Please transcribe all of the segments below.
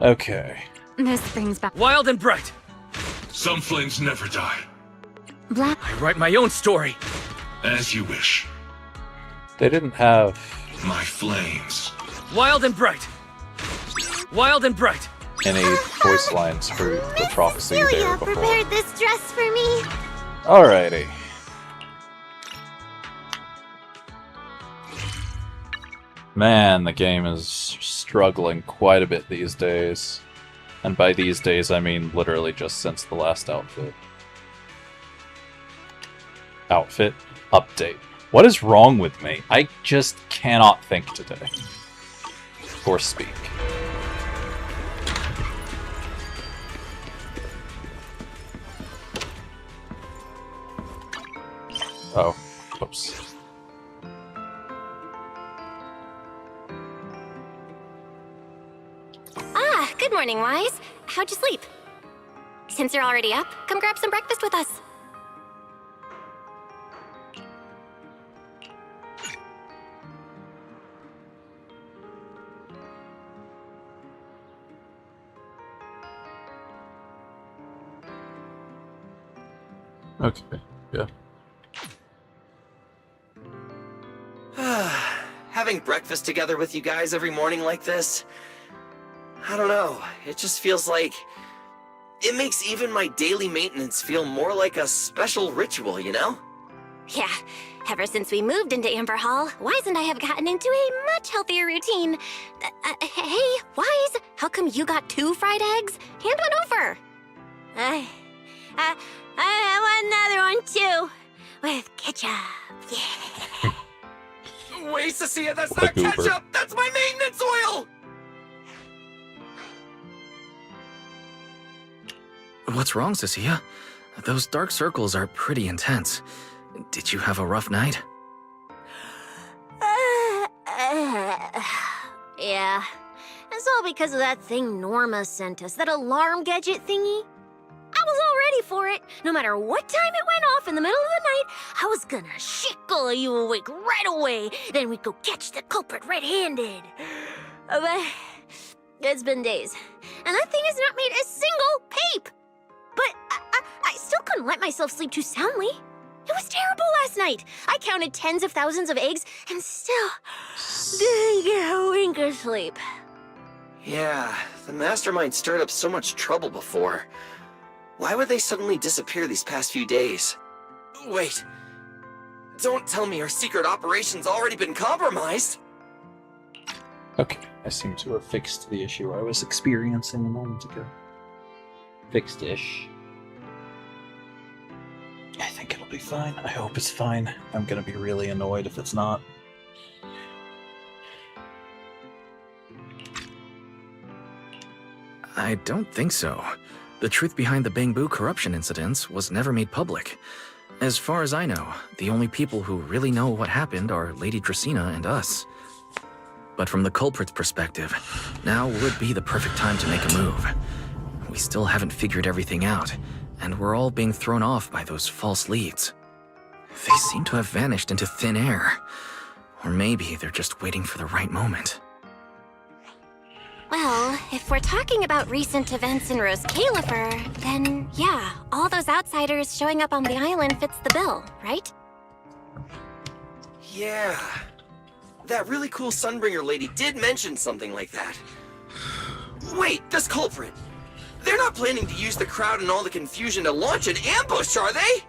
Okay. This brings back Wild and bright. Some flames never die. Black. I write my own story. As you wish. They didn't have... My flames. Wild and bright. Wild and bright. any voice lines for the prophecy there Celia before. prepared this dress for me. Alrighty. Man, the game is struggling quite a bit these days. And by these days, I mean literally just since the last outfit. Outfit update. What is wrong with me? I just cannot think today. Or speak. Oh, whoops. Ah, good morning, Wise. How'd you sleep? Since you're already up, come grab some breakfast with us. Okay, yeah. Having breakfast together with you guys every morning like this, I don't know, it just feels like it makes even my daily maintenance feel more like a special ritual, you know? Yeah, ever since we moved into Amber Hall, Wise and I have gotten into a much healthier routine. Hey, Wise, how come you got 2 fried eggs? Hand one over. I want another one too, with ketchup. Yeah. Wait, Cecilia, that's What a not goober. ketchup! That's my maintenance oil! What's wrong, Cecilia? Those dark circles are pretty intense. Did you have a rough night? Yeah. It's all because of that thing Norma sent us, that alarm gadget thingy. I was all ready for it. No matter what time it went off in the middle of the night, I was gonna shake all of you awake right away. Then we'd go catch the culprit red-handed. But it's been days, and that thing has not made a single peep. But I still couldn't let myself sleep too soundly. It was terrible last night. I counted tens of thousands of eggs and still didn't get a wink of sleep. Yeah, the Mastermind stirred up so much trouble before. Why would they suddenly disappear these past few days? Wait, don't tell me our secret operation's already been compromised? Okay, I seem to have fixed the issue I was experiencing a moment ago. Fixed-ish. I think it'll be fine. I hope it's fine. I'm gonna be really annoyed if it's not. I don't think so. The truth behind the Bangbu corruption incidents was never made public. As far as I know, the only people who really know what happened are Lady Dracaena and us. But from the culprit's perspective, now would be the perfect time to make a move. We still haven't figured everything out, and we're all being thrown off by those false leads. They seem to have vanished into thin air. Or maybe they're just waiting for the right moment. Well, if we're talking about recent events in Rose Califer, then yeah, all those outsiders showing up on the island fits the bill, right? Yeah. That really cool Sunbringer lady did mention something like that. Wait, this culprit! They're not planning to use the crowd and all the confusion to launch an ambush, are they?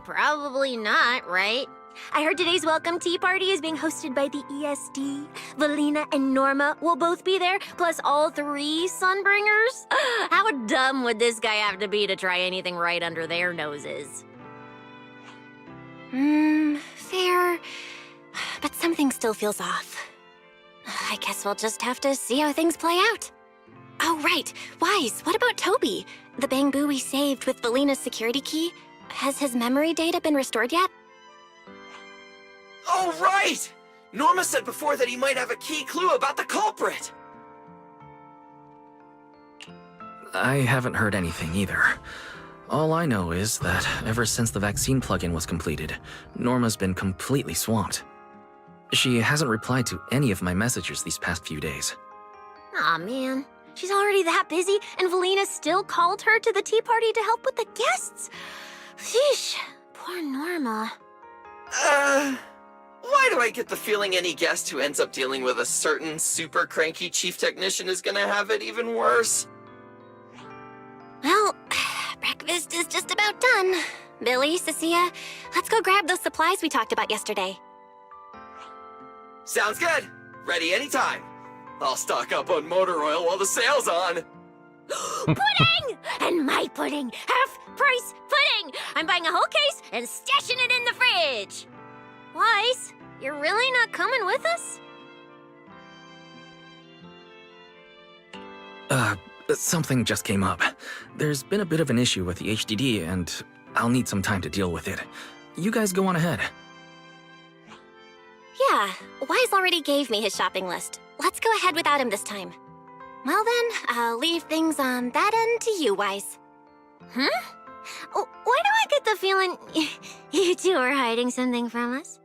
Probably not, right? I heard today's welcome tea party is being hosted by the ESD. Valina and Norma will both be there, plus all 3 Sunbringers. How dumb would this guy have to be to try anything right under their noses? Fair. But something still feels off. I guess we'll just have to see how things play out. Oh, right. Wise, what about Toby? The Bangbu we saved with Valina's security key? Has his memory data been restored yet? Oh, right! Norma said before that he might have a key clue about the culprit! I haven't heard anything either. All I know is that ever since the vaccine plugin was completed, Norma's been completely swamped. She hasn't replied to any of my messages these past few days. Aw, man. She's already that busy, and Valina still called her to the tea party to help with the guests. Sheesh, poor Norma. Why do I get the feeling any guest who ends up dealing with a certain super cranky chief technician is gonna have it even worse? Well, breakfast is just about done. Billy, Cecilia, let's go grab those supplies we talked about yesterday. Sounds good. Ready anytime. I'll stock up on motor oil while the sale's on. Pudding! And my pudding! Half-price pudding! I'm buying a whole case and stashing it in the fridge! Weiss, you're really not coming with us? Something just came up. There's been a bit of an issue with the HDD, and I'll need some time to deal with it. You guys go on ahead. Yeah, Weiss already gave me his shopping list. Let's go ahead without him this time. Well then, I'll leave things on that end to you, Weiss. Huh? Why do I get the feeling you two are hiding something from us?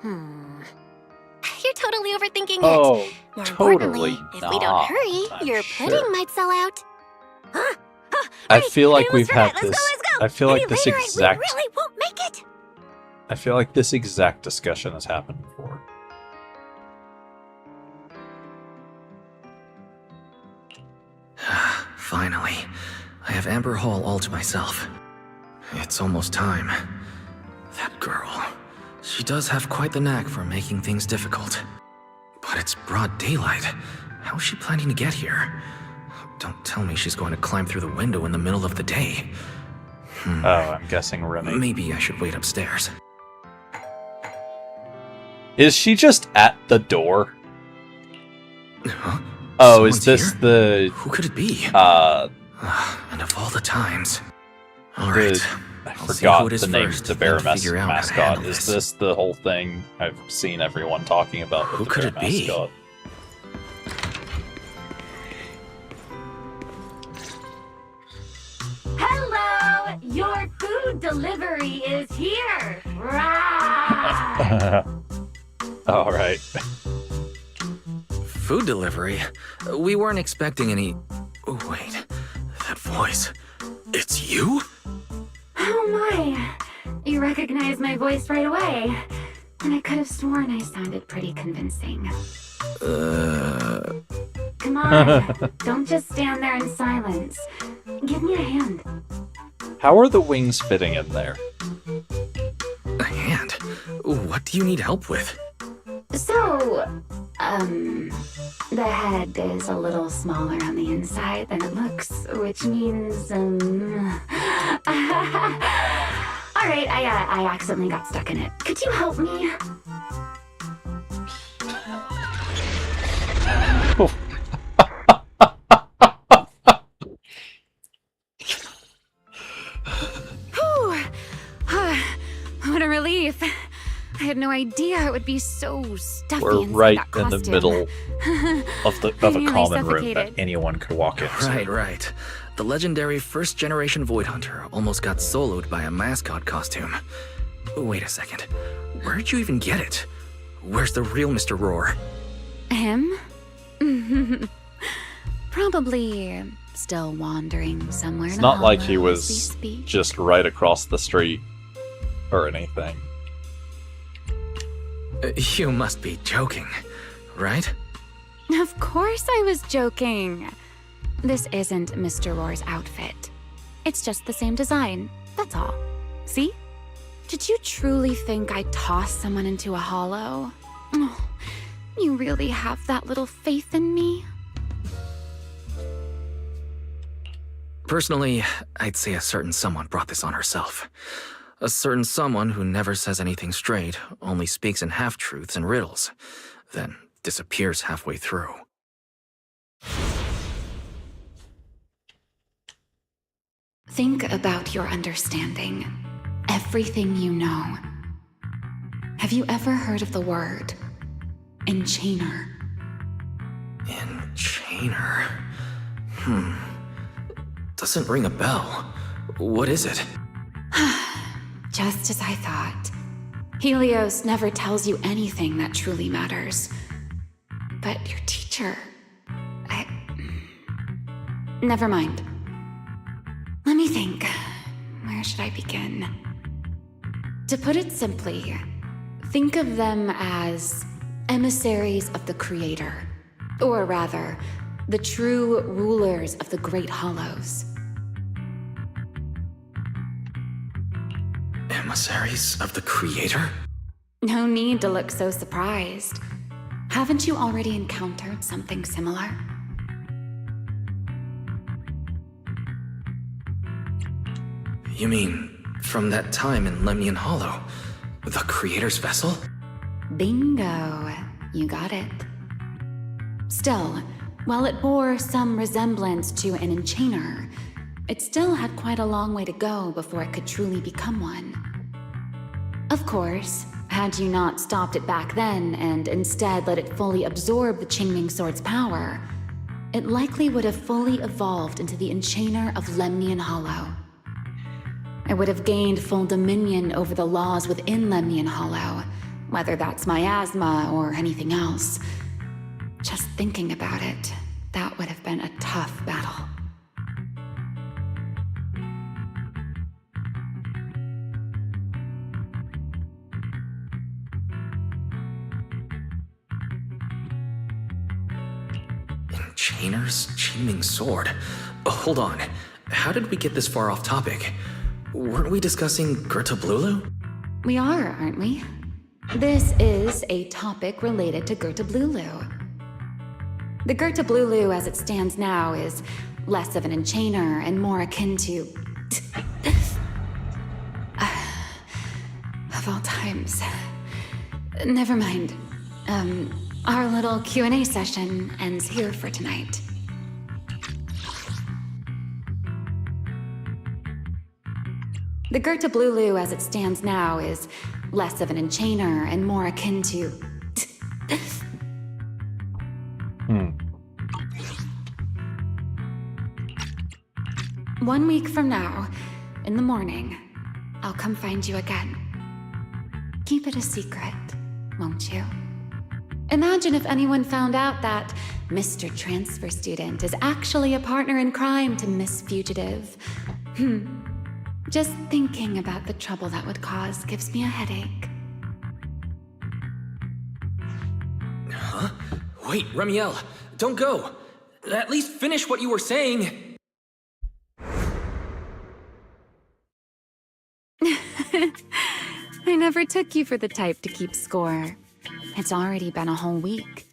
You're totally overthinking Oh, it. More totally importantly, if we don't hurry, I'm your sure. pudding might sell out. Huh? I Hey, feel like I we've almost had forgot. this. Let's go. I feel like Any this later, exact. We really won't make it. I feel like this exact discussion has happened before. Finally, I have Amber Hall all to myself. It's almost time. That girl. She does have quite the knack for making things difficult. But it's broad daylight. How is she planning to get here? Don't tell me she's going to climb through the window in the middle of the day. Oh, I'm guessing Remy. Maybe I should wait upstairs. Is she just at the door? Huh? Oh, is Someone's this here? the Who could it be? And of all the times. Alright. I I'll see who forgot it is the name first, of the bear then figure out how to mascot. handle Is this. this the whole thing I've seen everyone talking about with Who the could bear it be? mascot? Hello! Your food delivery is here! Rah! All right. Food delivery? We weren't expecting any... Oh, wait. That voice. It's you? Oh my! You recognize my voice right away. And I could have sworn I sounded pretty convincing. Come on, don't just stand there in silence. Give me a hand. How are the wings fitting in there? A hand? What do you need help with? So, the head is a little smaller on the inside than it looks, which means, Alright, I accidentally got stuck in it. Could you help me? Whew. What a relief. I had no idea it would be so stuffy We're inside right that in the costume. middle of a nearly common room that suffocated. anyone could walk into. Right. The legendary first-generation Void Hunter almost got soloed by a mascot costume. Wait a second. Where'd you even get it? Where's the real Mr. Roar? Him? Probably still wandering somewhere. It's in not the like he hollow was as we speak. just right across the street or anything. You must be joking, right? Of course I was joking. This isn't Mr. Roar's outfit. It's just the same design, that's all. See? Did you truly think I'd toss someone into a hollow? Oh, you really have that little faith in me? Personally, I'd say a certain someone brought this on herself. A certain someone who never says anything straight, only speaks in half-truths and riddles, then disappears halfway through. Think about your understanding. Everything you know. Have you ever heard of the word enchainer? Enchainer? Doesn't ring a bell. What is it? Just as I thought. Helios never tells you anything that truly matters. But your teacher, Never mind. Let me think. Where should I begin? To put it simply, think of them as emissaries of the Creator. Or rather, the true rulers of the Great Hollows. Emissaries of the Creator? No need to look so surprised. Haven't you already encountered something similar? You mean, from that time in Lemnian Hollow? The Creator's vessel? Bingo. You got it. Still, while it bore some resemblance to an enchainer, it still had quite a long way to go before it could truly become one. Of course, had you not stopped it back then and instead let it fully absorb the Qingming Sword's power, it likely would have fully evolved into the Enchainer of Lemnian Hollow. It would have gained full dominion over the laws within Lemnian Hollow, whether that's miasma or anything else. Just thinking about it, that would have been a tough battle. Enchainer's Qingming Sword? Hold on. How did we get this far off topic? Weren't we discussing Gerta Blulu? We are, aren't we? This is a topic related to Gerta Blulu. The Gerta Blulu as it stands now is less of an enchainer and more akin to... of all times. Never mind. Our little Q&A session ends here for tonight. The Gerta Blulu as it stands now is less of an enchainer and more akin to... One week from now, in the morning, I'll come find you again. Keep it a secret, won't you? Imagine if anyone found out that Mr. Transfer Student is actually a partner in crime to Miss Fugitive. Just thinking about the trouble that would cause gives me a headache. Huh? Wait, Remiel, don't go. At least finish what you were saying. I never took you for the type to keep score. It's already been a whole week.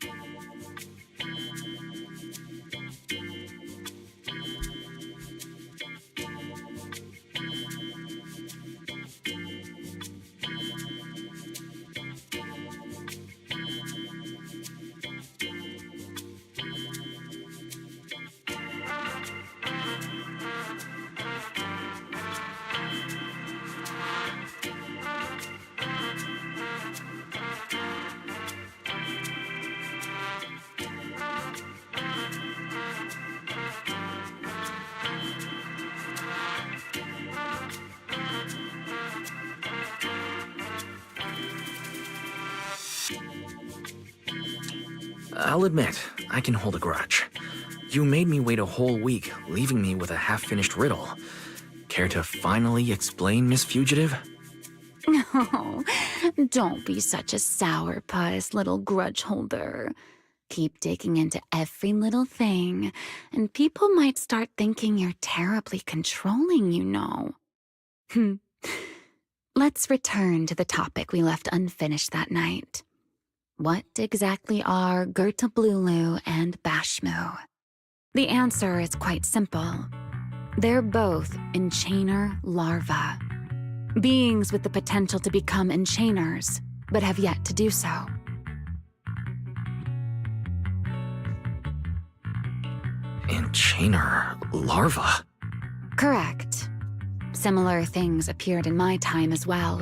I'll admit, I can hold a grudge. You made me wait a whole week, leaving me with a half-finished riddle. Care to finally explain, Miss Fugitive? Oh, don't be such a sourpuss, little grudge holder. Keep digging into every little thing, and people might start thinking you're terribly controlling, you know. Let's return to the topic we left unfinished that night. What exactly are Gerta Blulu and Bashmu? The answer is quite simple. They're both enchainer larvae. Beings with the potential to become enchainers, but have yet to do so. Enchainer larva? Correct. Similar things appeared in my time as well,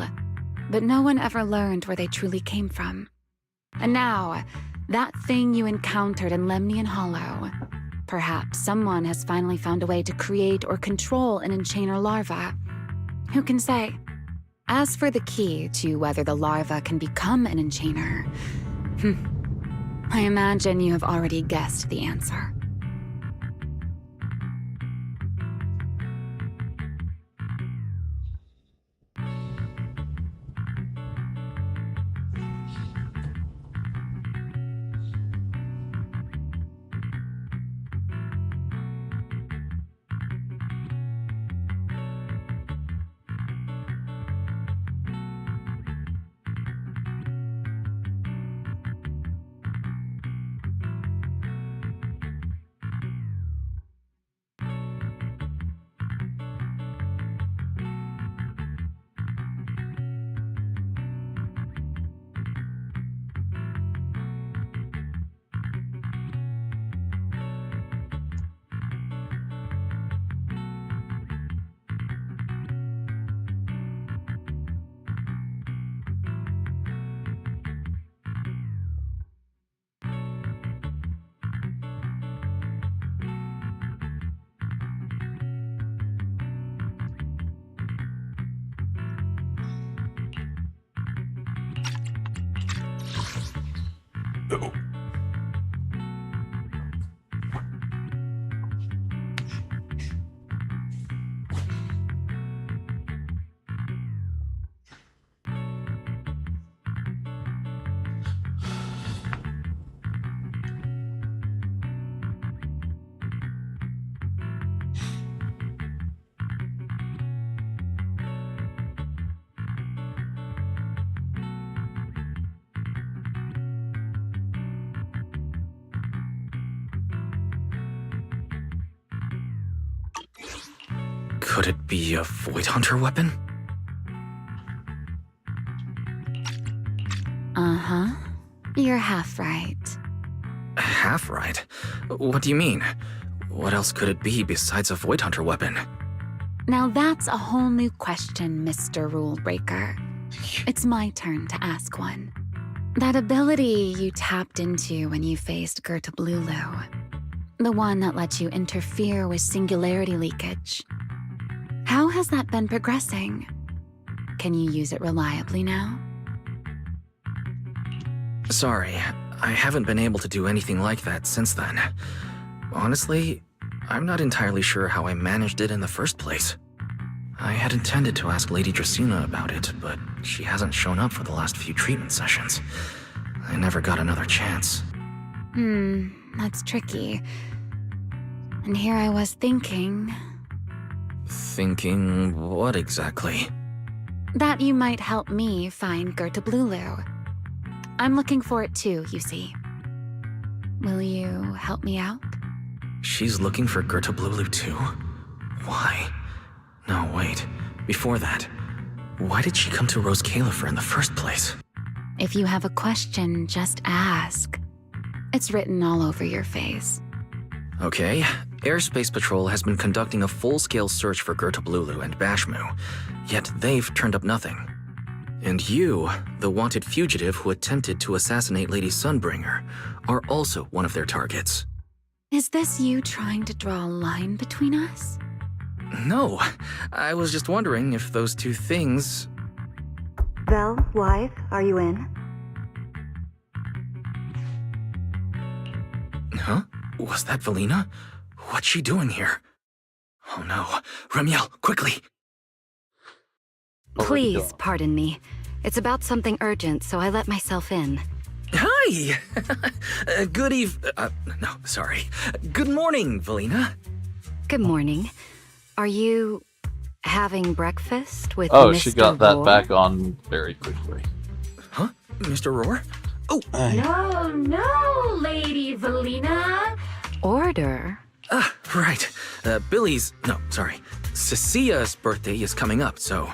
but no one ever learned where they truly came from. And now, that thing you encountered in Lemnian Hollow, perhaps someone has finally found a way to create or control an enchainer larva. Who can say? As for the key to whether the larva can become an enchainer, I imagine you have already guessed the answer. though. Could it be a Void Hunter weapon? Uh-huh. You're half right. Half right. What do you mean? What else could it be besides a Void Hunter weapon? Now that's a whole new question, Mr. Rule Breaker. It's my turn to ask one. That ability you tapped into when you faced Gerta Blulu. The one that lets you interfere with singularity leakage. How has that been progressing? Can you use it reliably now? Sorry, I haven't been able to do anything like that since then. Honestly, I'm not entirely sure how I managed it in the first place. I had intended to ask Lady Dracaena about it, but she hasn't shown up for the last few treatment sessions. I never got another chance. That's tricky. And here I was thinking Thinking what exactly? that you might help me find Gerta Blulu. I'm looking for it too, you see. Will you help me out? She's looking for Gerta Blulu too? Why? No, wait. Before that, why did she come to Rose Califer in the first place? If you have a question, just ask. It's written all over your face. Okay, Airspace Patrol has been conducting a full-scale search for Gerta Blulu and Bashmu, yet they've turned up nothing. And you, the wanted fugitive who attempted to assassinate Lady Sunbringer, are also one of their targets. Is this you trying to draw a line between us? No, I was just wondering if those two things... Vel, wife, are you in? Huh? Was that Velina? What's she doing here? Oh no. Remiel, quickly! Please, pardon me. It's about something urgent, so I let myself in. Hi! No, sorry. Good morning, Velina. Good morning. Are you having breakfast with Oh, Mr. she got that Roar? back on very quickly. Huh? Mr. Roar? Oh, No, Lady Velina. Order? right. Cecia's birthday is coming up, so...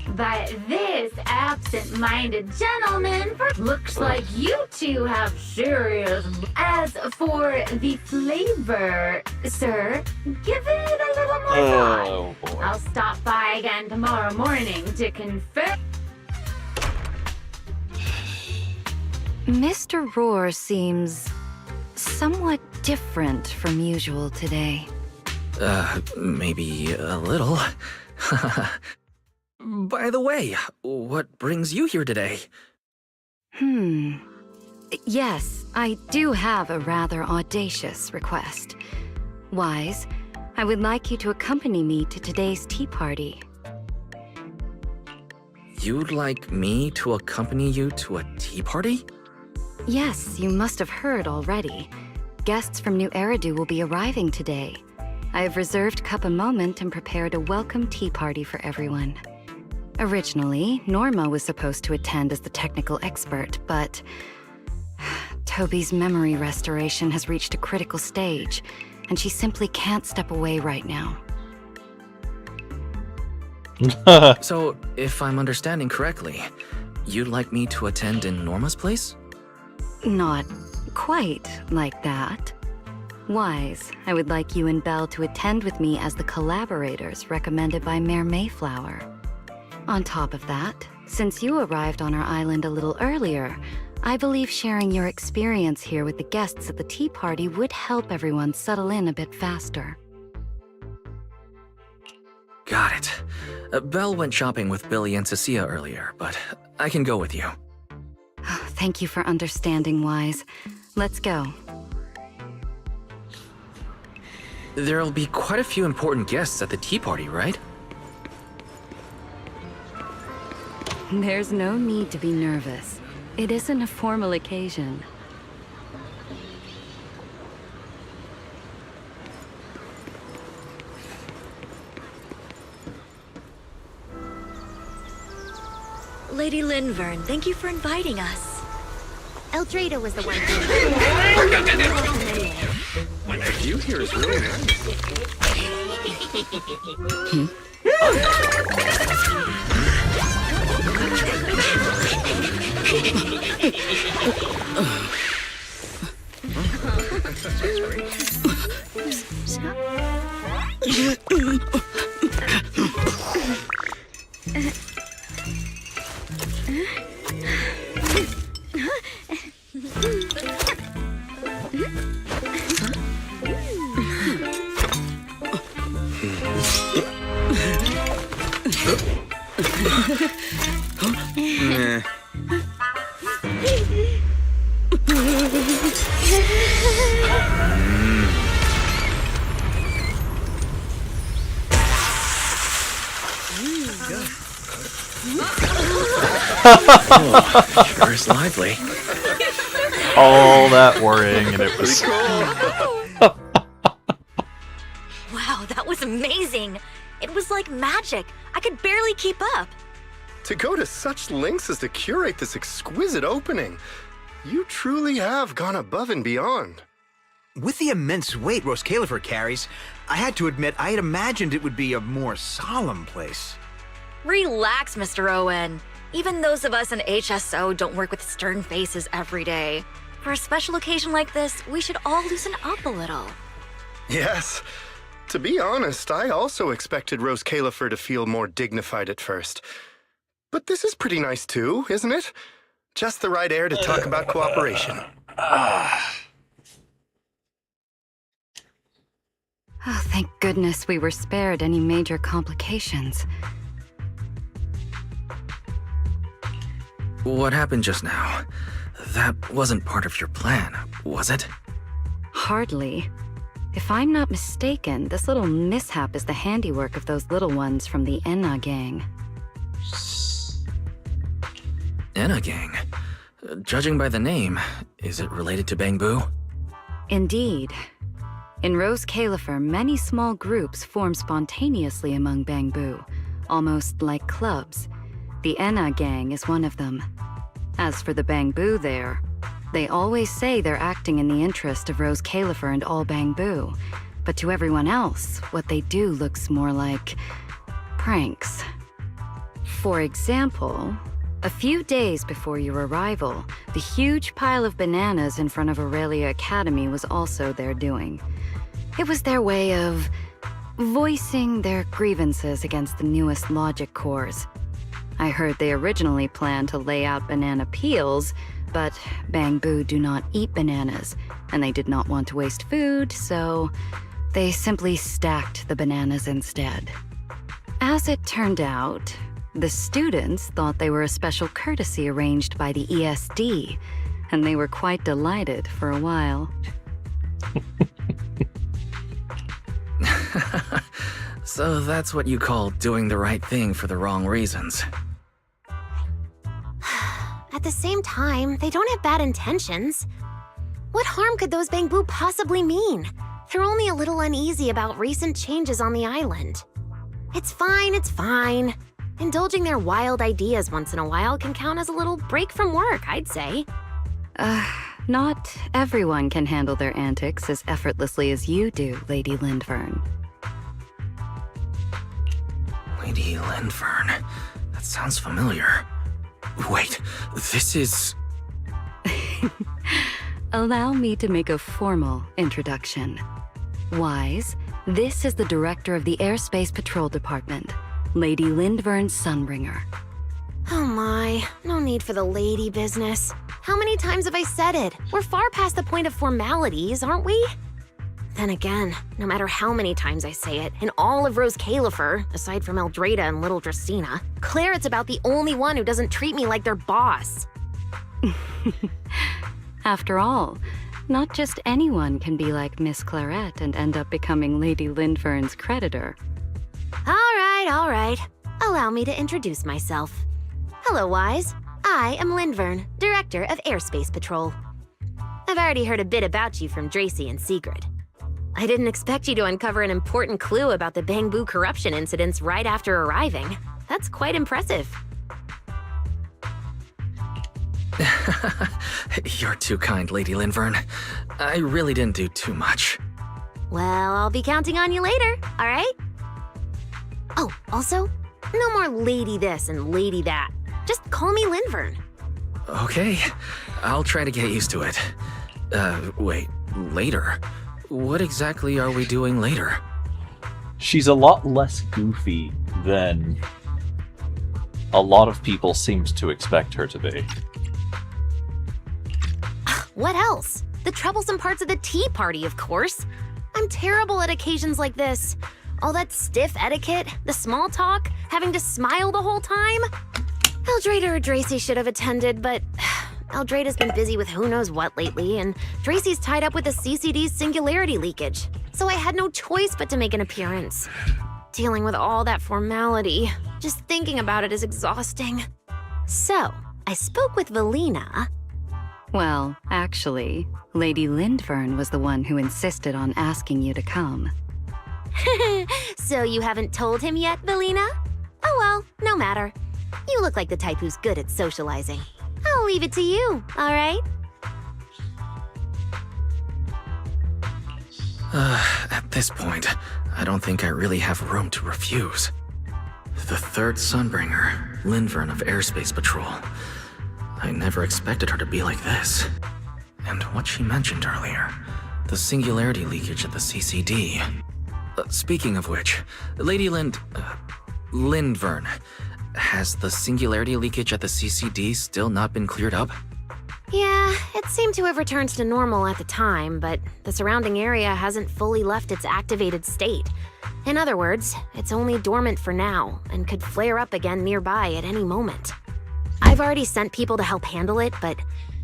But this absent-minded gentleman looks like you two have serious... As for the flavor, sir, give it a little more thought. Oh boy. I'll stop by again tomorrow morning to confirm. Mr. Roar seems somewhat different from usual today. Maybe a little. By the way, what brings you here today? Yes, I do have a rather audacious request. Wise, I would like you to accompany me to today's tea party. You'd like me to accompany you to a tea party? Yes, you must have heard already. Guests from New Eridu will be arriving today. I have reserved Cup a Moment and prepared a welcome tea party for everyone. Originally, Norma was supposed to attend as the technical expert, but Toby's memory restoration has reached a critical stage, and she simply can't step away right now. So, if I'm understanding correctly, you'd like me to attend in Norma's place? Not quite like that. Wise, I would like you and Belle to attend with me as the collaborators recommended by Mayor Mayflower. On top of that, since you arrived on our island a little earlier, I believe sharing your experience here with the guests at the tea party would help everyone settle in a bit faster. Got it. Belle went shopping with Billy and Cecilia earlier, but I can go with you. Thank you for understanding, Wise. Let's go. There'll be quite a few important guests at the tea party, right? There's no need to be nervous. It isn't a formal occasion. Lady Lindvern, thank you for inviting us. Eldrada was the one who... The view here is really nice. Sure is lively. All that worrying, and it was... Wow, that was amazing. It was like magic. I could barely keep up. To go to such lengths as to curate this exquisite opening, you truly have gone above and beyond. With the immense weight Roscalifer carries, I had to admit I had imagined it would be a more solemn place. Relax, Mr. Owen. Even those of us in HSO don't work with stern faces every day. For a special occasion like this, we should all loosen up a little. Yes. To be honest, I also expected Roscalifer to feel more dignified at first. But this is pretty nice too, isn't it? Just the right air to talk about cooperation. Oh, thank goodness we were spared any major complications. What happened just now? That wasn't part of your plan, was it? Hardly. If I'm not mistaken, this little mishap is the handiwork of those little ones from the Enna gang. Enna gang? Judging by the name, is it related to Bangbu? Indeed. In Roscalifer, many small groups form spontaneously among Bangbu, almost like clubs. The Enna gang is one of them. As for the Bangbu there, they always say they're acting in the interest of Roscalifer and all Bangbu, but to everyone else, what they do looks more like pranks. For example, a few days before your arrival, the huge pile of bananas in front of Aurelia Academy was also their doing. It was their way of voicing their grievances against the newest logic cores. I heard they originally planned to lay out banana peels, but Bangbu do not eat bananas, and they did not want to waste food, so they simply stacked the bananas instead. As it turned out, the students thought they were a special courtesy arranged by the ESD, and they were quite delighted for a while. So that's what you call doing the right thing for the wrong reasons. At the same time, they don't have bad intentions. What harm could those Bangbu possibly mean? They're only a little uneasy about recent changes on the island. It's fine, it's fine. Indulging their wild ideas once in a while can count as a little break from work, I'd say. Not everyone can handle their antics as effortlessly as you do, Lady Lindvern. Lady Lindvern? That sounds familiar. Wait, this is... Allow me to make a formal introduction. Wise, this is the director of the Airspace Patrol Department, Lady Lindvern Sunbringer. Oh my, no need for the lady business. How many times have I said it? We're far past the point of formalities, aren't we? Then again, no matter how many times I say it, in all of Roscalifer, aside from Eldrada and Little Dracaena, Claret's about the only one who doesn't treat me like their boss. After all, not just anyone can be like Miss Claret and end up becoming Lady Lindvern's creditor. All right. Allow me to introduce myself. Hello, Wise. I am Lindvern, Director of Airspace Patrol. I've already heard a bit about you from Dracy and Sigrid. I didn't expect you to uncover an important clue about the Bangboo corruption incidents right after arriving. That's quite impressive. You're too kind, Lady Lindvern. I really didn't do too much. Well, I'll be counting on you later, all right? Oh, also, no more lady this and lady that. Just call me Lindvern. Okay, I'll try to get used to it. Wait, later? What exactly are we doing later? She's a lot less goofy than a lot of people seemed to expect her to be. What else? The troublesome parts of the tea party, of course. I'm terrible at occasions like this. All that stiff etiquette, the small talk, having to smile the whole time. Eldrada or Dracy should have attended, but Eldrada's been busy with who knows what lately, and Dracy's tied up with the CCD's singularity leakage, so I had no choice but to make an appearance. Dealing with all that formality, just thinking about it is exhausting. So, I spoke with Valina. Well, actually, Lady Lindvern was the one who insisted on asking you to come. So you haven't told him yet, Valina? Oh well, no matter. You look like the type who's good at socializing. I'll leave it to you, all right? At this point, I don't think I really have room to refuse. The third Sunbringer, Lindvern of Airspace Patrol. I never expected her to be like this. And what she mentioned earlier, the singularity leakage at the CCD. Speaking of which, Lady Lindvern, has the singularity leakage at the CCD still not been cleared up? Yeah, it seemed to have returned to normal at the time, but the surrounding area hasn't fully left its activated state. In other words, it's only dormant for now and could flare up again nearby at any moment. I've already sent people to help handle it, but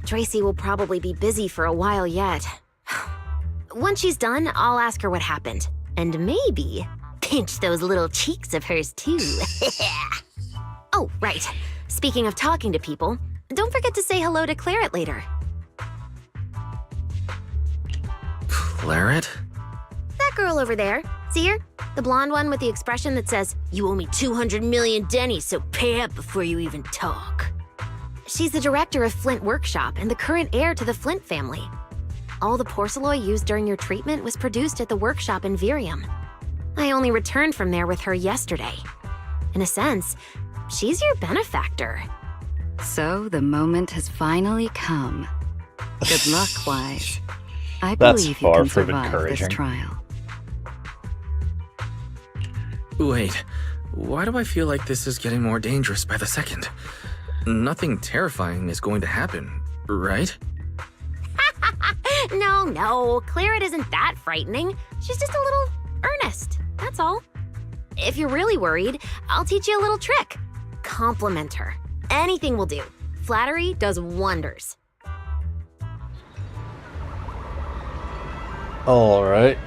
Dracy will probably be busy for a while yet. Once she's done, I'll ask her what happened. And maybe pinch those little cheeks of hers too. Oh, right. Speaking of talking to people, don't forget to say hello to Claret later. Claret? That girl over there. See her? The blonde one with the expression that says, "You owe me 200 million dennies, so pay up before you even talk." She's the director of Flint Workshop and the current heir to the Flint family. All the porcelain used during your treatment was produced at the workshop in Virium. I only returned from there with her yesterday. In a sense, she's your benefactor. So the moment has finally come. Good luck, Wise. I That's believe you far can from survive this encouraging. trial. Wait, why do I feel like this is getting more dangerous by the second? Nothing terrifying is going to happen, right? No, Claret isn't that frightening. She's just a little earnest, that's all. If you're really worried, I'll teach you a little trick. Compliment her. Anything will do. Flattery does wonders. All right.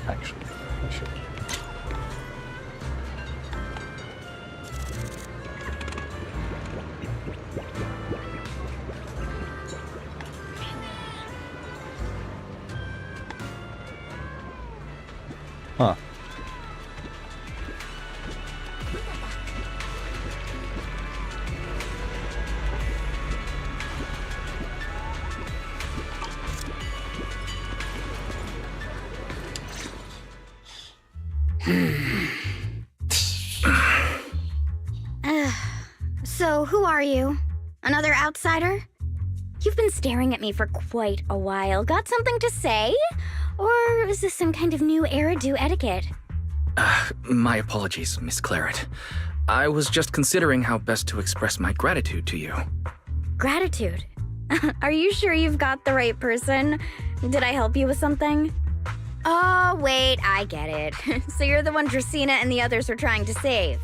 Actually, I should. Huh. So, who are you? Another outsider? You've been staring at me for quite a while. Got something to say? Or is this some kind of new Eridu etiquette? My apologies, Miss Claret. I was just considering how best to express my gratitude to you. Gratitude? Are you sure you've got the right person? Did I help you with something? Oh, wait, I get it. So you're the one Dracaena and the others are trying to save.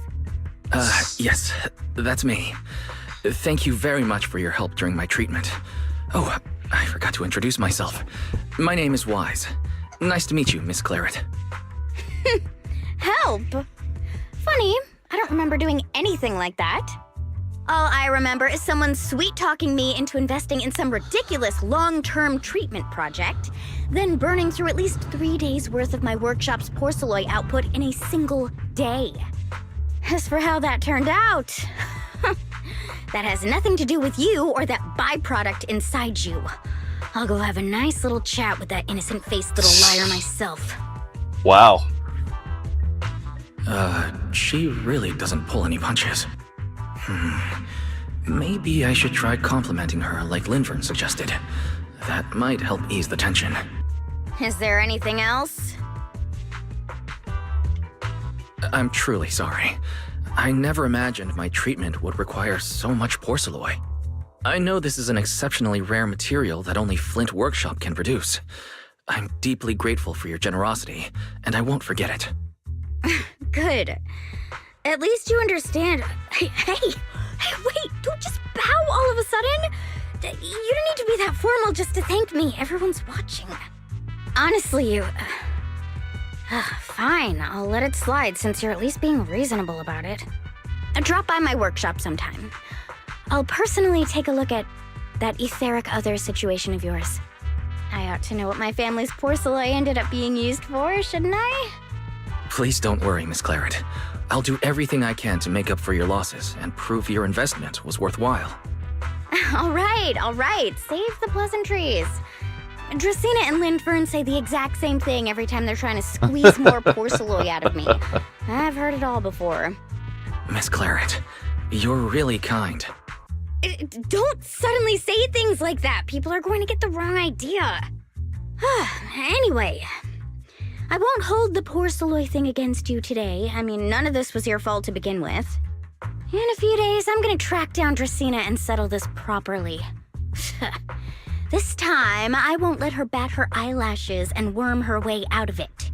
Yes, that's me. Thank you very much for your help during my treatment. Oh, I forgot to introduce myself. My name is Wise. Nice to meet you, Miss Claret. Help? Funny, I don't remember doing anything like that. All I remember is someone sweet-talking me into investing in some ridiculous long-term treatment project, then burning through at least 3 days' worth of my workshop's porcelain output in a single day. As for how that turned out, that has nothing to do with you or that byproduct inside you. I'll go have a nice little chat with that innocent-faced little liar myself. Wow. She really doesn't pull any punches. Maybe I should try complimenting her like Linvern suggested. That might help ease the tension. Is there anything else? I'm truly sorry. I never imagined my treatment would require so much porcelain. I know this is an exceptionally rare material that only Flint Workshop can produce. I'm deeply grateful for your generosity, and I won't forget it. Good. At least you understand. Hey, wait, don't just bow all of a sudden. You don't need to be that formal just to thank me. Everyone's watching. Honestly, you... fine, I'll let it slide since you're at least being reasonable about it. Drop by my workshop sometime. I'll personally take a look at that etheric other situation of yours. I ought to know what my family's porcelain ended up being used for, shouldn't I? Please don't worry, Miss Claret. I'll do everything I can to make up for your losses and prove your investment was worthwhile. All right. Save the pleasantries. Dracaena and Linvern say the exact same thing every time they're trying to squeeze more porcelain out of me. I've heard it all before. Miss Claret, You're really kind. Don't suddenly say things like that. People are going to get the wrong idea. Anyway, I won't hold the poor Saloy thing against you today. I mean, none of this was your fault to begin with. In a few days, I'm gonna track down Dracena and settle this properly. This time, I won't let her bat her eyelashes and worm her way out of it.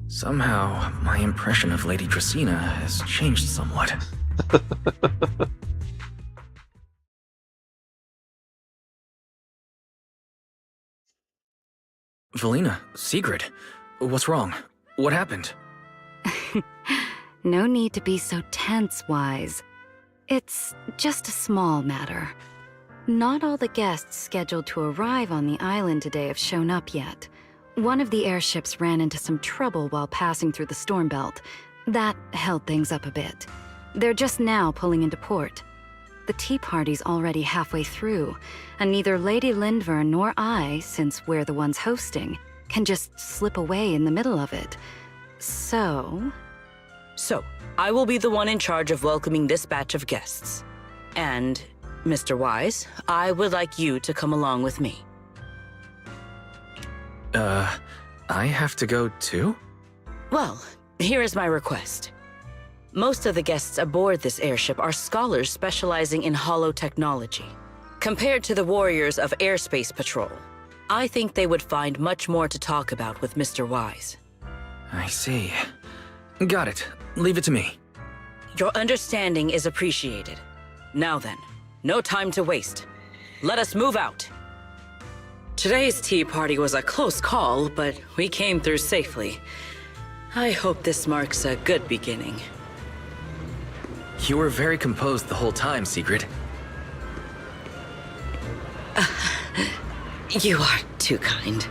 Somehow, my impression of Lady Dracena has changed somewhat. Valina, Sigrid, what's wrong? What happened? No need to be so tense, Wise. It's just a small matter. Not all the guests scheduled to arrive on the island today have shown up yet. One of the airships ran into some trouble while passing through the storm belt. That held things up a bit. They're just now pulling into port. The tea party's already halfway through, and neither Lady Lindver nor I, since we're the ones hosting, can just slip away in the middle of it. So, I will be the one in charge of welcoming this batch of guests. And, Mr. Wise, I would like you to come along with me. I have to go too? Well, here is my request. Most of the guests aboard this airship are scholars specializing in holotechnology. Compared to the warriors of Airspace Patrol, I think they would find much more to talk about with Mr. Wise. I see. Got it. Leave it to me. Your understanding is appreciated. Now then, no time to waste. Let us move out. Today's tea party was a close call, but we came through safely. I hope this marks a good beginning. You were very composed the whole time, Sigrid. You are too kind.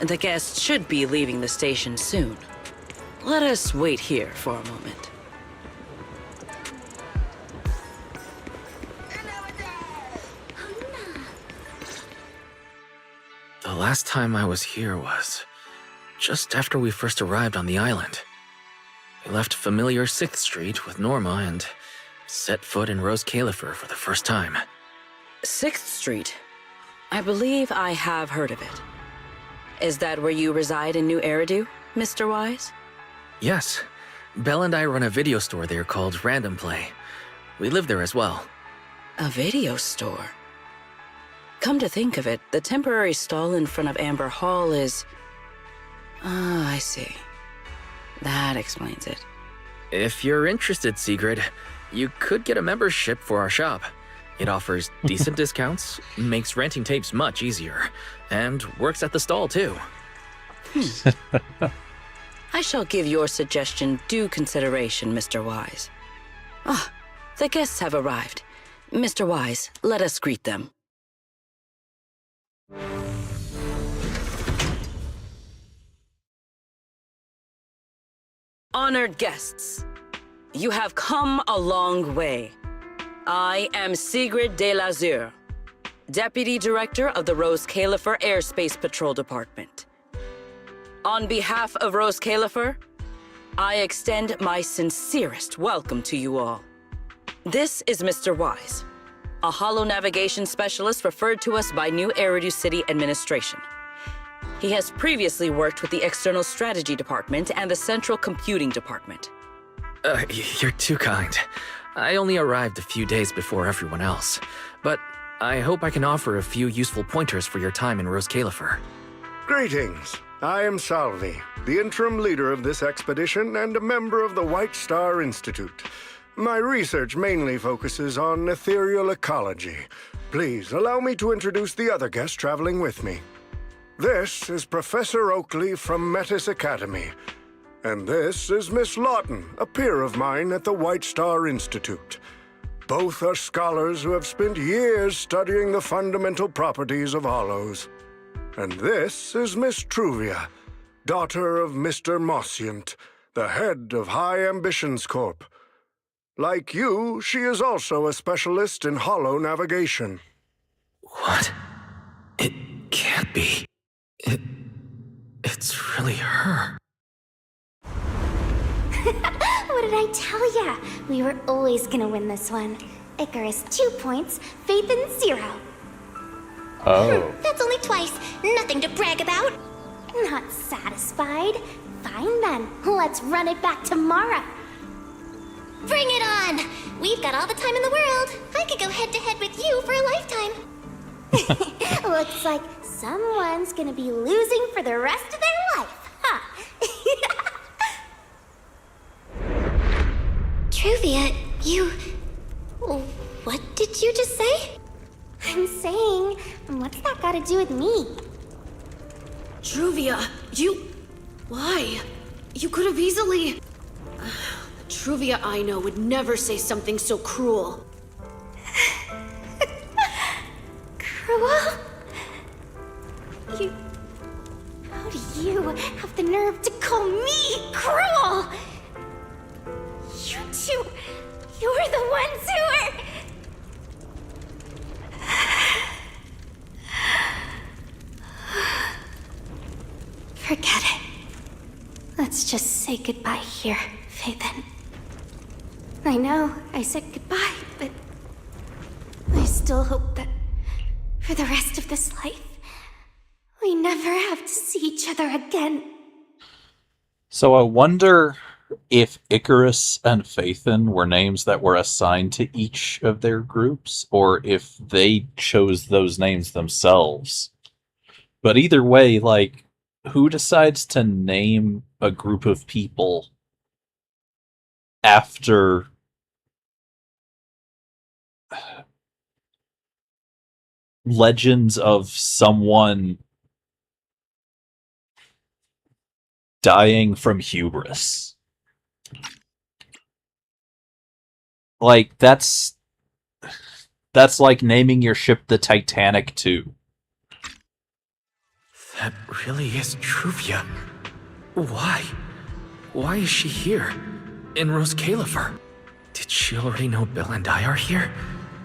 The guests should be leaving the station soon. Let us wait here for a moment. The last time I was here was just after we first arrived on the island. We left familiar 6th Street with Norma and set foot in Rose Califer for the first time. 6th Street? I believe I have heard of it. Is that where you reside in New Eridu, Mr. Wise? Yes. Belle and I run a video store there called Random Play. We live there as well. A video store? Come to think of it, the temporary stall in front of Amber Hall is... Ah, I see. That explains it. If you're interested, Sigrid, you could get a membership for our shop. It offers decent discounts, makes renting tapes much easier, and works at the stall too. I shall give your suggestion due consideration, Mr. Wise. Ah, the guests have arrived. Mr. Wise, let us greet them. Honored guests, you have come a long way. I am Sigrid de Lazure, Deputy Director of the Rose Califer Airspace Patrol Department. On behalf of Rose Califer, I extend my sincerest welcome to you all. This is Mr. Wise, a holo navigation specialist referred to us by New Eridu City Administration. He has previously worked with the External Strategy Department and the Central Computing Department. You're too kind. I only arrived a few days before everyone else, but I hope I can offer a few useful pointers for your time in Rose Califer. Greetings. I am Salvi, the interim leader of this expedition and a member of the White Star Institute. My research mainly focuses on ethereal ecology. Please allow me to introduce the other guest traveling with me. This is Professor Oakley from Metis Academy. And this is Miss Lawton, a peer of mine at the White Star Institute. Both are scholars who have spent years studying the fundamental properties of hollows. And this is Miss Truvia, daughter of Mr. Mossient, the head of High Ambitions Corp. Like you, she is also a specialist in hollow navigation. What? It can't be. It's really her. What did I tell ya? We were always gonna win this one. Icarus 2 points, Phaethon 0. Oh. That's only twice. Nothing to brag about. Not satisfied? Fine then. Let's run it back tomorrow. Bring it on! We've got all the time in the world. I could go head-to-head with you for a lifetime. Looks like someone's gonna be losing for the rest of their life, huh? Truvia, you... What did you just say? I'm saying, what's that got to do with me? Truvia, you... Why? You could have easily... Truvia I know would never say something so cruel. Cruel? How do you have the nerve to call me cruel? You two... You're the ones who are... Forget it. Let's just say goodbye here, Phaethon. I know I said goodbye, but I still hope that for the rest of this life, we never have to see each other again. So I wonder if Icarus and Phaethon were names that were assigned to each of their groups, or if they chose those names themselves. But either way, like, who decides to name a group of people after legends of someone dying from hubris? Like, that's like naming your ship the Titanic too. That really is Truvia. Why? Why is she here? In Rose Califer? Did she already know Bill and I are here?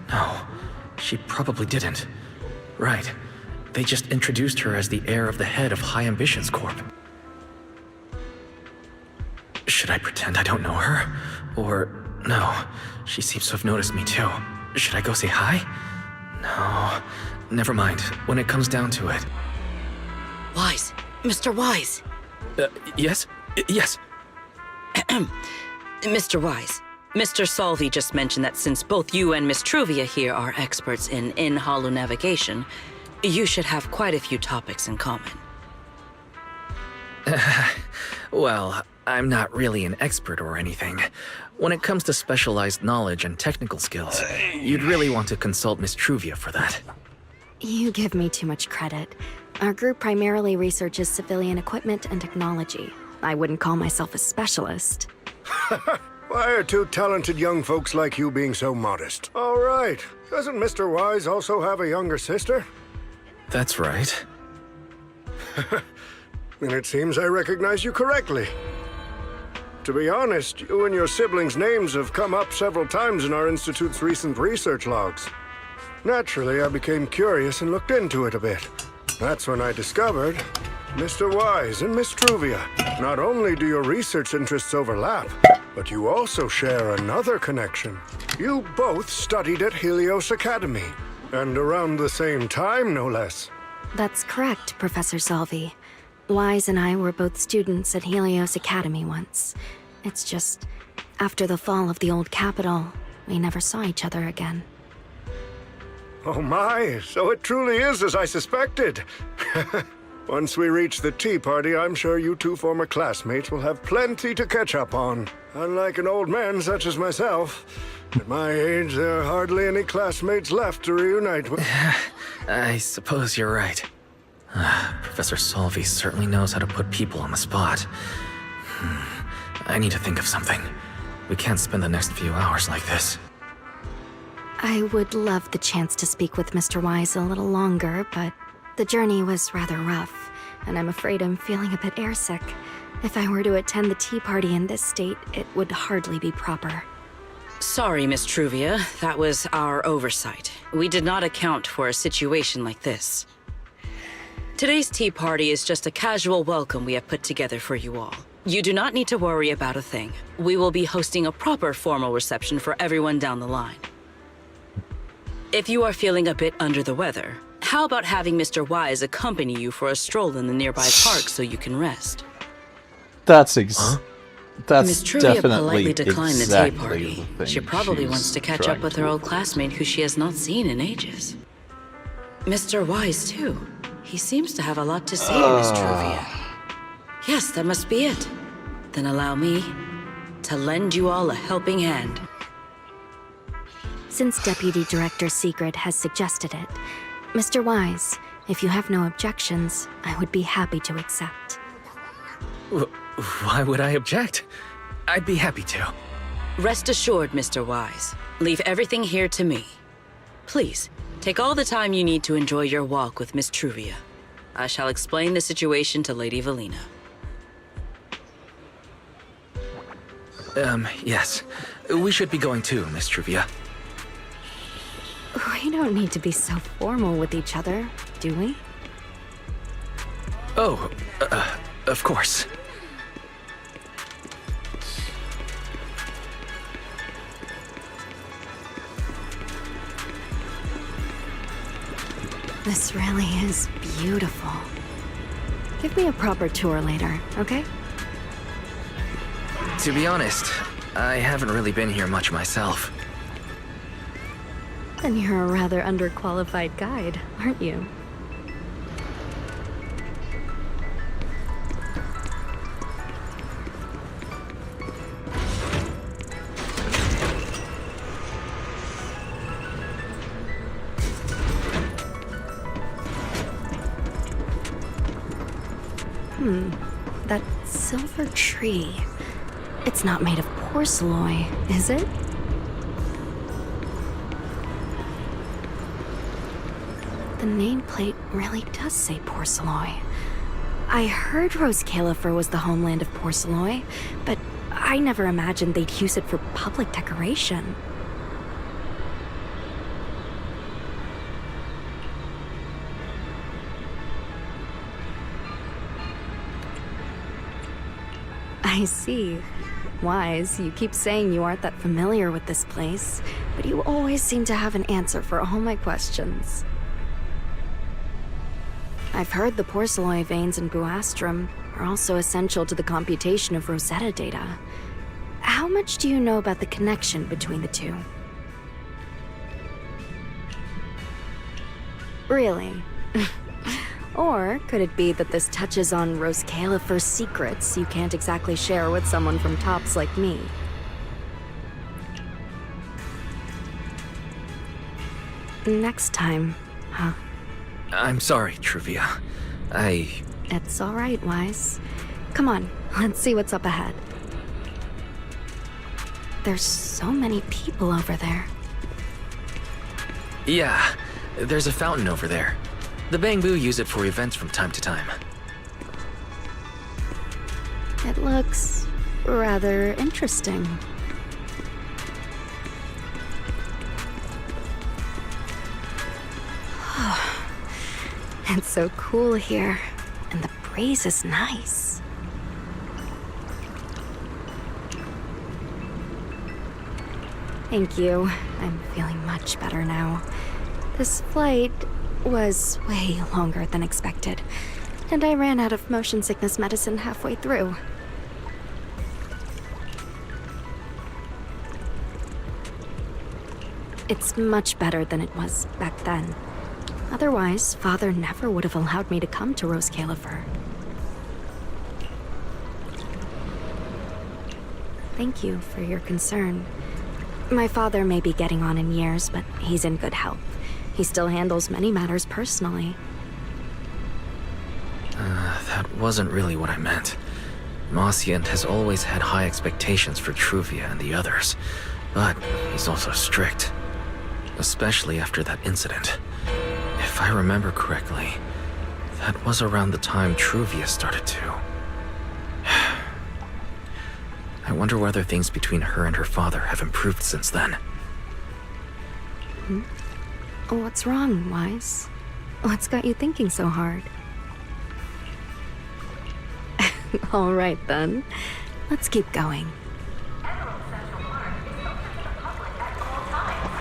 No, she probably didn't. Right. They just introduced her as the heir of the head of High Ambitions Corp. Should I pretend I don't know her? Or, no, she seems to have noticed me too. Should I go say hi? No, never mind, when it comes down to it. Wise. Mr. Wise. Yes? Yes. Mr. Wise, Mr. Salvi just mentioned that since both you and Miss Truvia here are experts in hollow navigation, you should have quite a few topics in common. Well, I'm not really an expert or anything. When it comes to specialized knowledge and technical skills, you'd really want to consult Miss Truvia for that. You give me too much credit. Our group primarily researches civilian equipment and technology. I wouldn't call myself a specialist. Why are two talented young folks like you being so modest? All right. Doesn't Mr. Wise also have a younger sister? That's right. Then it seems I recognize you correctly. To be honest, you and your siblings' names have come up several times in our Institute's recent research logs. Naturally, I became curious and looked into it a bit. That's when I discovered Mr. Wise and Miss Truvia. Not only do your research interests overlap, but you also share another connection. You both studied at Helios Academy, and around the same time, no less. That's correct, Professor Salvi. Wise and I were both students at Helios Academy once. It's just, after the fall of the old capital, we never saw each other again. Oh my, so it truly is as I suspected. Once we reach the tea party, I'm sure you two former classmates will have plenty to catch up on. Unlike an old man such as myself, at my age, there are hardly any classmates left to reunite with. I suppose you're right. Professor Salvi certainly knows how to put people on the spot. I need to think of something. We can't spend the next few hours like this. I would love the chance to speak with Mr. Wise a little longer, but the journey was rather rough, and I'm afraid I'm feeling a bit airsick. If I were to attend the tea party in this state, it would hardly be proper. Sorry, Miss Truvia. That was our oversight. We did not account for a situation like this. Today's tea party is just a casual welcome we have put together for you all. You do not need to worry about a thing. We will be hosting a proper formal reception for everyone down the line. If you are feeling a bit under the weather, how about having Mr. Wise accompany you for a stroll in the nearby park so you can rest? That's Miss Truvia definitely politely declined exactly the tea party. the thing She probably she's wants to catch trying up with to her old classmate who she has not seen in ages. Mr. Wise, too. He seems to have a lot to say to Miss Truvia. Yes, that must be it. Then allow me to lend you all a helping hand. Since Deputy Director Secret has suggested it, Mr. Wise, if you have no objections, I would be happy to accept. Why would I object? I'd be happy to. Rest assured, Mr. Wise. Leave everything here to me. Please, take all the time you need to enjoy your walk with Miss Truvia. I shall explain the situation to Lady Valina. Yes. We should be going too, Miss Truvia. We don't need to be so formal with each other, do we? Oh, of course. This really is beautiful. Give me a proper tour later, okay? To be honest, I haven't really been here much myself. Then you're a rather underqualified guide, aren't you? That silver tree. It's not made of porcelain, is it? The nameplate really does say porcelain. I heard Rose Califer was the homeland of Porceloy, but I never imagined they'd use it for public decoration. I see. Wise, you keep saying you aren't that familiar with this place, but you always seem to have an answer for all my questions. I've heard the Porceloy veins in Buastrum are also essential to the computation of Rosetta data. How much do you know about the connection between the two? Really? Or could it be that this touches on Rose Califer's secrets you can't exactly share with someone from Tops like me? Next time, huh? I'm sorry, Truvia. It's all right, Wise. Come on, let's see what's up ahead. There's so many people over there. Yeah, there's a fountain over there. The Bangbu use it for events from time to time. It looks rather interesting. It's so cool here, and the breeze is nice. Thank you. I'm feeling much better now. This flight was way longer than expected, and I ran out of motion sickness medicine halfway through. It's much better than it was back then. Otherwise, Father never would have allowed me to come to Rose Califer. Thank you for your concern. My father may be getting on in years, but he's in good health. He still handles many matters personally. That wasn't really what I meant. Mossiant has always had high expectations for Truvia and the others, but he's also strict. Especially after that incident. If I remember correctly, that was around the time Truvia started to. I wonder whether things between her and her father have improved since then. What's wrong, Wise? What's got you thinking so hard? All right, then. Let's keep going.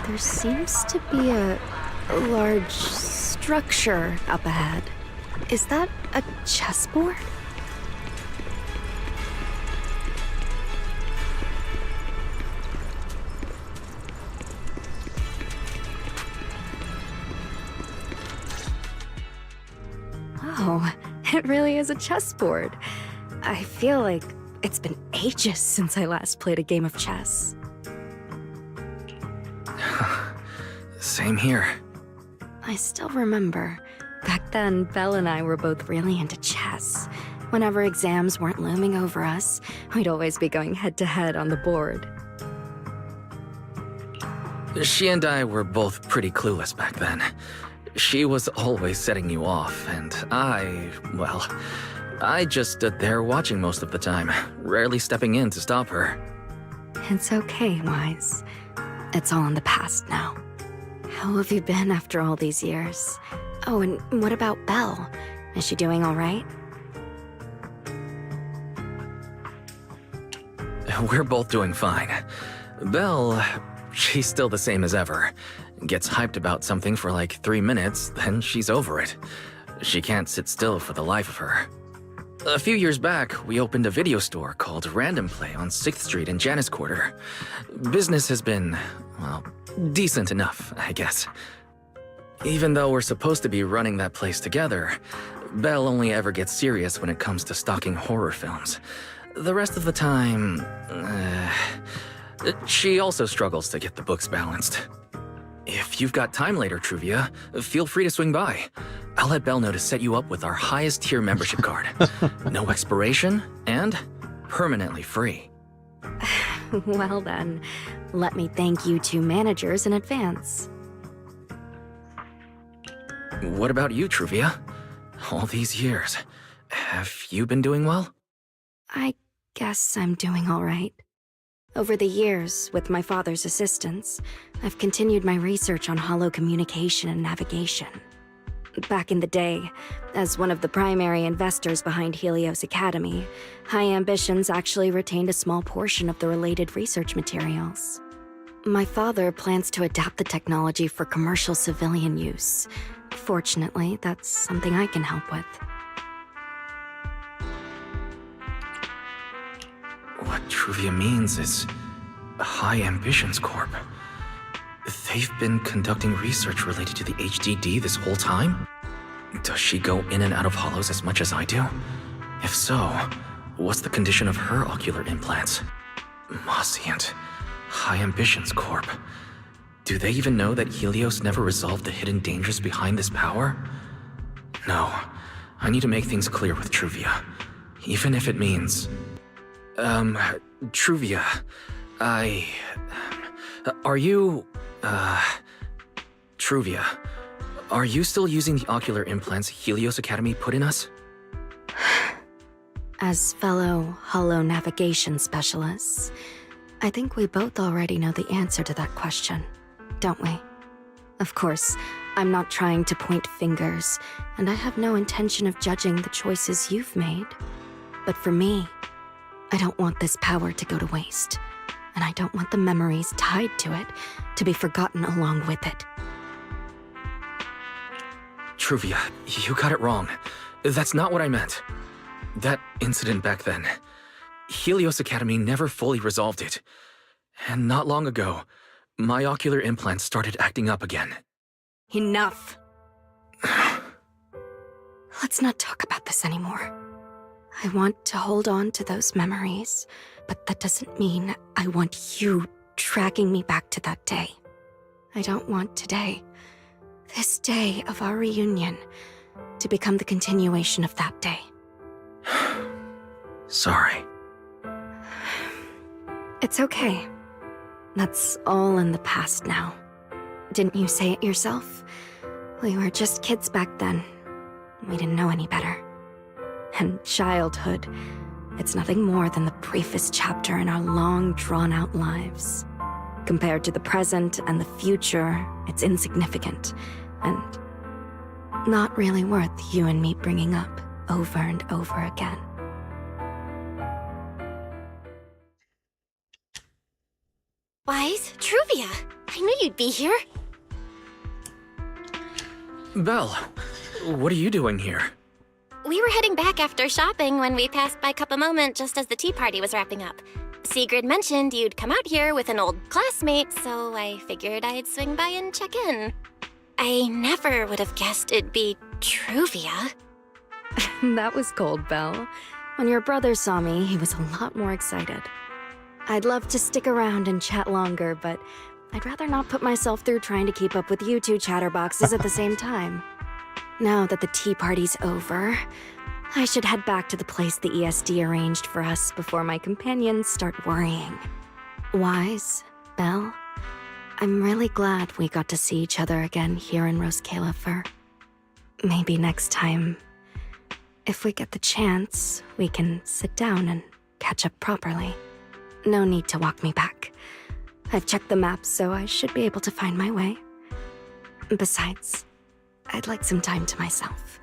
There seems to be a large structure up ahead. Is that a chessboard? Oh, it really is a chessboard. I feel like it's been ages since I last played a game of chess. Same here. I still remember. Back then, Belle and I were both really into chess. Whenever exams weren't looming over us, we'd always be going head-to-head on the board. She and I were both pretty clueless back then. She was always setting you off, and I just stood there watching most of the time, rarely stepping in to stop her. It's okay, Wise. It's all in the past now. How have you been after all these years? Oh, and what about Belle? Is she doing all right? We're both doing fine. Belle, she's still the same as ever. Gets hyped about something for like 3 minutes, then she's over it. She can't sit still for the life of her. A few years back, we opened a video store called Random Play on 6th Street in Janus Quarter. Business has been, decent enough, I guess. Even though we're supposed to be running that place together, Belle only ever gets serious when it comes to stocking horror films. The rest of the time, she also struggles to get the books balanced. If you've got time later, Truvia, feel free to swing by. I'll let Belle know to set you up with our highest tier membership card. No expiration, and permanently free. Well then, let me thank you two managers in advance. What about you, Truvia? All these years, have you been doing well? I guess I'm doing all right. Over the years, with my father's assistance, I've continued my research on hollow communication and navigation. Back in the day, as one of the primary investors behind Helios Academy, High Ambitions actually retained a small portion of the related research materials. My father plans to adapt the technology for commercial civilian use. Fortunately, that's something I can help with. What Truvia means is High Ambitions Corp. They've been conducting research related to the HDD this whole time? Does she go in and out of hollows as much as I do? If so, what's the condition of her ocular implants? Mosient. High Ambitions Corp. Do they even know that Helios never resolved the hidden dangers behind this power? No. I need to make things clear with Truvia. Even if it means... Truvia, are you, Truvia, are you still using the ocular implants Helios Academy put in us? As fellow hollow navigation specialists, I think we both already know the answer to that question, don't we? Of course, I'm not trying to point fingers, and I have no intention of judging the choices you've made. But for me, I don't want this power to go to waste, and I don't want the memories tied to it to be forgotten along with it. Truvia, you got it wrong. That's not what I meant. That incident back then, Helios Academy never fully resolved it. And not long ago, my ocular implants started acting up again. Enough! Let's not talk about this anymore. I want to hold on to those memories, but that doesn't mean I want you dragging me back to that day. I don't want today, this day of our reunion, to become the continuation of that day. Sorry. It's okay. That's all in the past now. Didn't you say it yourself? We were just kids back then. We didn't know any better. And childhood, it's nothing more than the briefest chapter in our long, drawn-out lives. Compared to the present and the future, it's insignificant, and not really worth you and me bringing up over and over again. Wise, Truvia, I knew you'd be here. Belle, what are you doing here? We were heading back after shopping when we passed by Cup a Moment just as the tea party was wrapping up. Sigrid mentioned you'd come out here with an old classmate, so I figured I'd swing by and check in. I never would have guessed it'd be Truvia. That was cold, Belle. When your brother saw me, he was a lot more excited. I'd love to stick around and chat longer, but I'd rather not put myself through trying to keep up with you two chatterboxes at the same time. Now that the tea party's over, I should head back to the place the ESD arranged for us before my companions start worrying. Wise, Belle, I'm really glad we got to see each other again here in Roskilde. Maybe next time, if we get the chance, we can sit down and catch up properly. No need to walk me back. I've checked the map, so I should be able to find my way. Besides, I'd like some time to myself.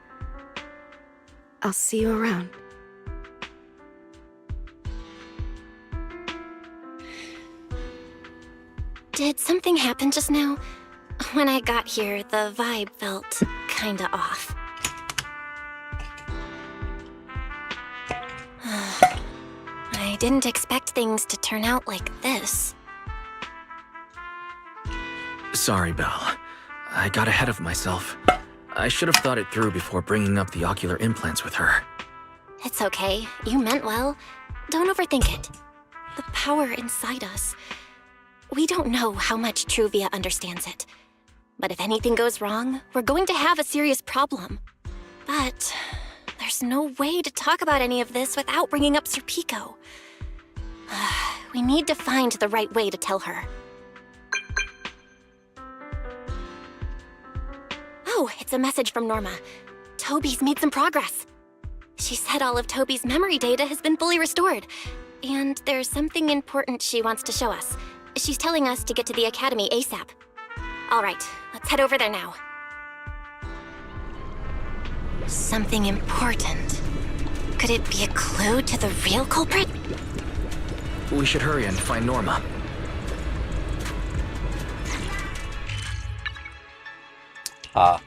I'll see you around. Did something happen just now? When I got here, the vibe felt kinda off. I didn't expect things to turn out like this. Sorry, Belle. I got ahead of myself. I should have thought it through before bringing up the ocular implants with her. It's okay. You meant well. Don't overthink it. The power inside us. We don't know how much Truvia understands it. But if anything goes wrong, we're going to have a serious problem. But there's no way to talk about any of this without bringing up Serpico. We need to find the right way to tell her. Oh, it's a message from Norma. Toby's made some progress. She said all of Toby's memory data has been fully restored. And there's something important she wants to show us. She's telling us to get to the Academy ASAP. All right, let's head over there now. Something important. Could it be a clue to the real culprit? We should hurry and find Norma. Ah.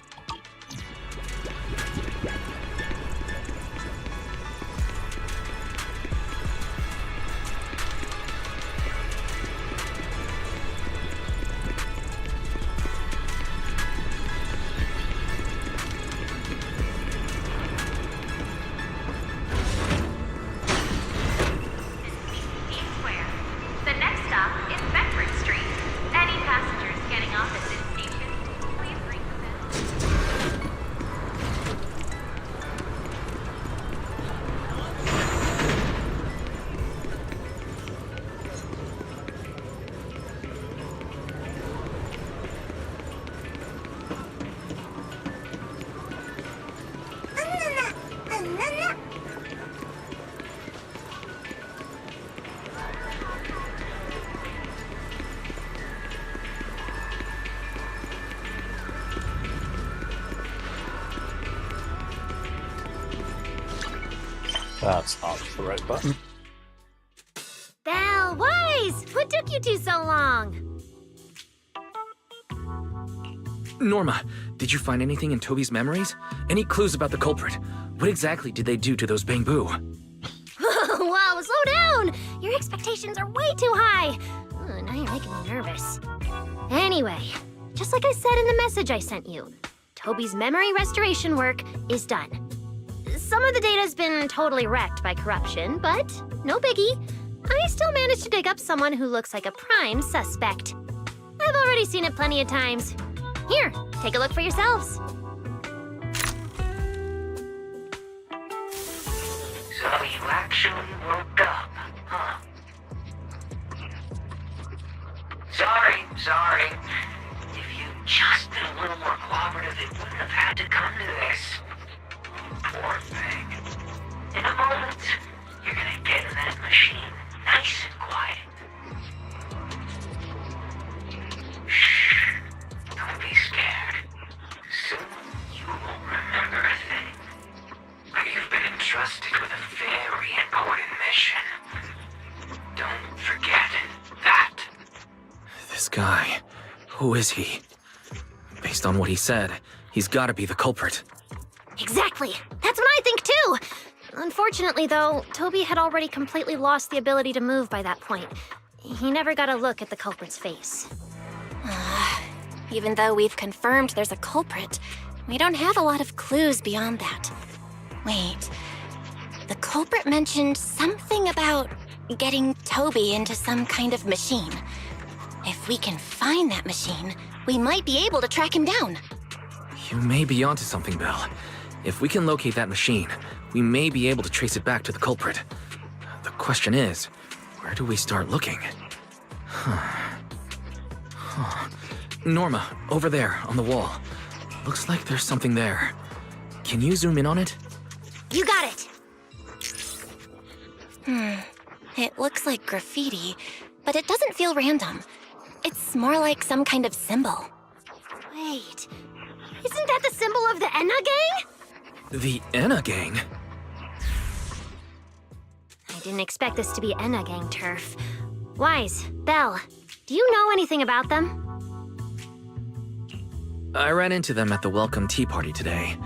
The next stop is Beckford Street. Any passengers getting off at this station, please ring the bell. That's not the right button. Belle, Wise! What took you two so long? Norma, did you find anything in Toby's memories? Any clues about the culprit? What exactly did they do to those Bangbu? Whoa, slow down! Your expectations are way too high. Now you're making me nervous. Anyway, just like I said in the message I sent you, Toby's memory restoration work is done. Some of the data's been totally wrecked by corruption, but no biggie. I still managed to dig up someone who looks like a prime suspect. I've already seen it plenty of times. Here, take a look for yourselves. So you actually woke up, huh? Sorry. If you just been a little more cooperative, it wouldn't have had to come to this. Poor thing. In a moment, you're gonna get in that machine, nice and quiet. Shh. Don't be scared. Soon you won't remember a thing. But you've been entrusted with a very important mission. Don't forget that. This guy, who is he? Based on what he said, he's gotta be the culprit. Exactly. That's what I think too. Unfortunately, though, Toby had already completely lost the ability to move by that point. He never got a look at the culprit's face. Even though we've confirmed there's a culprit, we don't have a lot of clues beyond that. Wait, the culprit mentioned something about getting Toby into some kind of machine. If we can find that machine, we might be able to track him down. You may be onto something, Belle. If we can locate that machine, we may be able to trace it back to the culprit. The question is, where do we start looking? Norma, over there, on the wall. Looks like there's something there. Can you zoom in on it? You got it! It looks like graffiti, but it doesn't feel random. It's more like some kind of symbol. Wait, isn't that the symbol of the Enna Gang? The Enna Gang? I didn't expect this to be Enna Gang turf. Wise, Belle, do you know anything about them? I ran into them at the welcome tea party today.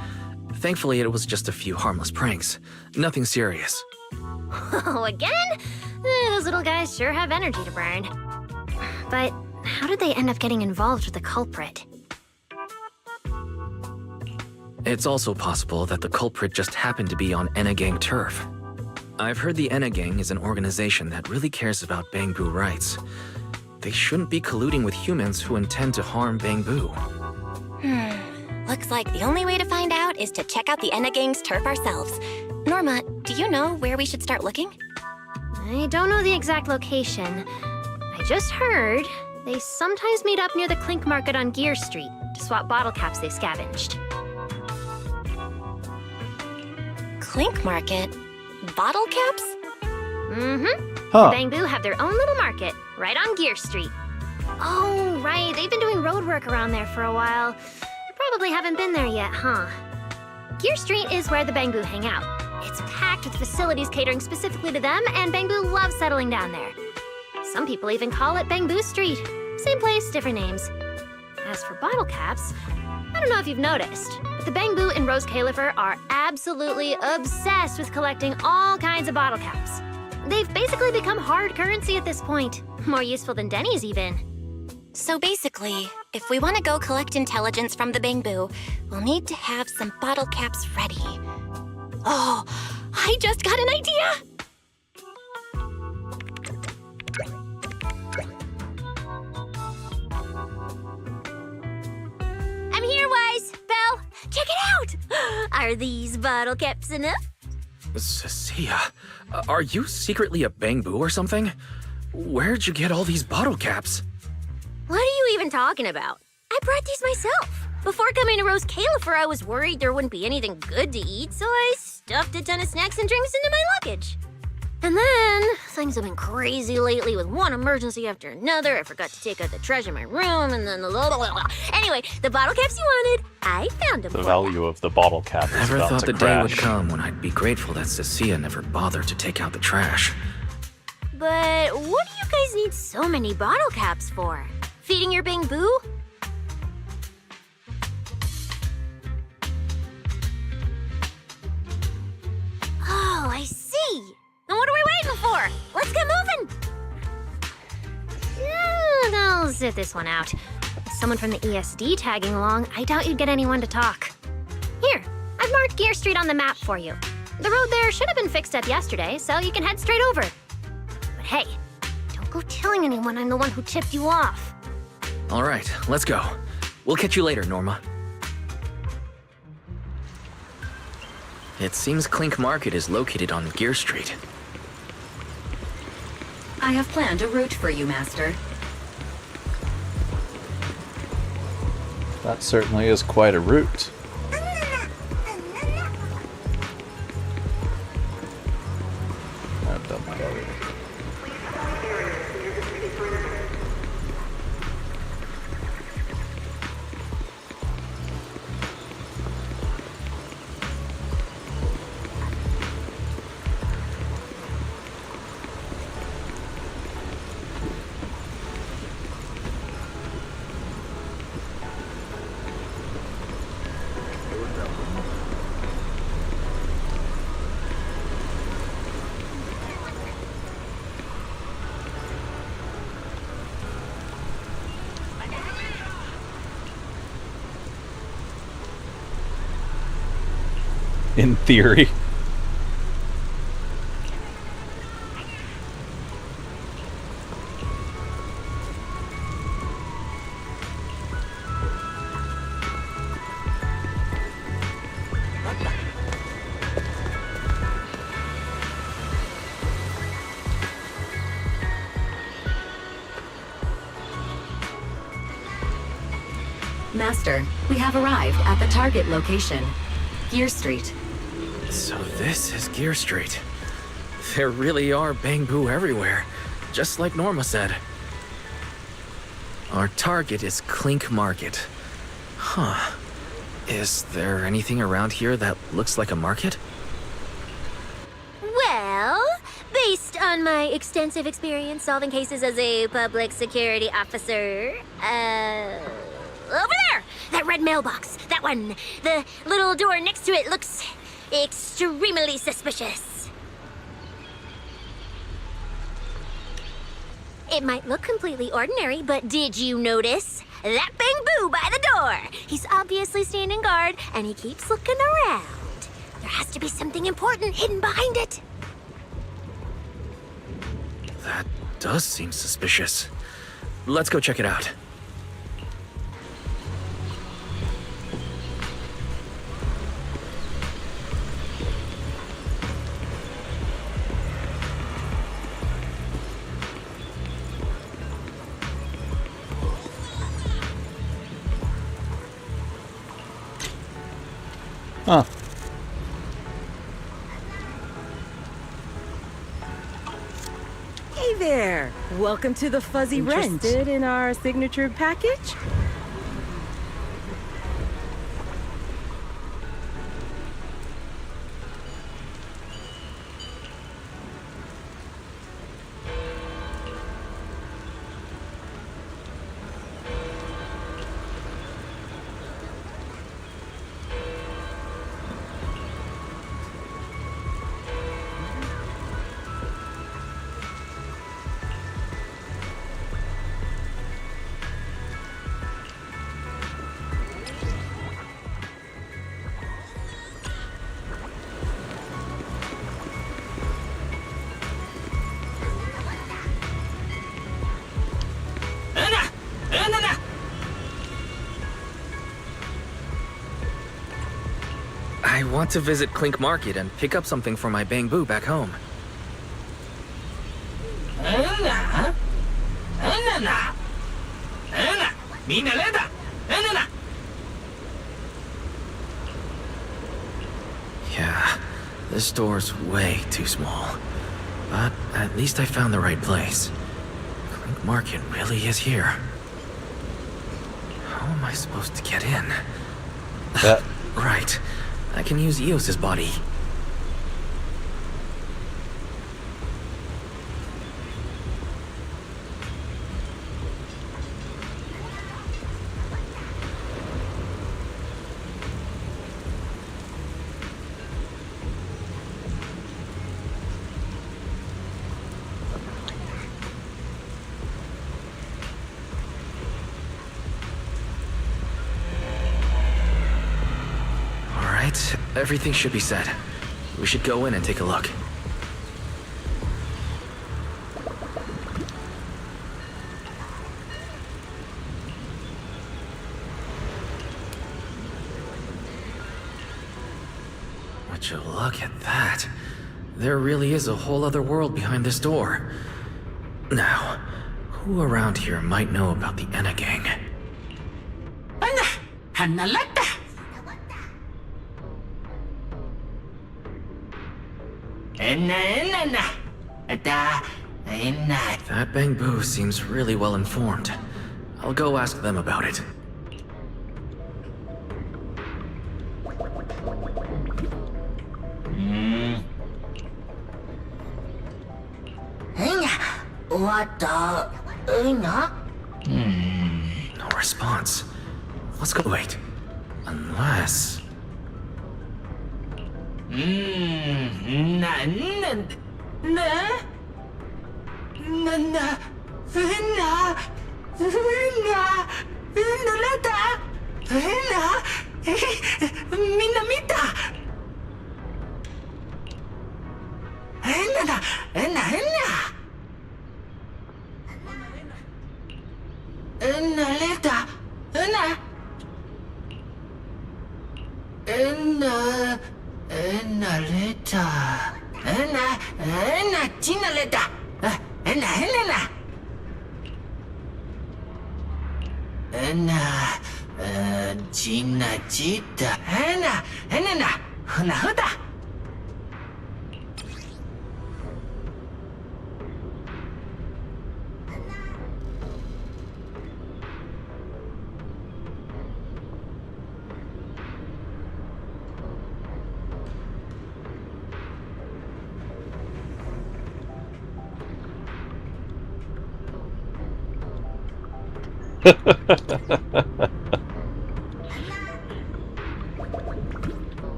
Thankfully, it was just a few harmless pranks. Nothing serious. Oh, again? Those little guys sure have energy to burn. But how did they end up getting involved with the culprit? It's also possible that the culprit just happened to be on Enna Gang turf. I've heard the Enna Gang is an organization that really cares about Bangbu rights. They shouldn't be colluding with humans who intend to harm Bangbu. Looks like the only way to find out is to check out the Enna Gang's turf ourselves. Norma, do you know where we should start looking? I don't know the exact location. I just heard they sometimes meet up near the Clink Market on Gear Street to swap bottle caps they scavenged. Clink Market? Bottle caps? Mm-hmm. Huh. The Bamboo have their own little market, right on Gear Street. Oh, right. They've been doing road work around there for a while. You probably haven't been there yet, huh? Gear Street is where the Bamboo hang out. It's packed with facilities catering specifically to them, and Bamboo loves settling down there. Some people even call it Bamboo Street. Same place, different names. As for bottle caps, I don't know if you've noticed, but the Bamboo and Rose Califer are absolutely obsessed with collecting all kinds of bottle caps. They've basically become hard currency at this point. More useful than Denny's even. So basically, if we want to go collect intelligence from the Bamboo, we'll need to have some bottle caps ready. Oh, I just got an idea! I'm here, Wise. Belle, check it out! Are these bottle caps enough? Cecilia, are you secretly a Bamboo or something? Where'd you get all these bottle caps? What are you even talking about? I brought these myself. Before coming to Rose Califer, I was worried there wouldn't be anything good to eat, so I stuffed a ton of snacks and drinks into my luggage. And then, things have been crazy lately with one emergency after another. I forgot to take out the trash in my room, and then blah, blah, blah. Anyway, the bottle caps you wanted, I found them The for value of the bottle cap is Never about thought to the crash. day would come when I'd be grateful that Cecilia never bothered to take out the trash. But what do you guys need so many bottle caps for? Feeding your Bamboo? Oh, I see. Then what are we waiting for? Let's get moving. I'll sit this one out. With someone from the ESD tagging along, I doubt you'd get anyone to talk. Here, I've marked Gear Street on the map for you. The road there should have been fixed up yesterday, so you can head straight over. But hey, don't go telling anyone I'm the one who tipped you off. All right, let's go. We'll catch you later, Norma. It seems Clink Market is located on Gear Street. I have planned a route for you, Master. That certainly is quite a route. I've done that already. In theory. Master, we have arrived at the target location, Gear Street. So this is Gear Street. There really are Bamboo everywhere, just like Norma said. Our target is Clink Market. Huh. Is there anything around here that looks like a market? Well, based on my extensive experience solving cases as a public security officer, over there! That red mailbox! That one! The little door next to it looks extremely suspicious. It might look completely ordinary, but did you notice? That Bamboo by the door! He's obviously standing guard, and he keeps looking around. There has to be something important hidden behind it. That does seem suspicious. Let's go check it out. Huh. Hey there! Welcome to the Fuzzy Wrench. Interested in our signature package? I want to visit Clink Market and pick up something for my Bangbu back home. Yeah, this store's way too small. But at least I found the right place. Clink Market really is here. How am I supposed to get in? Right. I can use Eos's body. Everything should be set. We should go in and take a look. Would you look at that? There really is a whole other world behind this door. Now, who around here might know about the Enna Gang? That Bangbu seems really well informed. I'll go ask them about it. No response. Let's go. Wait. Unless...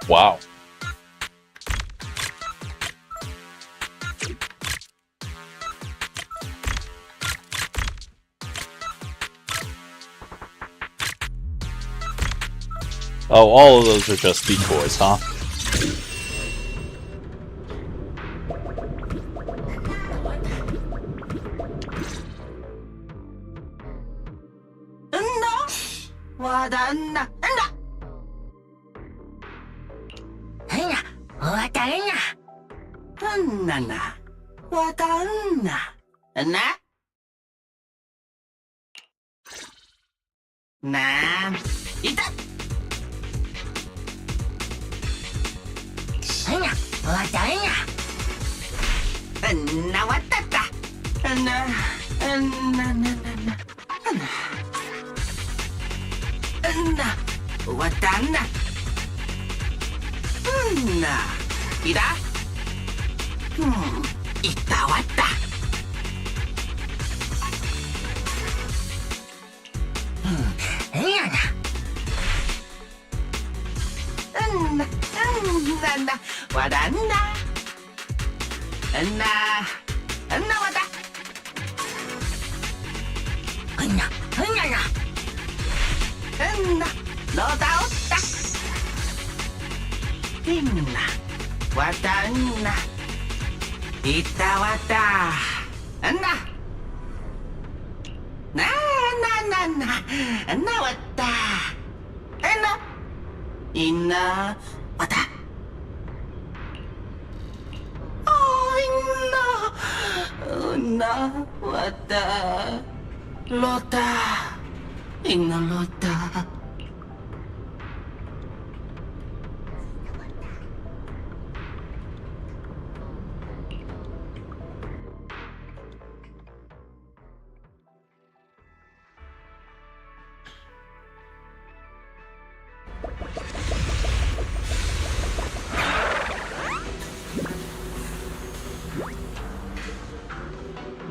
Wow. Oh, all of those are just decoys, huh?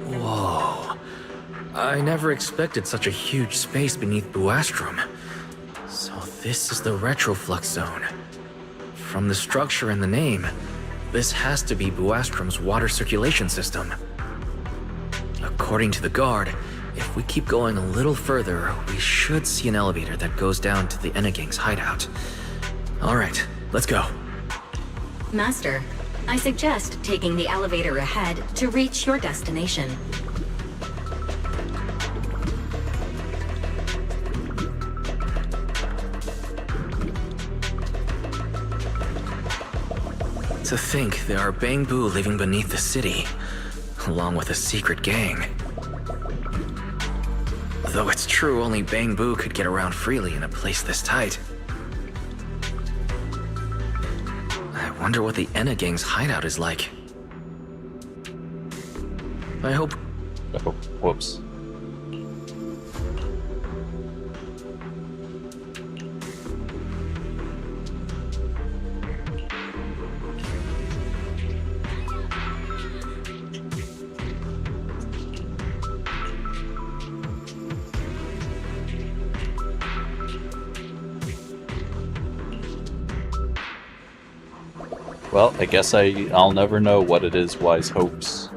Whoa. I never expected such a huge space beneath Buastrom. So this is the Retroflux Zone. From the structure and the name, this has to be Buastrom's water circulation system. According to the guard, if we keep going a little further, we should see an elevator that goes down to the Enegang's hideout. Alright, let's go. Master, I suggest taking the elevator ahead to reach your destination. To think there are Bangbu living beneath the city, along with a secret gang. Though it's true only Bangbu could get around freely in a place this tight. I wonder what the Enegang's hideout is like. I hope... Oh, whoops. Well, I guess I'll never know what it is Wise hopes.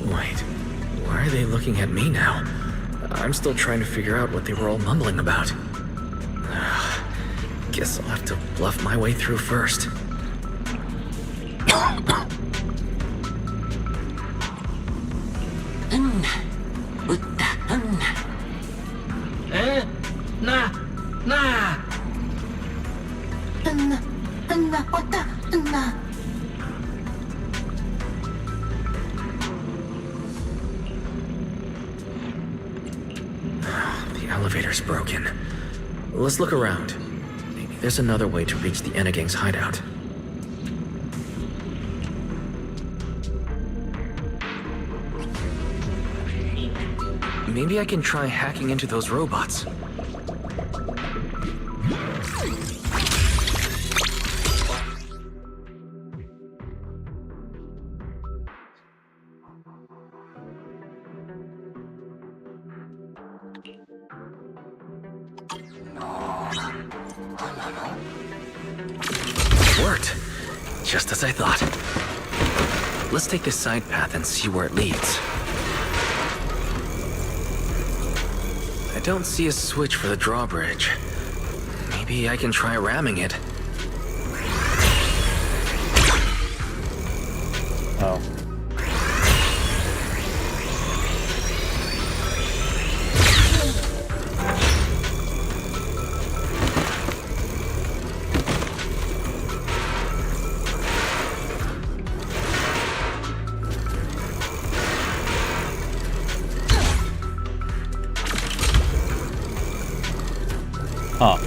Wait, why are they looking at me now? I'm still trying to figure out what they were all mumbling about. Guess I'll have to bluff my way through first. The elevator's broken. Let's look around. Maybe there's another way to reach the Enegang's hideout. Maybe I can try hacking into those robots. Worked. Just as I thought. Let's take this side path and see where it leads. I don't see a switch for the drawbridge. Maybe I can try ramming it. Oh. Huh.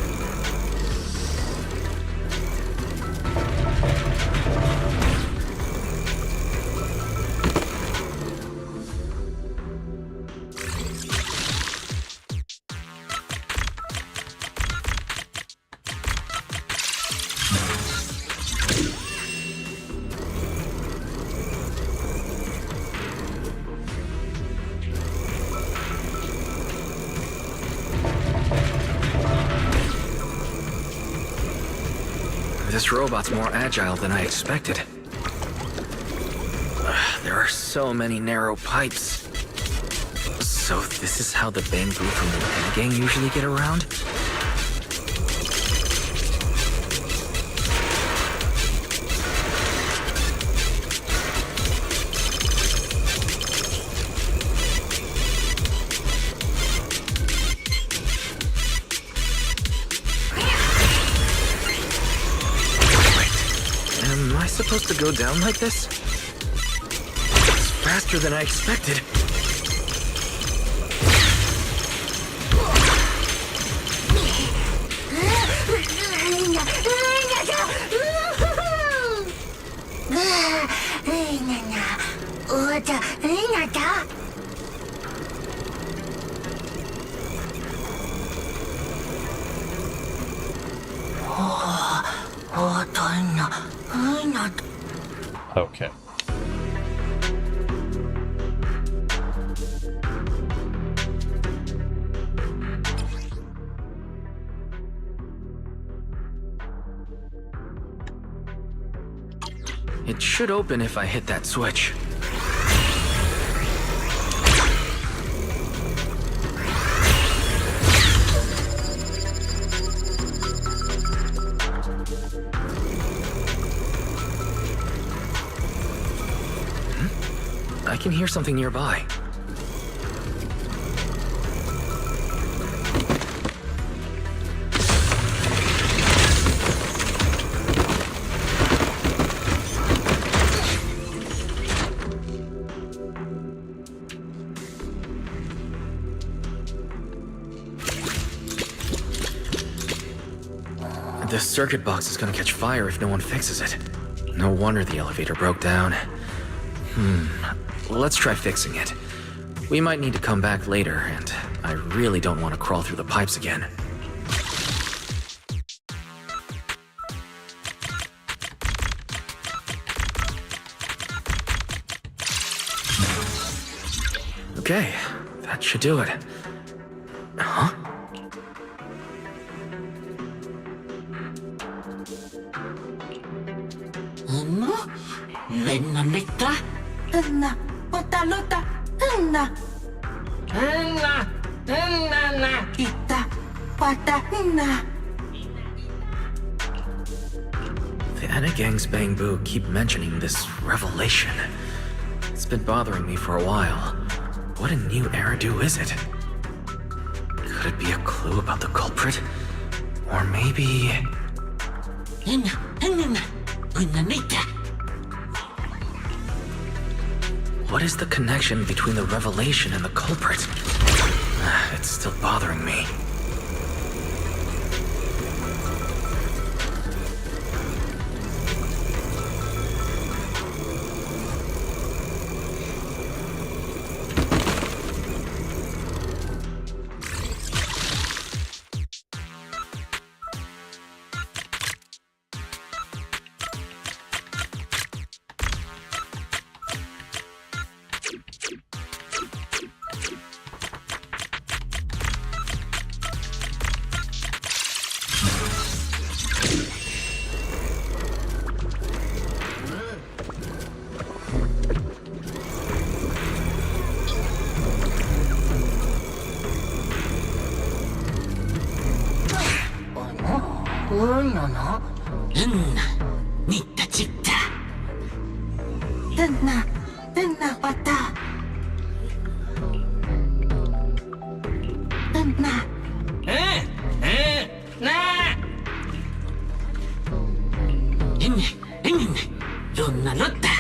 This robot's more agile than I expected. There are so many narrow pipes. So this is how the bamboo from the Ennegang usually get around? Am I supposed to go down like this? It's faster than I expected. Okay. It should open if I hit that switch. I can hear something nearby. This circuit box is gonna catch fire if no one fixes it. No wonder the elevator broke down. let's try fixing it. We might need to come back later, and I really don't want to crawl through the pipes again. Okay, that should do it. Huh? The Enegang's Bangbu keep mentioning this revelation. It's been bothering me for a while. What in New Eridu is it? Could it be a clue about the culprit? Or maybe... What is the connection between the revelation and the culprit? It's still bothering me.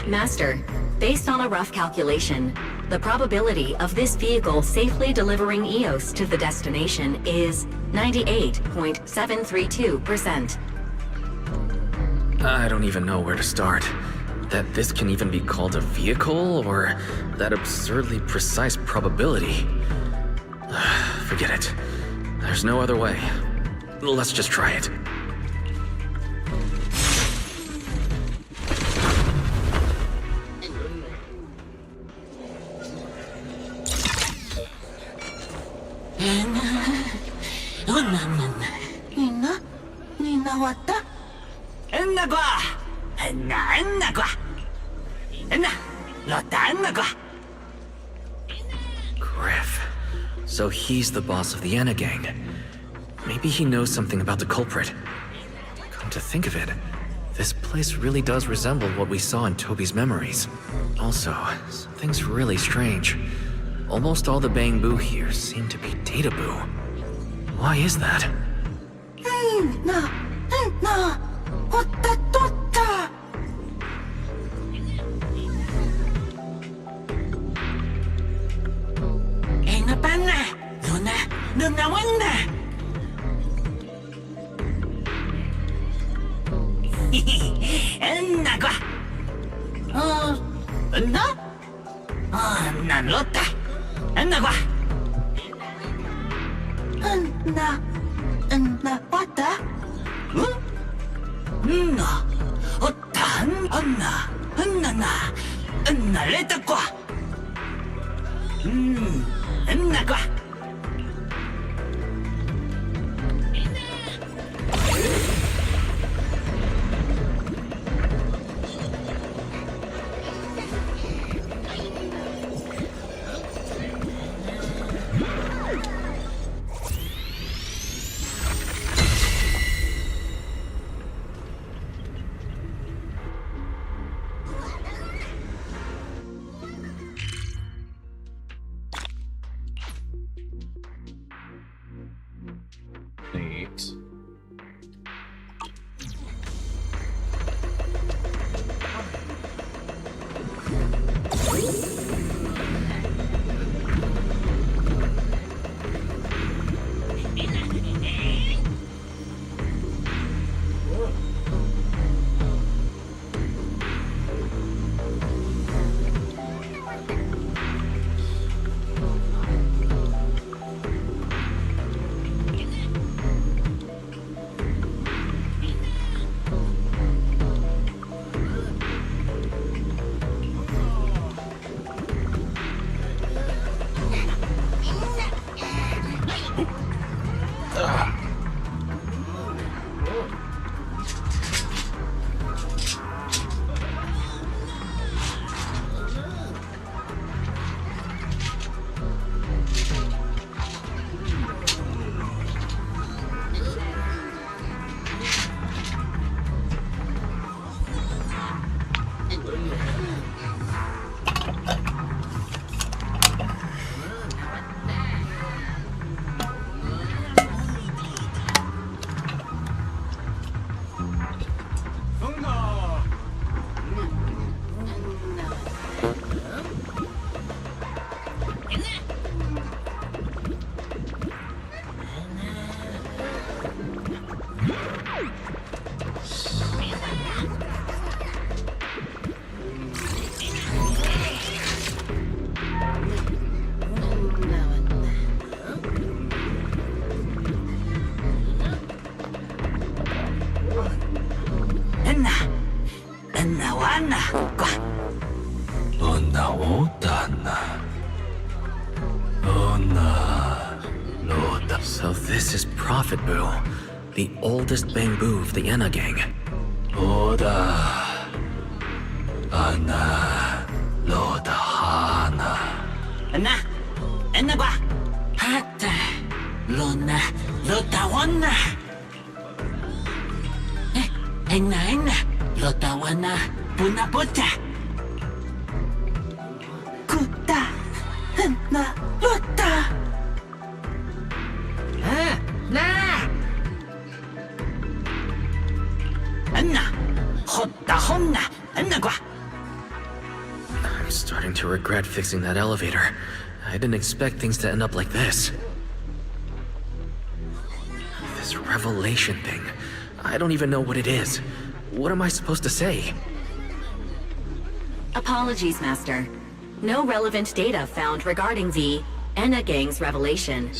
Master, based on a rough calculation, the probability of this vehicle safely delivering Eos to the destination is 98.732%. I don't even know where to start. That this can even be called a vehicle, or that absurdly precise probability. Forget it. There's no other way. Let's just try it. Griff. So he's the boss of the Enegang. Maybe he knows something about the culprit. Come to think of it, this place really does resemble what we saw in Toby's memories. Also, something's really strange. Almost all the Bangbu here seem to be Databoo. Why is that? Neat. So this is Prophet Boo, the oldest Bangbu of the Enna gang. I'm starting to regret fixing that elevator. I didn't expect things to end up like this. This revelation thing. I don't even know what it is. What am I supposed to say? Apologies, Master. No relevant data found regarding the Enna Gang's revelation.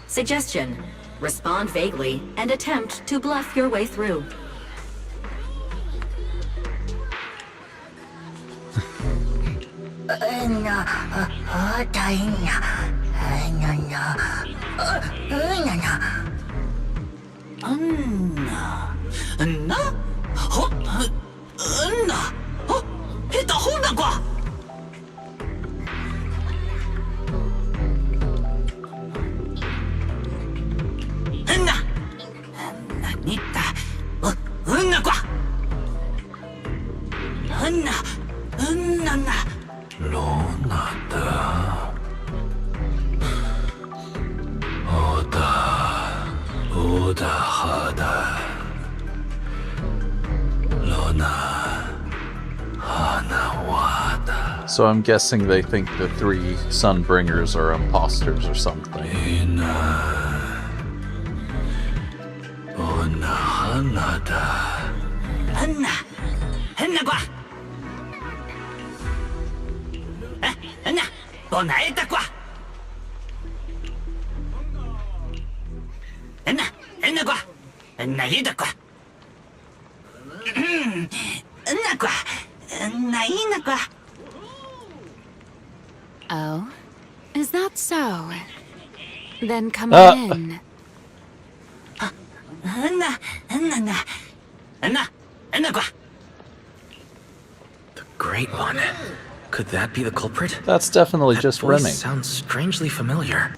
Suggestion: respond vaguely and attempt to bluff your way through. So I'm guessing they think the three Sunbringers are imposters or something. Oh? Is that so? Then come in. The Great One. Could that be the culprit? That's definitely just voice Remy. Sounds strangely familiar.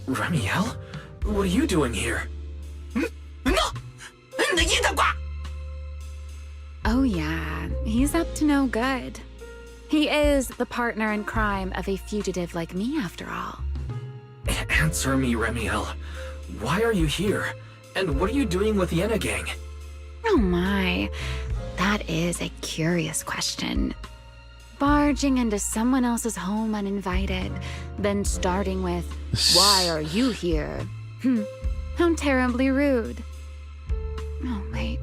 Remiel? What are you doing here? Oh yeah, he's up to no good. He is the partner in crime of a fugitive like me, after all. Answer me, Remiel. Why are you here? And what are you doing with the Enna gang? Oh my, that is a curious question. Barging into someone else's home uninvited, then starting with, "Why are you here?" How terribly rude. Oh, wait.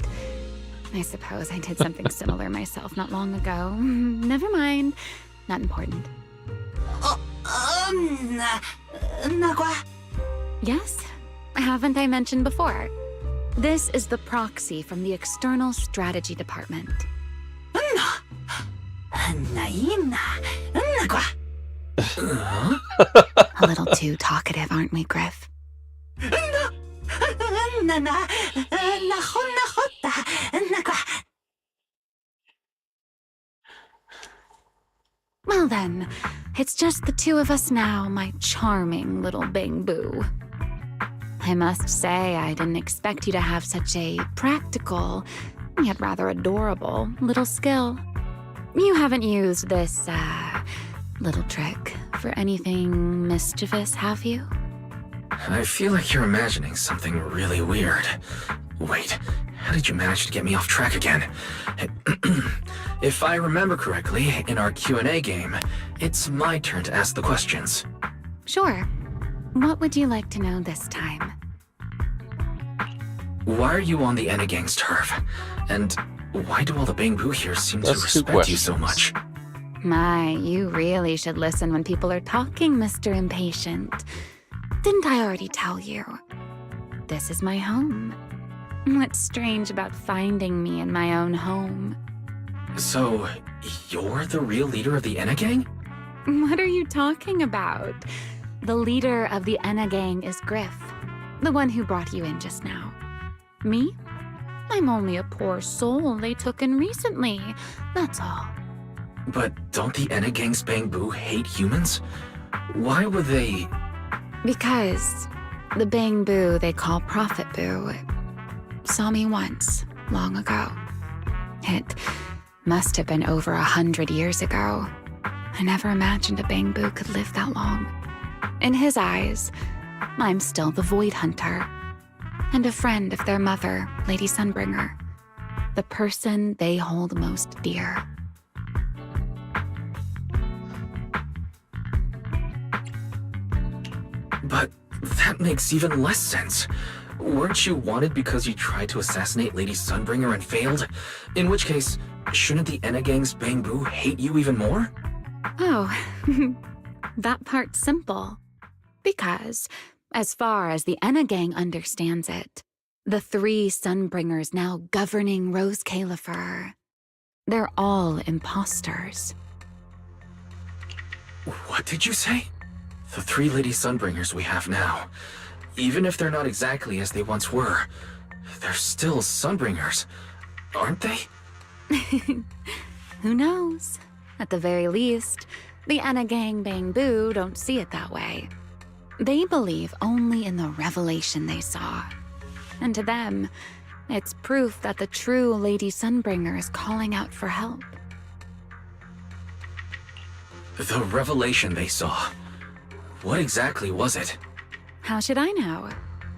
I suppose I did something similar myself not long ago. Never mind. Not important. Yes? Haven't I mentioned before? This is the proxy from the External Strategy Department. A little too talkative, aren't we, Griff? Well then, it's just the two of us now, my charming little Bangbu. I must say, I didn't expect you to have such a practical, yet rather adorable, little skill. You haven't used this, little trick for anything mischievous, have you? I feel like you're imagining something really weird. Wait, how did you manage to get me off track again? If I remember correctly, in our Q&A game, it's my turn to ask the questions. Sure. What would you like to know this time? Why are you on the Enna gang's turf? And why do all the Bangbu here seem to respect you so much? My, you really should listen when people are talking, Mr. Impatient. Didn't I already tell you? This is my home. What's strange about finding me in my own home? So, you're the real leader of the Enna Gang? What are you talking about? The leader of the Enna Gang is Griff, the one who brought you in just now. Me? I'm only a poor soul they took in recently, that's all. But don't the Enna Gang's Bangbu hate humans? Why would they... Because the Bangbu they call Prophet Boo saw me once, long ago. It must have been over 100 years ago. I never imagined a Bangbu could live that long. In his eyes, I'm still the Void Hunter, and a friend of their mother, Lady Sunbringer, the person they hold most dear. But that makes even less sense. Weren't you wanted because you tried to assassinate Lady Sunbringer and failed? In which case, shouldn't the Enna Gang's Bangbu hate you even more? Oh, that part's simple. Because, as far as the Enna Gang understands it, the 3 Sunbringers now governing Rose Califer, they're all imposters. What did you say? The 3 Lady Sunbringers we have now, even if they're not exactly as they once were, they're still Sunbringers, aren't they? Who knows? At the very least, the Enna Gang Bangbu don't see it that way. They believe only in the revelation they saw. And to them, it's proof that the true Lady Sunbringer is calling out for help. The revelation they saw. What exactly was it? How should I know?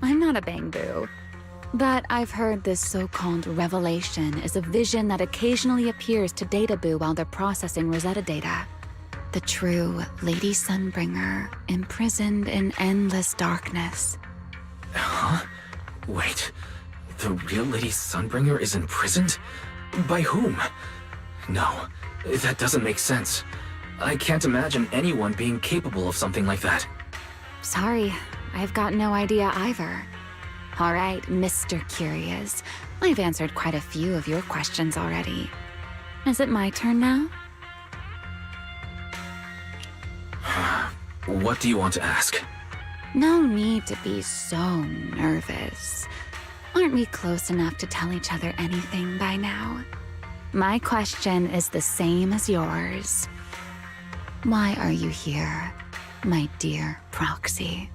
I'm not a Bangbu. But I've heard this so-called revelation is a vision that occasionally appears to Databoo while they're processing Rosetta data. The true Lady Sunbringer, imprisoned in endless darkness. Huh? Wait, the real Lady Sunbringer is imprisoned? By whom? No, that doesn't make sense. I can't imagine anyone being capable of something like that. Sorry, I've got no idea either. All right, Mr. Curious. I've answered quite a few of your questions already. Is it my turn now? What do you want to ask? No need to be so nervous. Aren't we close enough to tell each other anything by now? My question is the same as yours. Why are you here, my dear Proxy?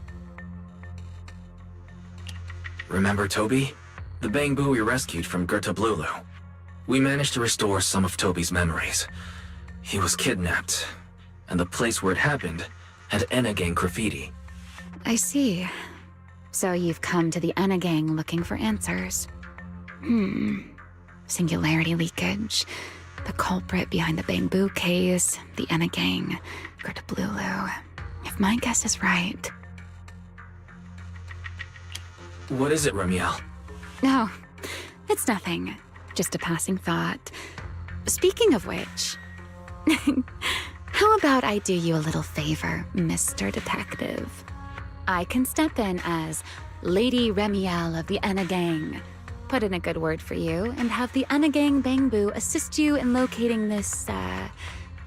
Remember Toby? The Bangbu we rescued from Gerta Blulu. We managed to restore some of Toby's memories. He was kidnapped, and the place where it happened had Enna Gang graffiti. I see. So you've come to the Enna Gang looking for answers. Singularity leakage, the culprit behind the Bangbu case, the Enna Gang, Gerta Blulu. If my guess is right... What is it, Remiel? No, it's nothing. Just a passing thought. Speaking of which, how about I do you a little favor, Mr. Detective? I can step in as Lady Remiel of the Enna Gang, put in a good word for you, and have the Enna Gang Bangbu assist you in locating this,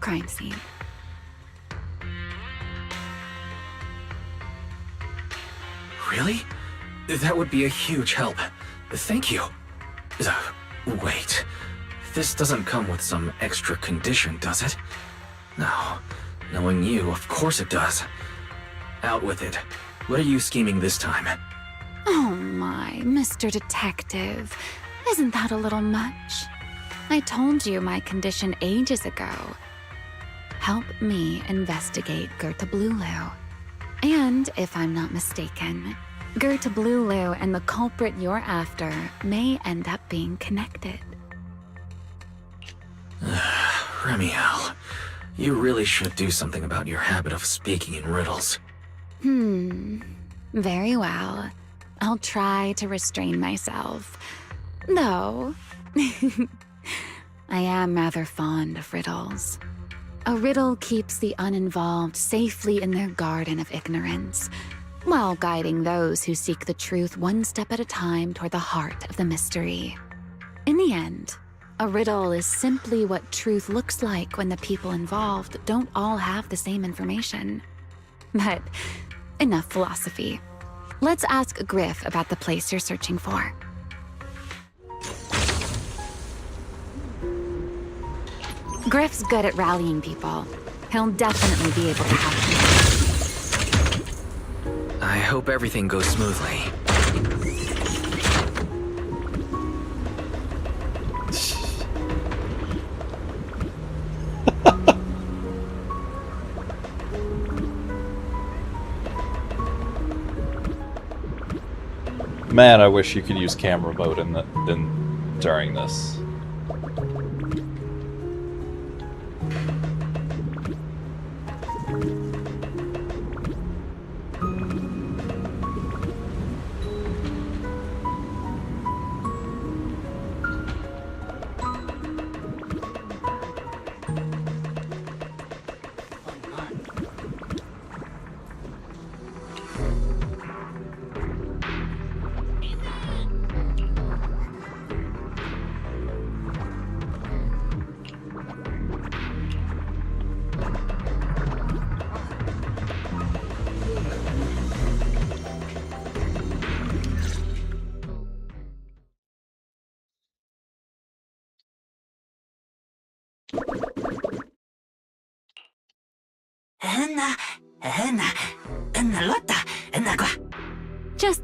crime scene. Really? That would be a huge help. Thank you. Wait. This doesn't come with some extra condition, does it? No. Knowing you, of course it does. Out with it. What are you scheming this time? Oh my, Mr. Detective. Isn't that a little much? I told you my condition ages ago. Help me investigate Gerta Blulu. And, if I'm not mistaken, Gerta Blulu and the culprit you're after may end up being connected. Remiel, you really should do something about your habit of speaking in riddles. Very well. I'll try to restrain myself. Though, I am rather fond of riddles. A riddle keeps the uninvolved safely in their garden of ignorance, while guiding those who seek the truth one step at a time toward the heart of the mystery. In the end, a riddle is simply what truth looks like when the people involved don't all have the same information. But enough philosophy. Let's ask Griff about the place you're searching for. Griff's good at rallying people. He'll definitely be able to help you. I hope everything goes smoothly. Man, I wish you could use camera mode during this.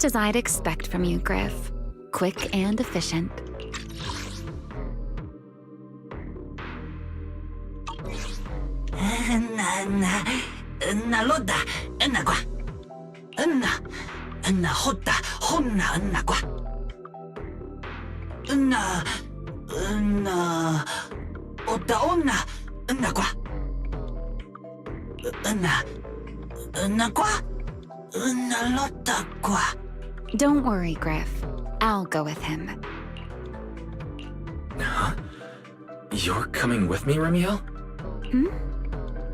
Just as I'd expect from you, Griff. Quick and efficient. Don't worry, Griff. I'll go with him. Huh? You're coming with me, Remiel?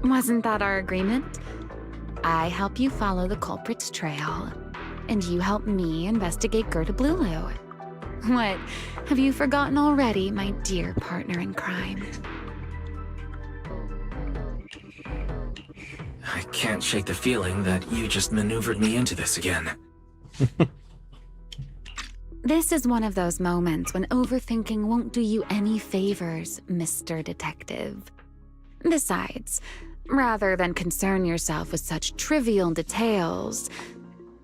Wasn't that our agreement? I help you follow the culprit's trail, and you help me investigate Gerda Blulu. What, have you forgotten already, my dear partner in crime? I can't shake the feeling that you just maneuvered me into this again. This is one of those moments when overthinking won't do you any favors, Mr. Detective. Besides, rather than concern yourself with such trivial details,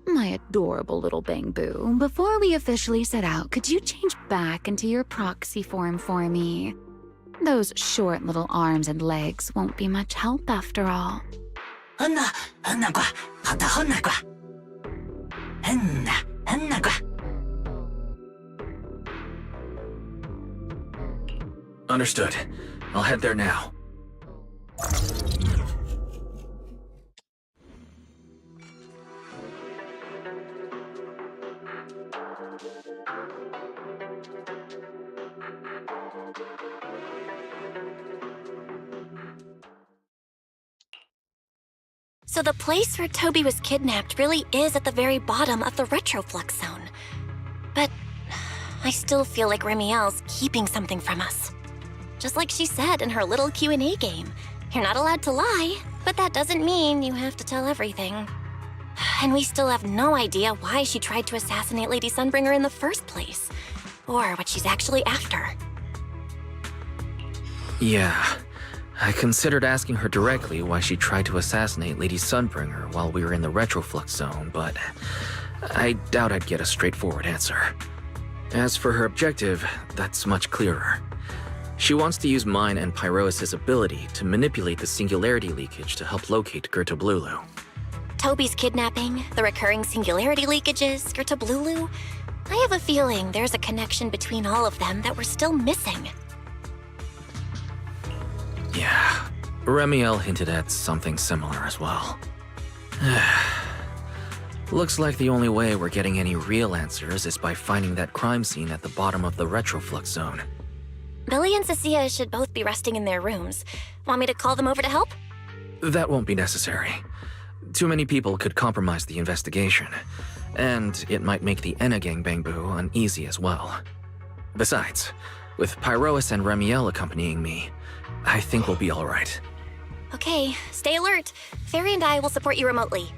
my adorable little Bangboo, before we officially set out, could you change back into your proxy form for me? Those short little arms and legs won't be much help after all. Understood. I'll head there now. So the place where Toby was kidnapped really is at the very bottom of the Retroflux zone. But I still feel like Remiel's keeping something from us. Just like she said in her little Q&A game. You're not allowed to lie, but that doesn't mean you have to tell everything. And we still have no idea why she tried to assassinate Lady Sunbringer in the first place, or what she's actually after. Yeah, I considered asking her directly why she tried to assassinate Lady Sunbringer while we were in the Retroflux zone, but I doubt I'd get a straightforward answer. As for her objective, that's much clearer. She wants to use mine and Pyrois' ability to manipulate the singularity leakage to help locate Gerda Blulu. Toby's kidnapping, the recurring singularity leakages, Gerda Blulu. I have a feeling there's a connection between all of them that we're still missing. Yeah, Remiel hinted at something similar as well. Looks like the only way we're getting any real answers is by finding that crime scene at the bottom of the Retroflux zone. Billy and Cecilia should both be resting in their rooms. Want me to call them over to help? That won't be necessary. Too many people could compromise the investigation, and it might make the Enna Gang Bangbu uneasy as well. Besides, with Pyroas and Remiel accompanying me, I think we'll be all right. Okay, stay alert. Fairy and I will support you remotely.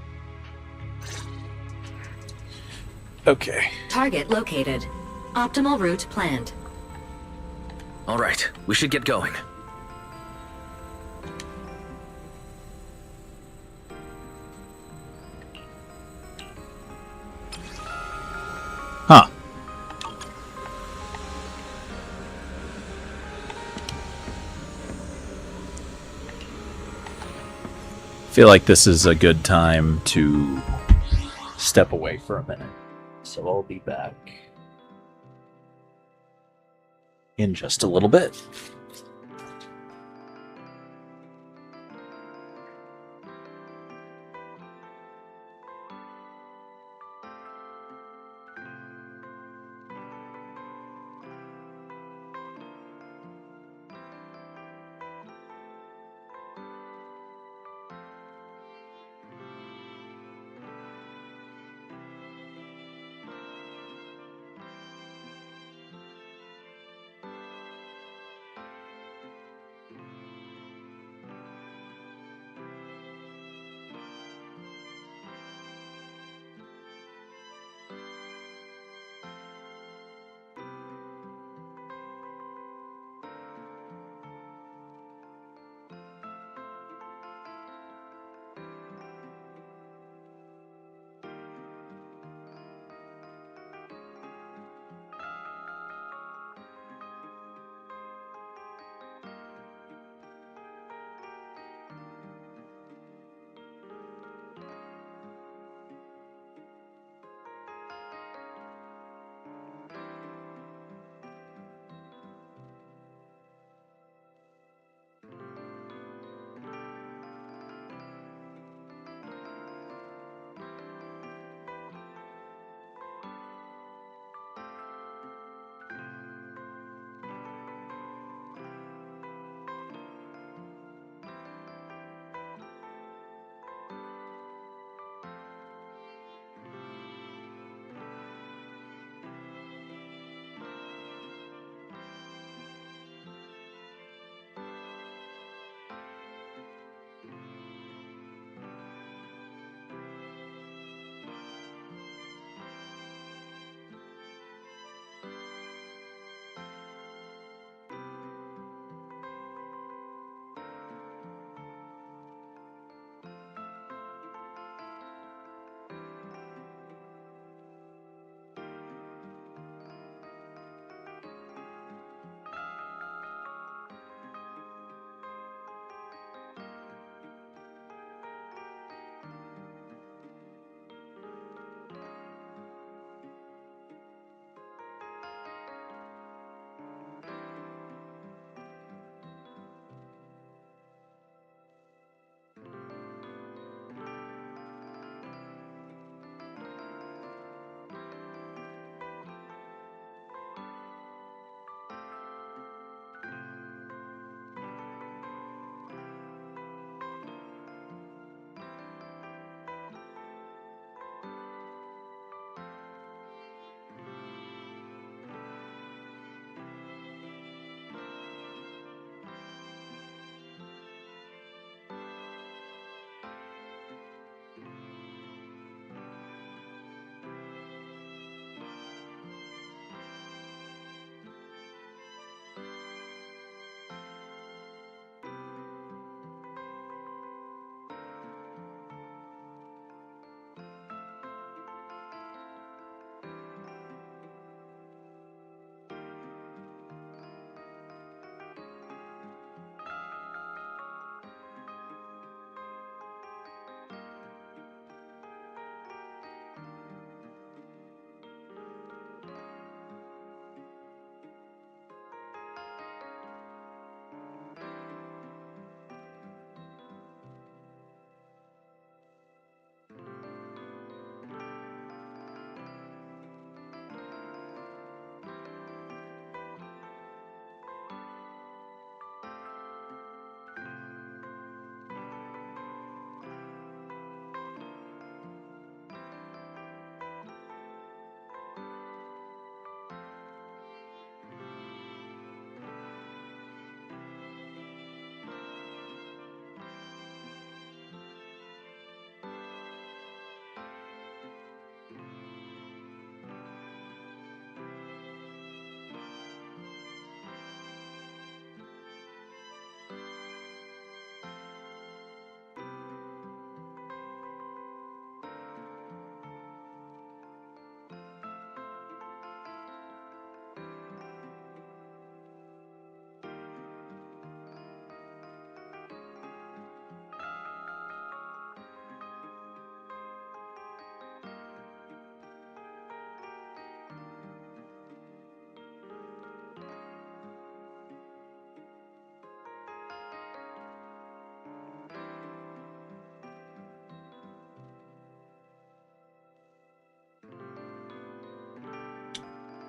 Okay. Target located. Optimal route planned. All right, we should get going. Huh. Feel like this is a good time to step away for a minute. So I'll be back in just a little bit.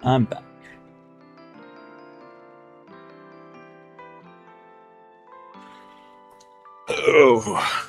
I'm back. Oh.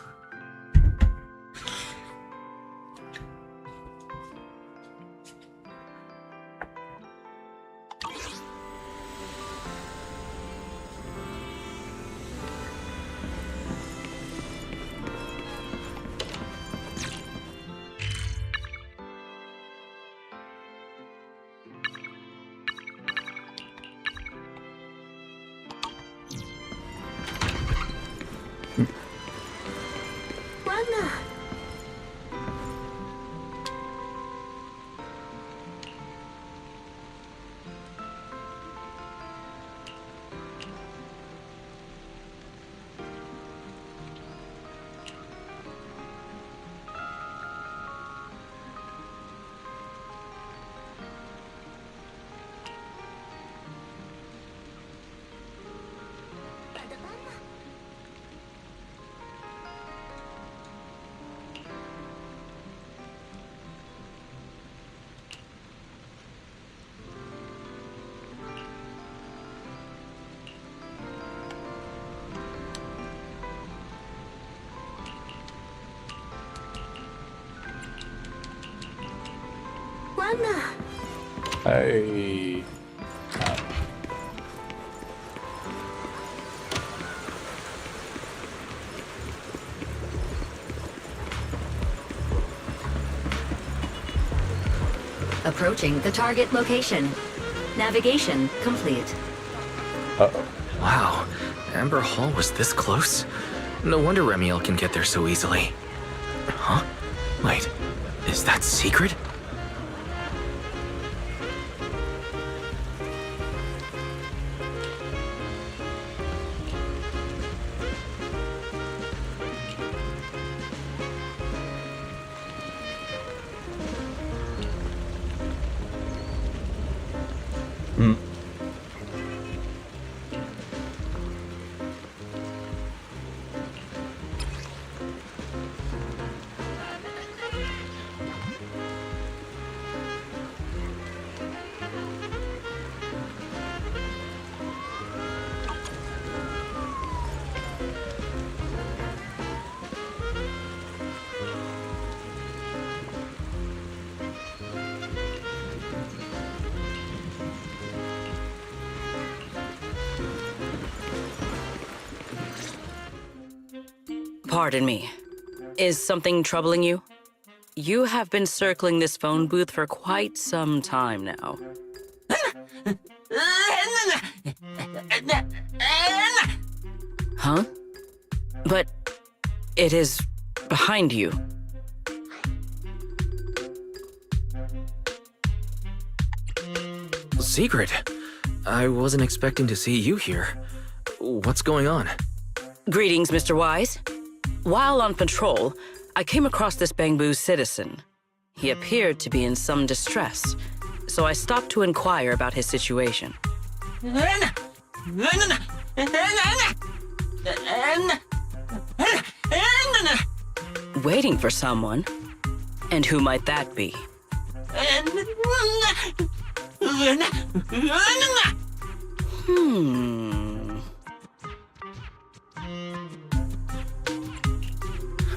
Hey. Approaching the target location. Navigation complete. Uh-oh. Wow, Amber Hall was this close? No wonder Remiel can get there so easily. Huh? Wait, is that secret? Pardon me. Is something troubling you? You have been circling this phone booth for quite some time now. Huh? But it is behind you. Secret? I wasn't expecting to see you here. What's going on? Greetings, Mr. Wise. While on patrol, I came across this Bangbu citizen. He appeared to be in some distress, so I stopped to inquire about his situation. Waiting for someone? And who might that be?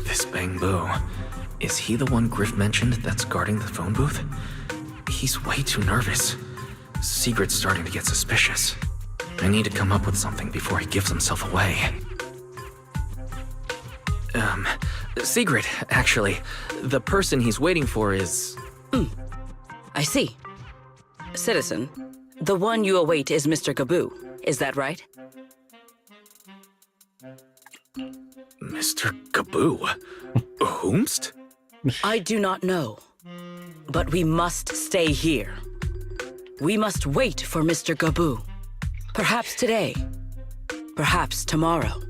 This Bangbu. Is he the one Griff mentioned that's guarding the phone booth? He's way too nervous. Secret's starting to get suspicious. I need to come up with something before he gives himself away. Secret, actually. The person he's waiting for is... I see. Citizen, the one you await is Mr. Gaboo. Is that right? Mr. Gaboo? Whomst? I do not know. But we must stay here. We must wait for Mr. Gaboo. Perhaps today. Perhaps tomorrow.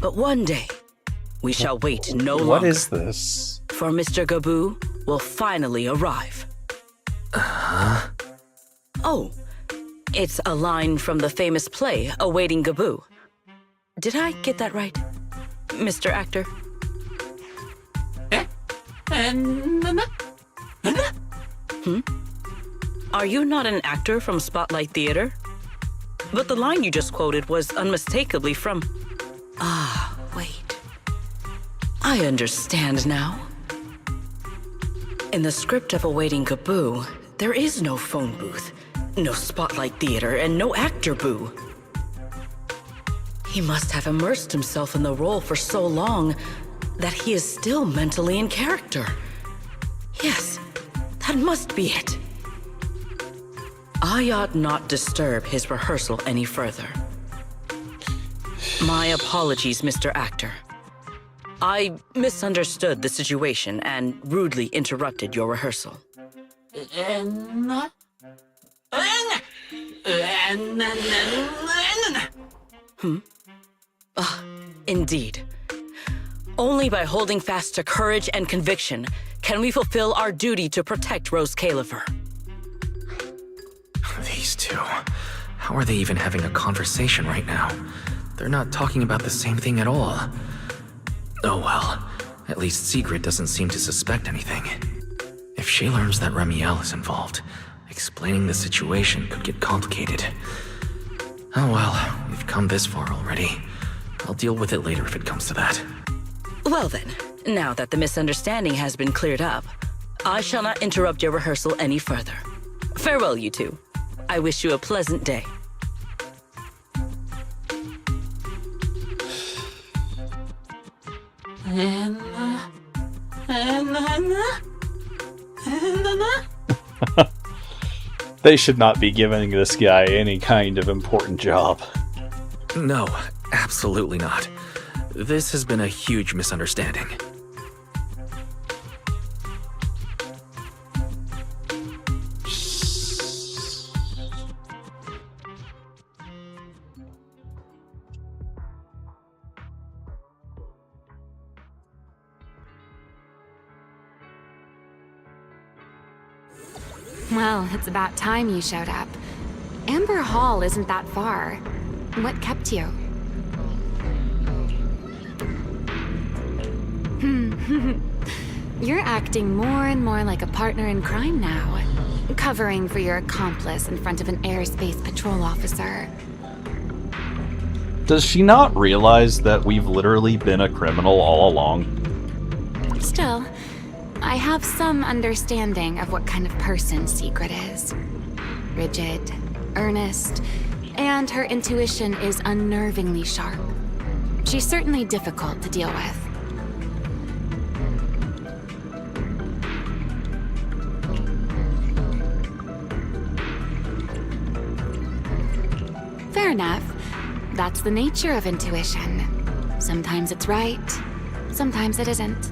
But one day, we shall wait no longer. What is this? For Mr. Gaboo will finally arrive. Oh, it's a line from the famous play, Awaiting Gaboo. Did I get that right, Mr. Actor? Are you not an actor from Spotlight Theater? But the line you just quoted was unmistakably from... Ah, wait. I understand now. In the script of Awaiting Kaboo, there is no phone booth, no Spotlight Theater, and no actor boo. He must have immersed himself in the role for so long that he is still mentally in character. Yes, that must be it. I ought not disturb his rehearsal any further. My apologies, Mr. Actor. I misunderstood the situation and rudely interrupted your rehearsal. Indeed. Only by holding fast to courage and conviction can we fulfill our duty to protect Rose Califer. These two. How are they even having a conversation right now? They're not talking about the same thing at all. Oh well. At least Sigrid doesn't seem to suspect anything. If she learns that Remiel is involved, explaining the situation could get complicated. Oh well, we've come this far already. I'll deal with it later if it comes to that. Well then, now that the misunderstanding has been cleared up, I shall not interrupt your rehearsal any further. Farewell, you two. I wish you a pleasant day. They should not be giving this guy any kind of important job. No, absolutely not. This has been a huge misunderstanding. Well, it's about time you showed up. Amber Hall isn't that far. What kept you? You're acting more and more like a partner in crime now. Covering for your accomplice in front of an airspace patrol officer. Does she not realize that we've literally been a criminal all along? Still, I have some understanding of what kind of person Sigrid is. Rigid, earnest, and her intuition is unnervingly sharp. She's certainly difficult to deal with. Fair enough. That's the nature of intuition. Sometimes it's right, sometimes it isn't.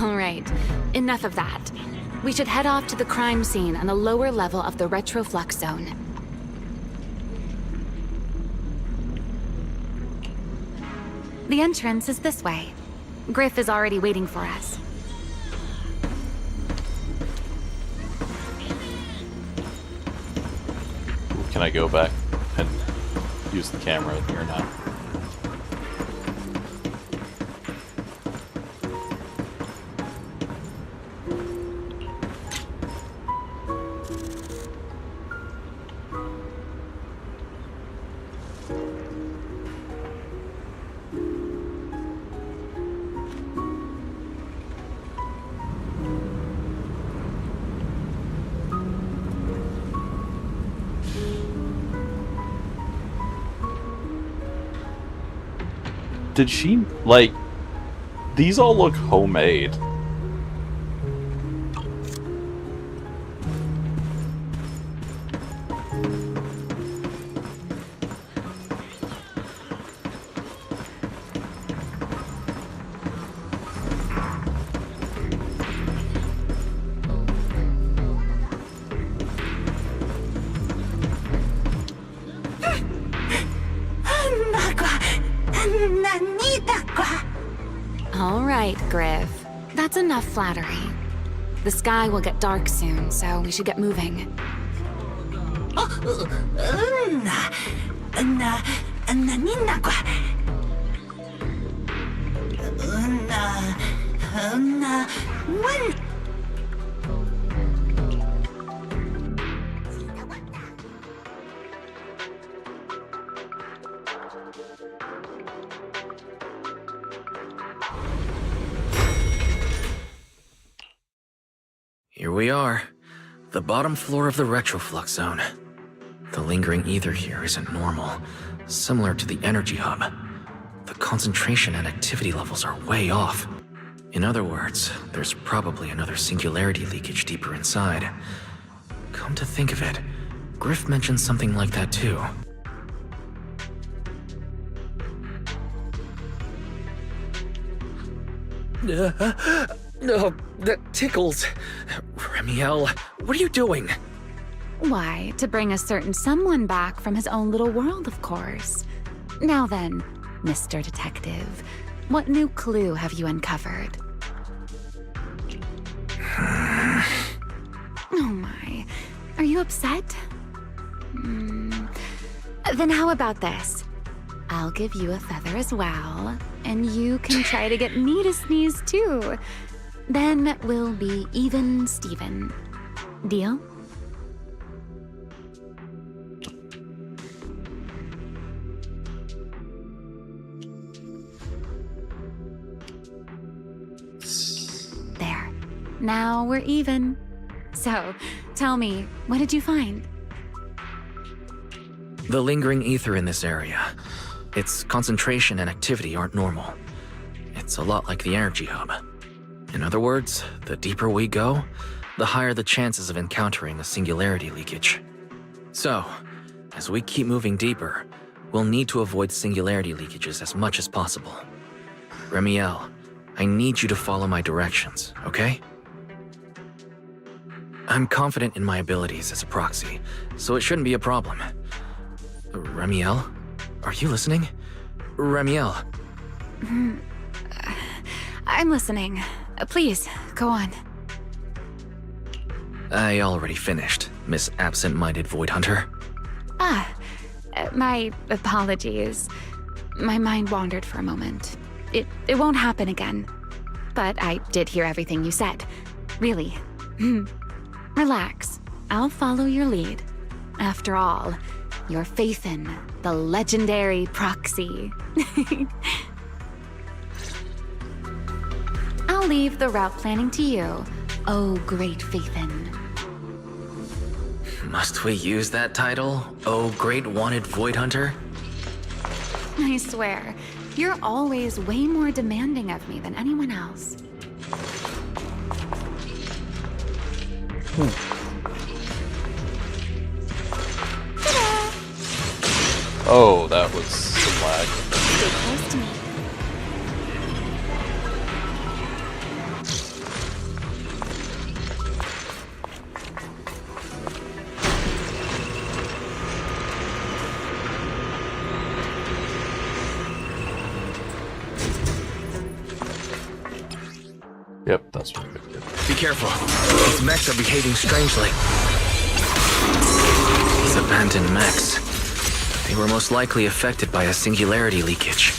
All right, enough of that. We should head off to the crime scene on the lower level of the Retroflux zone. The entrance is this way. Griff is already waiting for us. Can I go back and use the camera here now? Did she, like, these all look homemade. All right, Griff. That's enough flattery. The sky will get dark soon, so we should get moving. Here we are. The bottom floor of the retroflux zone. The lingering ether here isn't normal, similar to the energy hub. The concentration and activity levels are way off. In other words, there's probably another singularity leakage deeper inside. Come to think of it, Griff mentioned something like that too. No, that tickles. Remiel, what are you doing? Why, to bring a certain someone back from his own little world, of course. Now then, Mr. Detective, what new clue have you uncovered? Oh my, are you upset? Then how about this? I'll give you a feather as well, and you can try to get me to sneeze too. Then we'll be even Steven. Deal? There. Now we're even. So, tell me, what did you find? The lingering ether in this area. Its concentration and activity aren't normal. It's a lot like the energy hub. In other words, the deeper we go, the higher the chances of encountering a singularity leakage. So, as we keep moving deeper, we'll need to avoid singularity leakages as much as possible. Remiel, I need you to follow my directions, okay? I'm confident in my abilities as a proxy, so it shouldn't be a problem. Remiel? Are you listening? Remiel. I'm listening. Please, go on. I already finished, Miss Absent-Minded Void Hunter. My apologies. My mind wandered for a moment. It won't happen again. But I did hear everything you said. Really. Relax. I'll follow your lead. After all, you're Phaethon, the legendary proxy. I'll leave the route planning to you, oh great Phaethon. Must we use that title? Oh, great wanted Void Hunter? I swear, you're always way more demanding of me than anyone else. Oh, that was some lag. Stay close to me. Yep, that's what we did. Be careful. These mechs are behaving strangely. These abandoned mechs. They were most likely affected by a singularity leakage.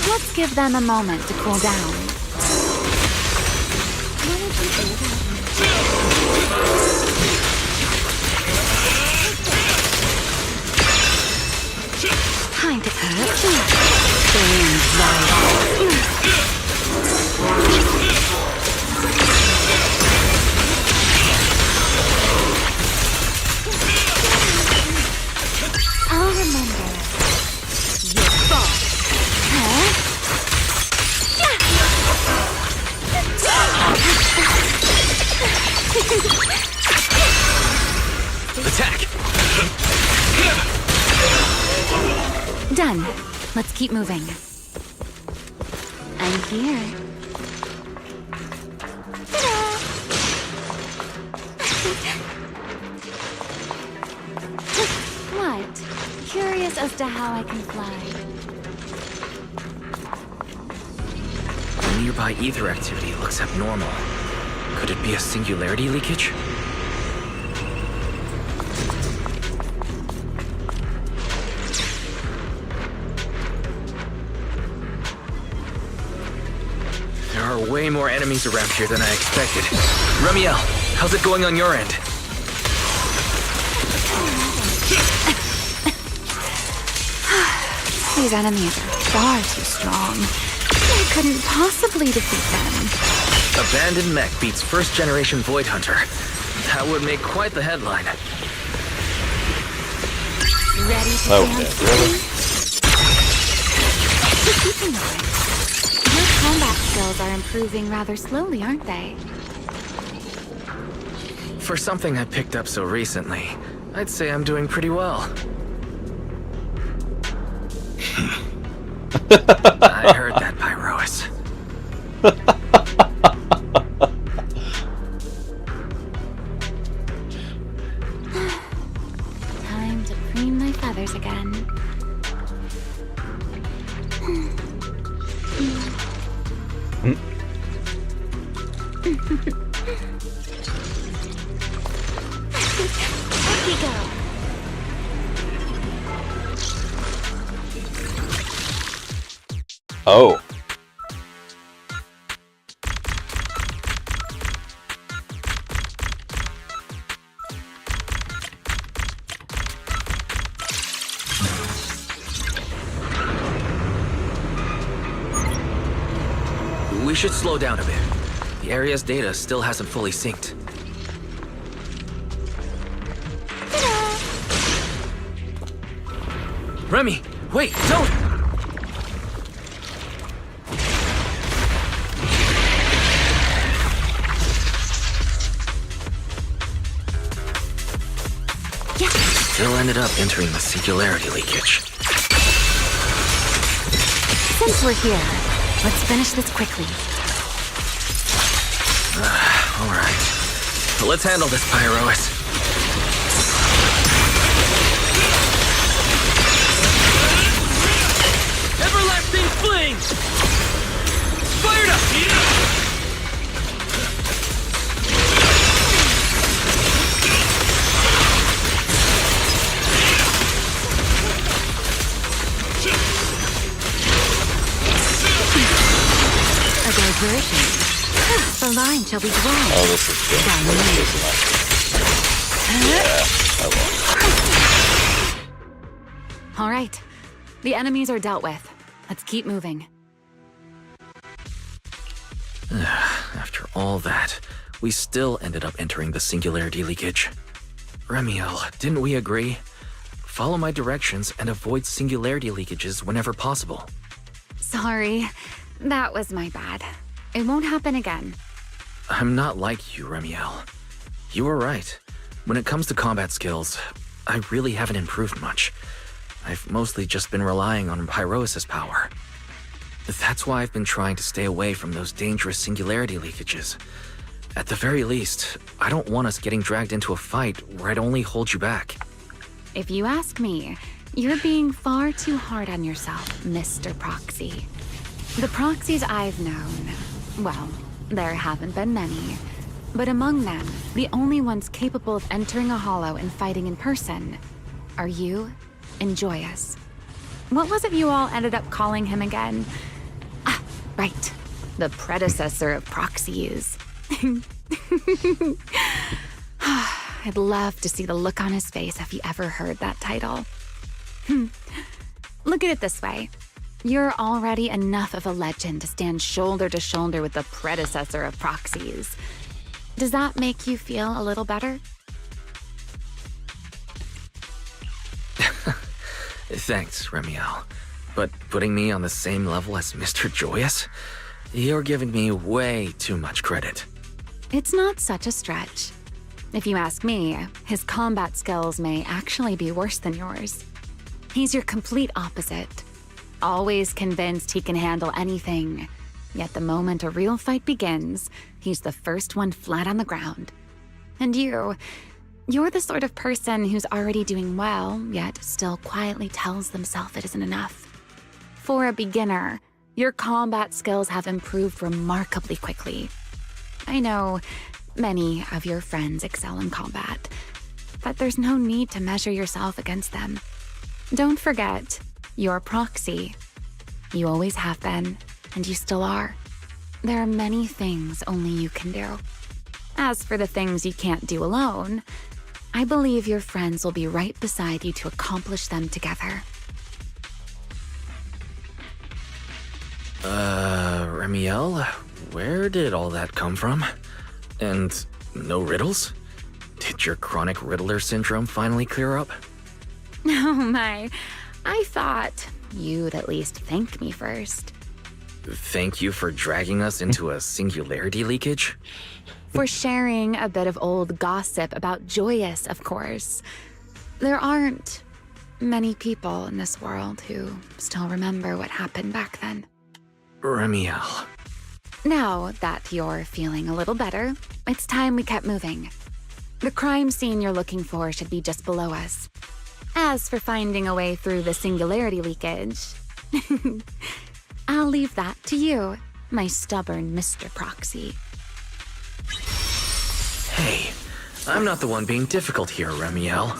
Let's give them a moment to cool down. Time to hurt you. I'll remember. Your fault. Huh? Attack! Done. Let's keep moving. I'm here. What? Curious as to how I can fly. The nearby ether activity looks abnormal. Could it be a singularity leakage? There are way more enemies around here than I expected. Remiel, how's it going on your end? These enemies are far too strong. I couldn't possibly defeat them. Abandoned mech beats first-generation Void Hunter. That would make quite the headline. Ready to dance? Really? Keep in mind, your combat skills are improving rather slowly, aren't they? For something I picked up so recently, I'd say I'm doing pretty well. I heard that, Pyrois. Time to preen my feathers again. Up we go. Oh. We should slow down a bit. The area's data still hasn't fully synced. Remy, wait, don't! Still ended up entering the singularity leakage. Since we're here, let's finish this quickly. Alright. Let's handle this, Pyrois. Everlasting flames! Fired up! A diversion. The line shall be drawn. Oh, this is good. All right. The enemies are dealt with. Let's keep moving. After all that, we still ended up entering the singularity leakage. Remiel, didn't we agree? Follow my directions and avoid singularity leakages whenever possible. Sorry. That was my bad. It won't happen again. I'm not like you, Remiel. You were right. When it comes to combat skills, I really haven't improved much. I've mostly just been relying on Pyrois' power. That's why I've been trying to stay away from those dangerous singularity leakages. At the very least, I don't want us getting dragged into a fight where I'd only hold you back. If you ask me, you're being far too hard on yourself, Mr. Proxy. The proxies I've known, well, there haven't been many. But among them, the only ones capable of entering a hollow and fighting in person are you and Joyous. What was it you all ended up calling him again? Ah, right. The predecessor of proxies. I'd love to see the look on his face if he ever heard that title. Look at it this way. You're already enough of a legend to stand shoulder to shoulder with the predecessor of proxies. Does that make you feel a little better? Thanks, Remiel. But putting me on the same level as Mr. Joyous? You're giving me way too much credit. It's not such a stretch. If you ask me, his combat skills may actually be worse than yours. He's your complete opposite. Always convinced he can handle anything. Yet the moment a real fight begins, he's the first one flat on the ground. And you're the sort of person who's already doing well, yet still quietly tells themselves it isn't enough. For a beginner, your combat skills have improved remarkably quickly. I know many of your friends excel in combat, but there's no need to measure yourself against them. Don't forget, you're Proxy. You always have been, and you still are. There are many things only you can do. As for the things you can't do alone, I believe your friends will be right beside you to accomplish them together. Remiel, where did all that come from? And no riddles? Did your chronic riddler syndrome finally clear up? Oh my, I thought you'd at least thank me first. Thank you for dragging us into a singularity leakage? For sharing a bit of old gossip about Joyous, of course. There aren't many people in this world who still remember what happened back then. Remiel. Now that you're feeling a little better, it's time we kept moving. The crime scene you're looking for should be just below us. As for finding a way through the singularity leakage, I'll leave that to you, my stubborn Mr. Proxy. Hey, I'm not the one being difficult here, Remiel.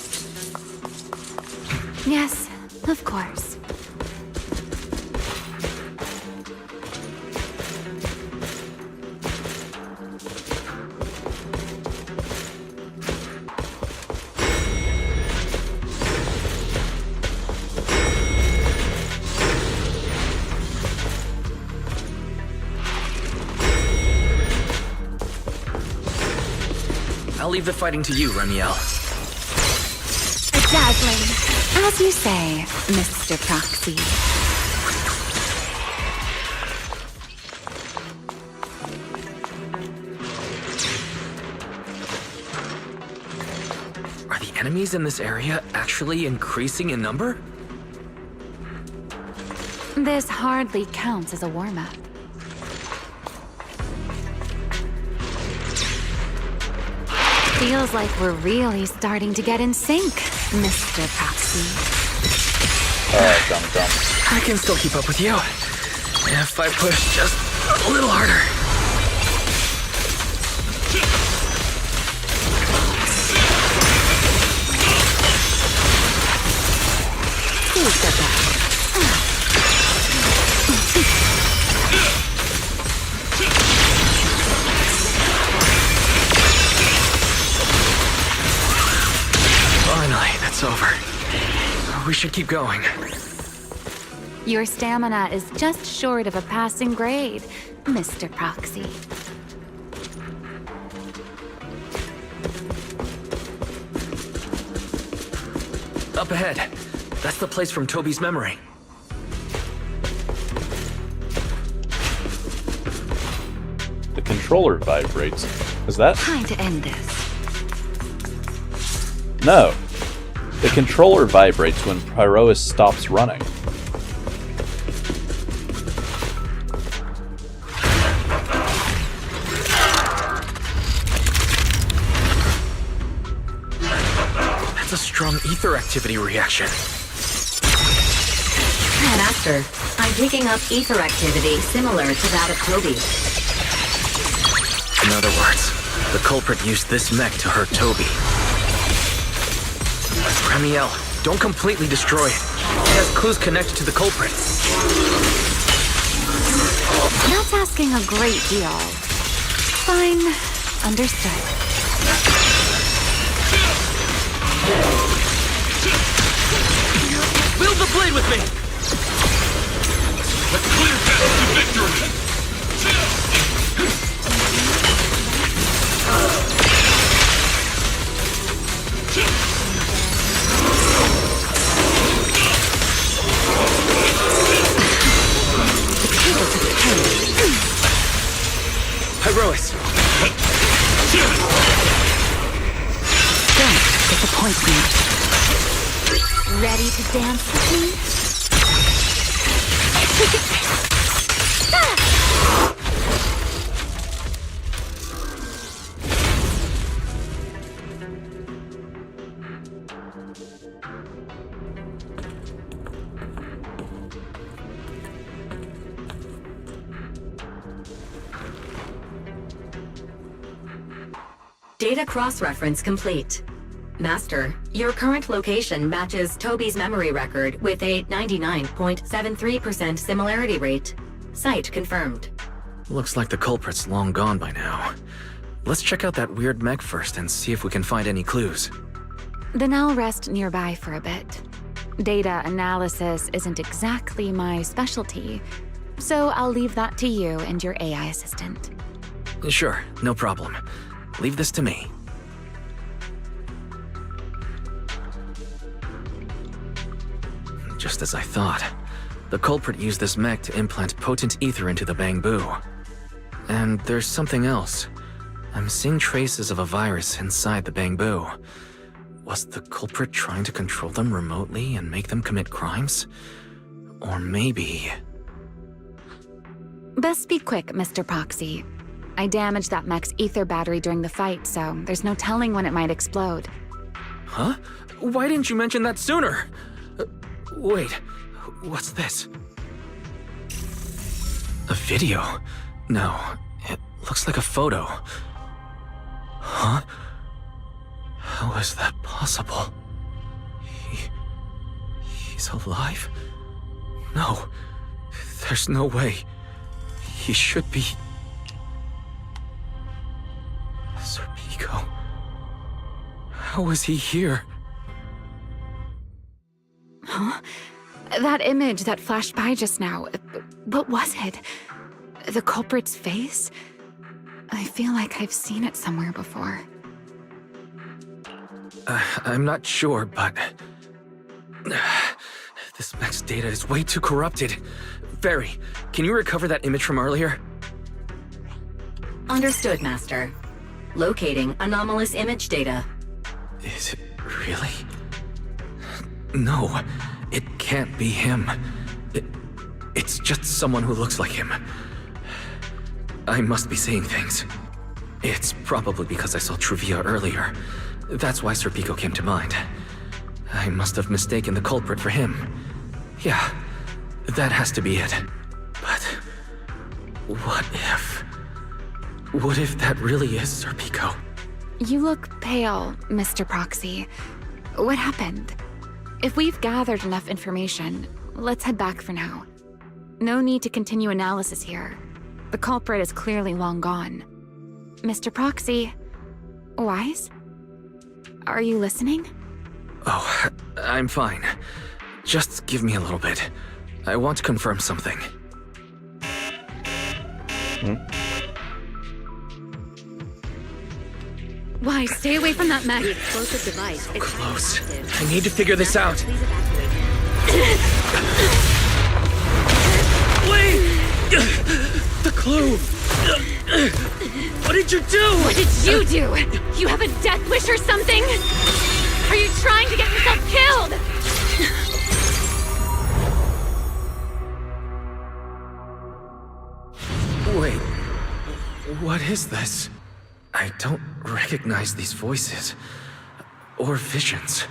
Yes, of course. I'll leave the fighting to you, Remiel. Dazzling. As you say, Mr. Proxy. Are the enemies in this area actually increasing in number? This hardly counts as a warm-up. Feels like we're really starting to get in sync, Mr. Proxy. Dumb. I can still keep up with you. If I push just a little harder. Who said that? Finally, that's over. We should keep going. Your stamina is just short of a passing grade, Mr. Proxy. Up ahead. That's the place from Toby's memory. The controller vibrates. Is that? Time to end this. No. The controller vibrates when Pyrois stops running. That's a strong ether activity reaction. Master, I'm picking up ether activity similar to that of Toby. In other words, the culprit used this mech to hurt Toby. Remiel, don't completely destroy it. It has clues connected to the culprit. That's asking a great deal. Fine. Understood. Wield the blade with me! A clear path to victory! Pyrois! Don't disappoint me. Ready to dance with me? Data cross-reference complete. Master, your current location matches Toby's memory record with a 99.73% similarity rate. Site confirmed. Looks like the culprit's long gone by now. Let's check out that weird mech first and see if we can find any clues. Then I'll rest nearby for a bit. Data analysis isn't exactly my specialty, So I'll leave that to you and your AI assistant. Sure, no problem. Leave this to me. Just as I thought. The culprit used this mech to implant potent ether into the Bangbu. And there's something else. I'm seeing traces of a virus inside the Bangbu. Was the culprit trying to control them remotely and make them commit crimes? Or maybe... Best be quick, Mr. Proxy. I damaged that mech's ether battery during the fight, so there's no telling when it might explode. Huh? Why didn't you mention that sooner? Wait, what's this? A video? No, it looks like a photo. Huh? How is that possible? He's alive? No, there's no way. He should be... Serpico. How is he here? Huh? That image that flashed by just now, what was it? The culprit's face? I feel like I've seen it somewhere before. I'm not sure, but... This mech's data is way too corrupted. Barry, can you recover that image from earlier? Understood, Master. Locating anomalous image data. Is it really? No, it can't be him. It's just someone who looks like him. I must be seeing things. It's probably because I saw Truvia earlier. That's why Serpico came to mind. I must have mistaken the culprit for him. Yeah, that has to be it. But what if... What if that really is Serpico? You look pale, Mr. Proxy. What happened? If we've gathered enough information, let's head back for now. No need to continue analysis here. The culprit is clearly long gone. Mr. Proxy, Wise? Are you listening? Oh, I'm fine. Just give me a little bit. I want to confirm something. Wise, stay away from that mech. The explosive device is Close. active. I need to figure this out. Please evacuate. Wait! The clue! What did you do? What did you do? You have a death wish or something? Are you trying to get yourself killed? Wait, what is this? I don't recognize these voices. Or visions.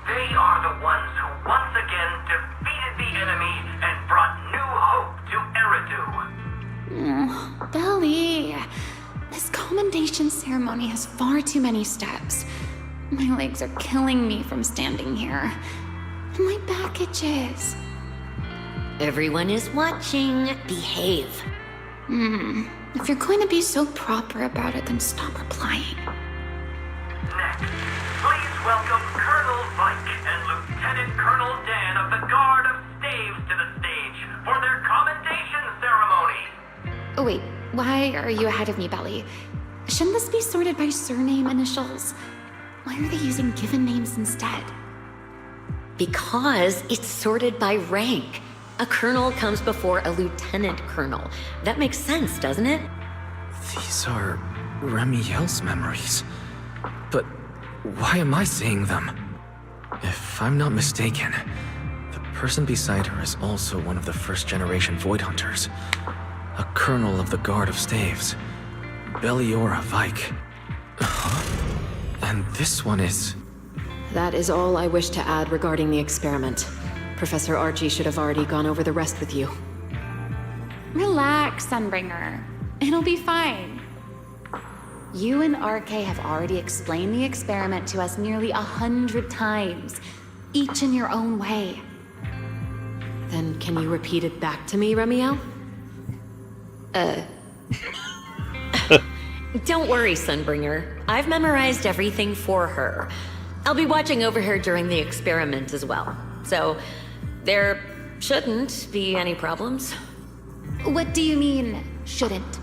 They are the ones who once again defeated the enemy and brought new hope to Eridu. Belly, this commendation ceremony has far too many steps. My legs are killing me from standing here. And my back itches. Everyone is watching. Behave. If you're going to be so proper about it, then stop replying. Next, please welcome Colonel Vike and Lieutenant Colonel Dan of the Guard of Staves to the stage for their commendation ceremony. Oh wait, why are you ahead of me, Belly? Shouldn't this be sorted by surname initials? Why are they using given names instead? Because it's sorted by rank. A colonel comes before a lieutenant colonel. That makes sense, doesn't it? These are Remiel's memories. But why am I seeing them? If I'm not mistaken, the person beside her is also one of the first-generation Void Hunters. A colonel of the Guard of Staves. Belliora Vike. Huh? And this one is... That is all I wish to add regarding the experiment. Professor Archie should have already gone over the rest with you. Relax, Sunbringer. It'll be fine. You and RK have already explained the experiment to us nearly 100 times, each in your own way. Then can you repeat it back to me, Remiel? Don't worry, Sunbringer. I've memorized everything for her. I'll be watching over her during the experiment as well. So, there Shouldn't be any problems. What do you mean, shouldn't?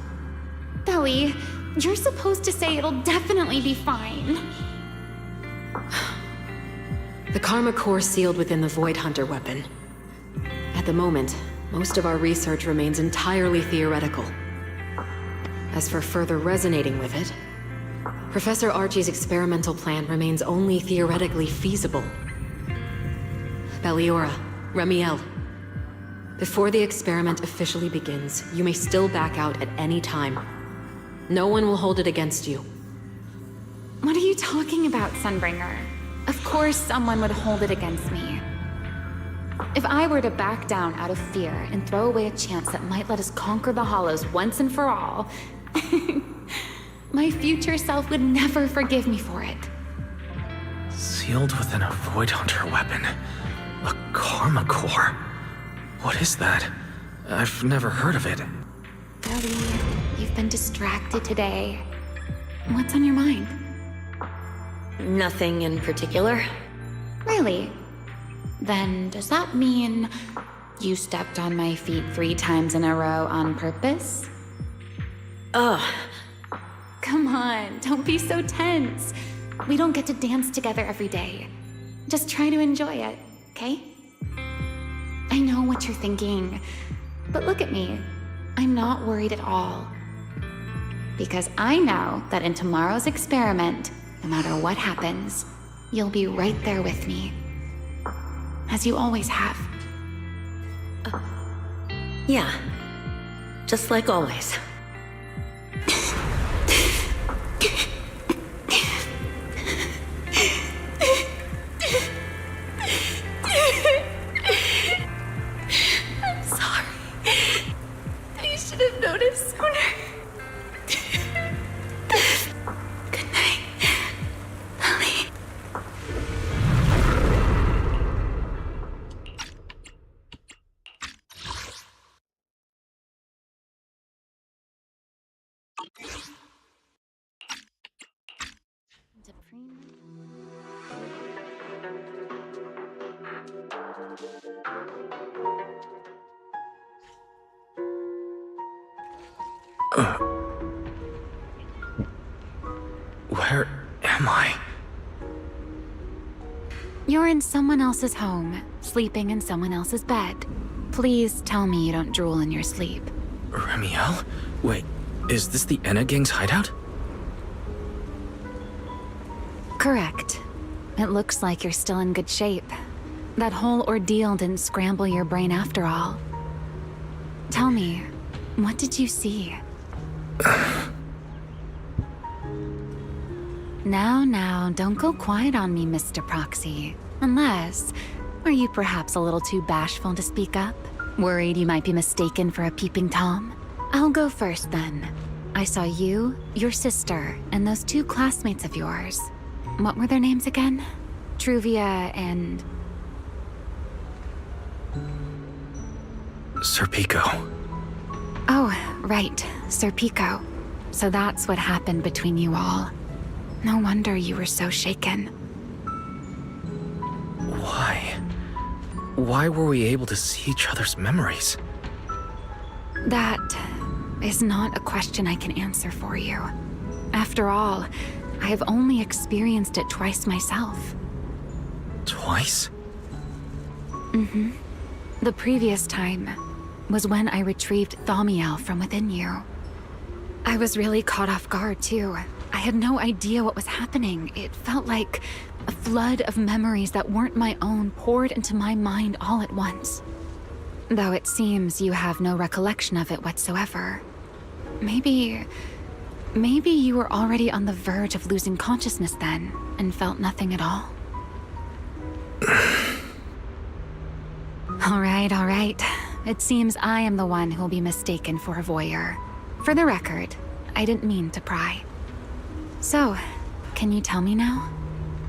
Belly, you're supposed to say it'll definitely be fine. The Karma Core sealed within the Void Hunter weapon. At the moment, most of our research remains entirely theoretical. As for further resonating with it, Professor Archie's experimental plan remains only theoretically feasible. Belliora, Remiel, before the experiment officially begins, you may still back out at any time. No one will hold it against you. What are you talking about, Sunbringer? Of course someone would hold it against me. If I were to back down out of fear and throw away a chance that might let us conquer the Hollows once and for all, my future self would never forgive me for it. Sealed within a Void Hunter weapon. A Karma Core. What is that? I've never heard of it. Belly, you've been distracted today. What's on your mind? Nothing in particular. Really? Then does that mean you stepped on my feet 3 times in a row on purpose? Ugh. Come on, don't be so tense. We don't get to dance together every day. Just try to enjoy it, okay? I know what you're thinking, but look at me. I'm not worried at all. Because I know that in tomorrow's experiment, no matter what happens, you'll be right there with me. As you always have. Yeah. Just like always. I'm sorry. I should have noticed sooner. Good night, Belly. Where am I? You're in someone else's home, sleeping in someone else's bed. Please tell me you don't drool in your sleep. Remiel? Wait, is this the Enna Gang's hideout? Correct. It looks like you're still in good shape. That whole ordeal didn't scramble your brain after all. Tell me, what did you see? Now, don't go quiet on me, Mr. Proxy. Unless, are you perhaps a little too bashful to speak up? Worried you might be mistaken for a peeping Tom? I'll go first then. I saw you, your sister, and those 2 classmates of yours. What were their names again? Truvia and... Serpico. Oh, right, Serpico. So that's what happened between you all. No wonder you were so shaken. Why? Why were we able to see each other's memories? That is not a question I can answer for you. After all, I have only experienced it twice myself. Twice? Mm-hmm. The previous time was when I retrieved Thaumiel from within you. I was really caught off guard, too. I had no idea what was happening. It felt like a flood of memories that weren't my own poured into my mind all at once. Though it seems you have no recollection of it whatsoever. Maybe you were already on the verge of losing consciousness then, and felt nothing at all. All right. It seems I am the one who'll be mistaken for a voyeur. For the record, I didn't mean to pry. So, can you tell me now?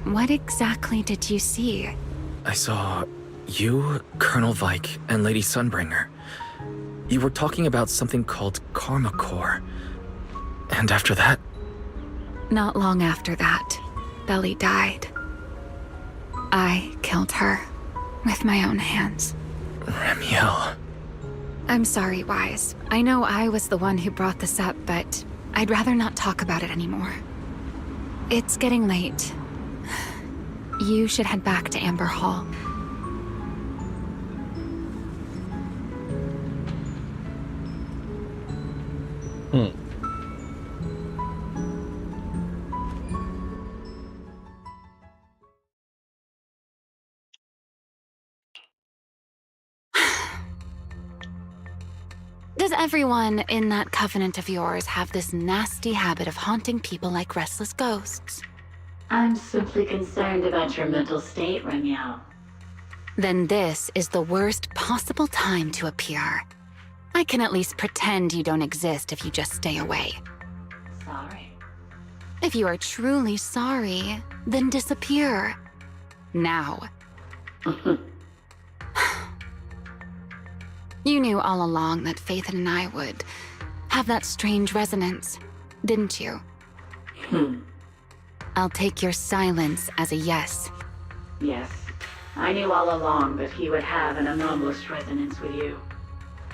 What exactly did you see? I saw you, Colonel Vike, and Lady Sunbringer. You were talking about something called Karma Core. And after that... Not long after that, Belly died. I killed her with my own hands. Ramiel. I'm sorry, Wise. I know I was the one who brought this up, but I'd rather not talk about it anymore. It's getting late. You should head back to Amber Hall. Does everyone in that covenant of yours have this nasty habit of haunting people like restless ghosts? I'm simply concerned about your mental state, Ramiel. Then this is the worst possible time to appear. I can at least pretend you don't exist if you just stay away. Sorry. If you are truly sorry, then disappear. Now. You knew all along that Faith and I would have that strange resonance, didn't you? I'll take your silence as a yes. Yes. I knew all along that he would have an anomalous resonance with you.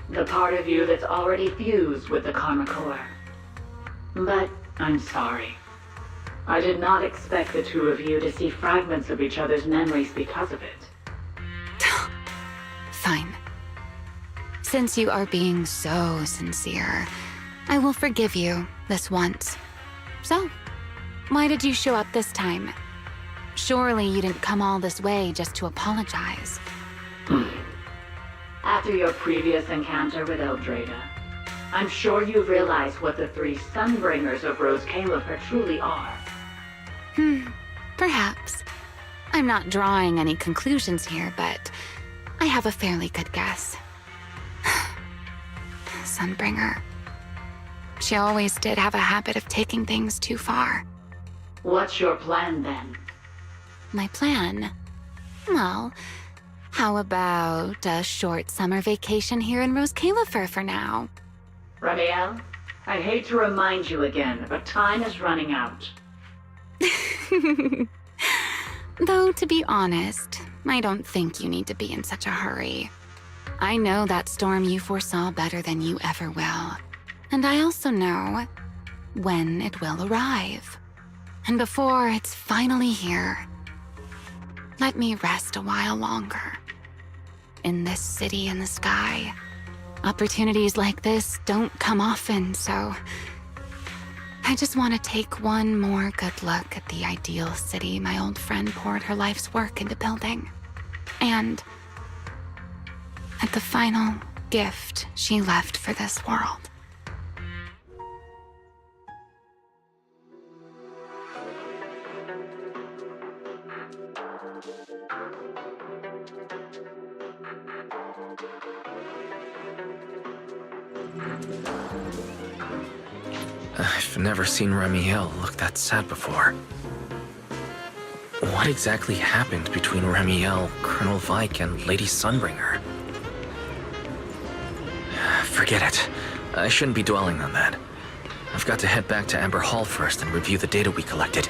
The part of you that's already fused with the Karma Core. But I'm sorry. I did not expect the two of you to see fragments of each other's memories because of it. Fine. Since you are being so sincere, I will forgive you this once. So, why did you show up this time? Surely you didn't come all this way just to apologize. After your previous encounter with Eldrada, I'm sure you've realized what the three Sunbringers of Rose Califer truly are. Perhaps. I'm not drawing any conclusions here, but I have a fairly good guess. Sunbringer. She always did have a habit of taking things too far. What's your plan then? My plan? Well, how about a short summer vacation here in Rose Califer for now? Ramiel, I hate to remind you again, but time is running out. Though, to be honest, I don't think you need to be in such a hurry. I know that storm you foresaw better than you ever will. And I also know when it will arrive. And before it's finally here, let me rest a while longer. In this city in the sky, opportunities like this don't come often, so I just want to take one more good look at the ideal city my old friend poured her life's work into building. And at the final gift she left for this world. I've never seen Ramiel look that sad before. What exactly happened between Ramiel, Colonel Vike, and Lady Sunbringer? Forget it. I shouldn't be dwelling on that. I've got to head back to Amber Hall first and review the data we collected.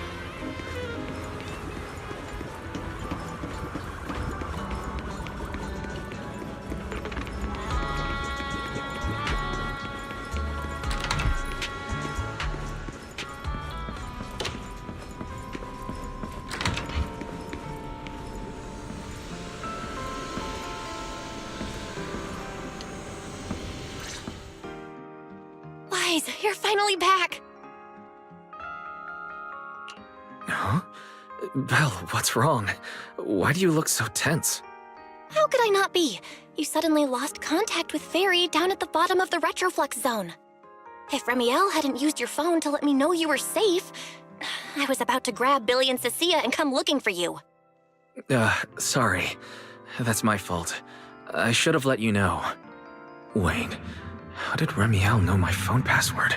You're finally back! Huh? Belle, what's wrong? Why do you look so tense? How could I not be? You suddenly lost contact with Fairy down at the bottom of the Retroflux zone. If Ramiel hadn't used your phone to let me know you were safe, I was about to grab Billy and Cecilia and come looking for you. Sorry. That's my fault. I should have let you know. Wait. How did Ramiel know my phone password?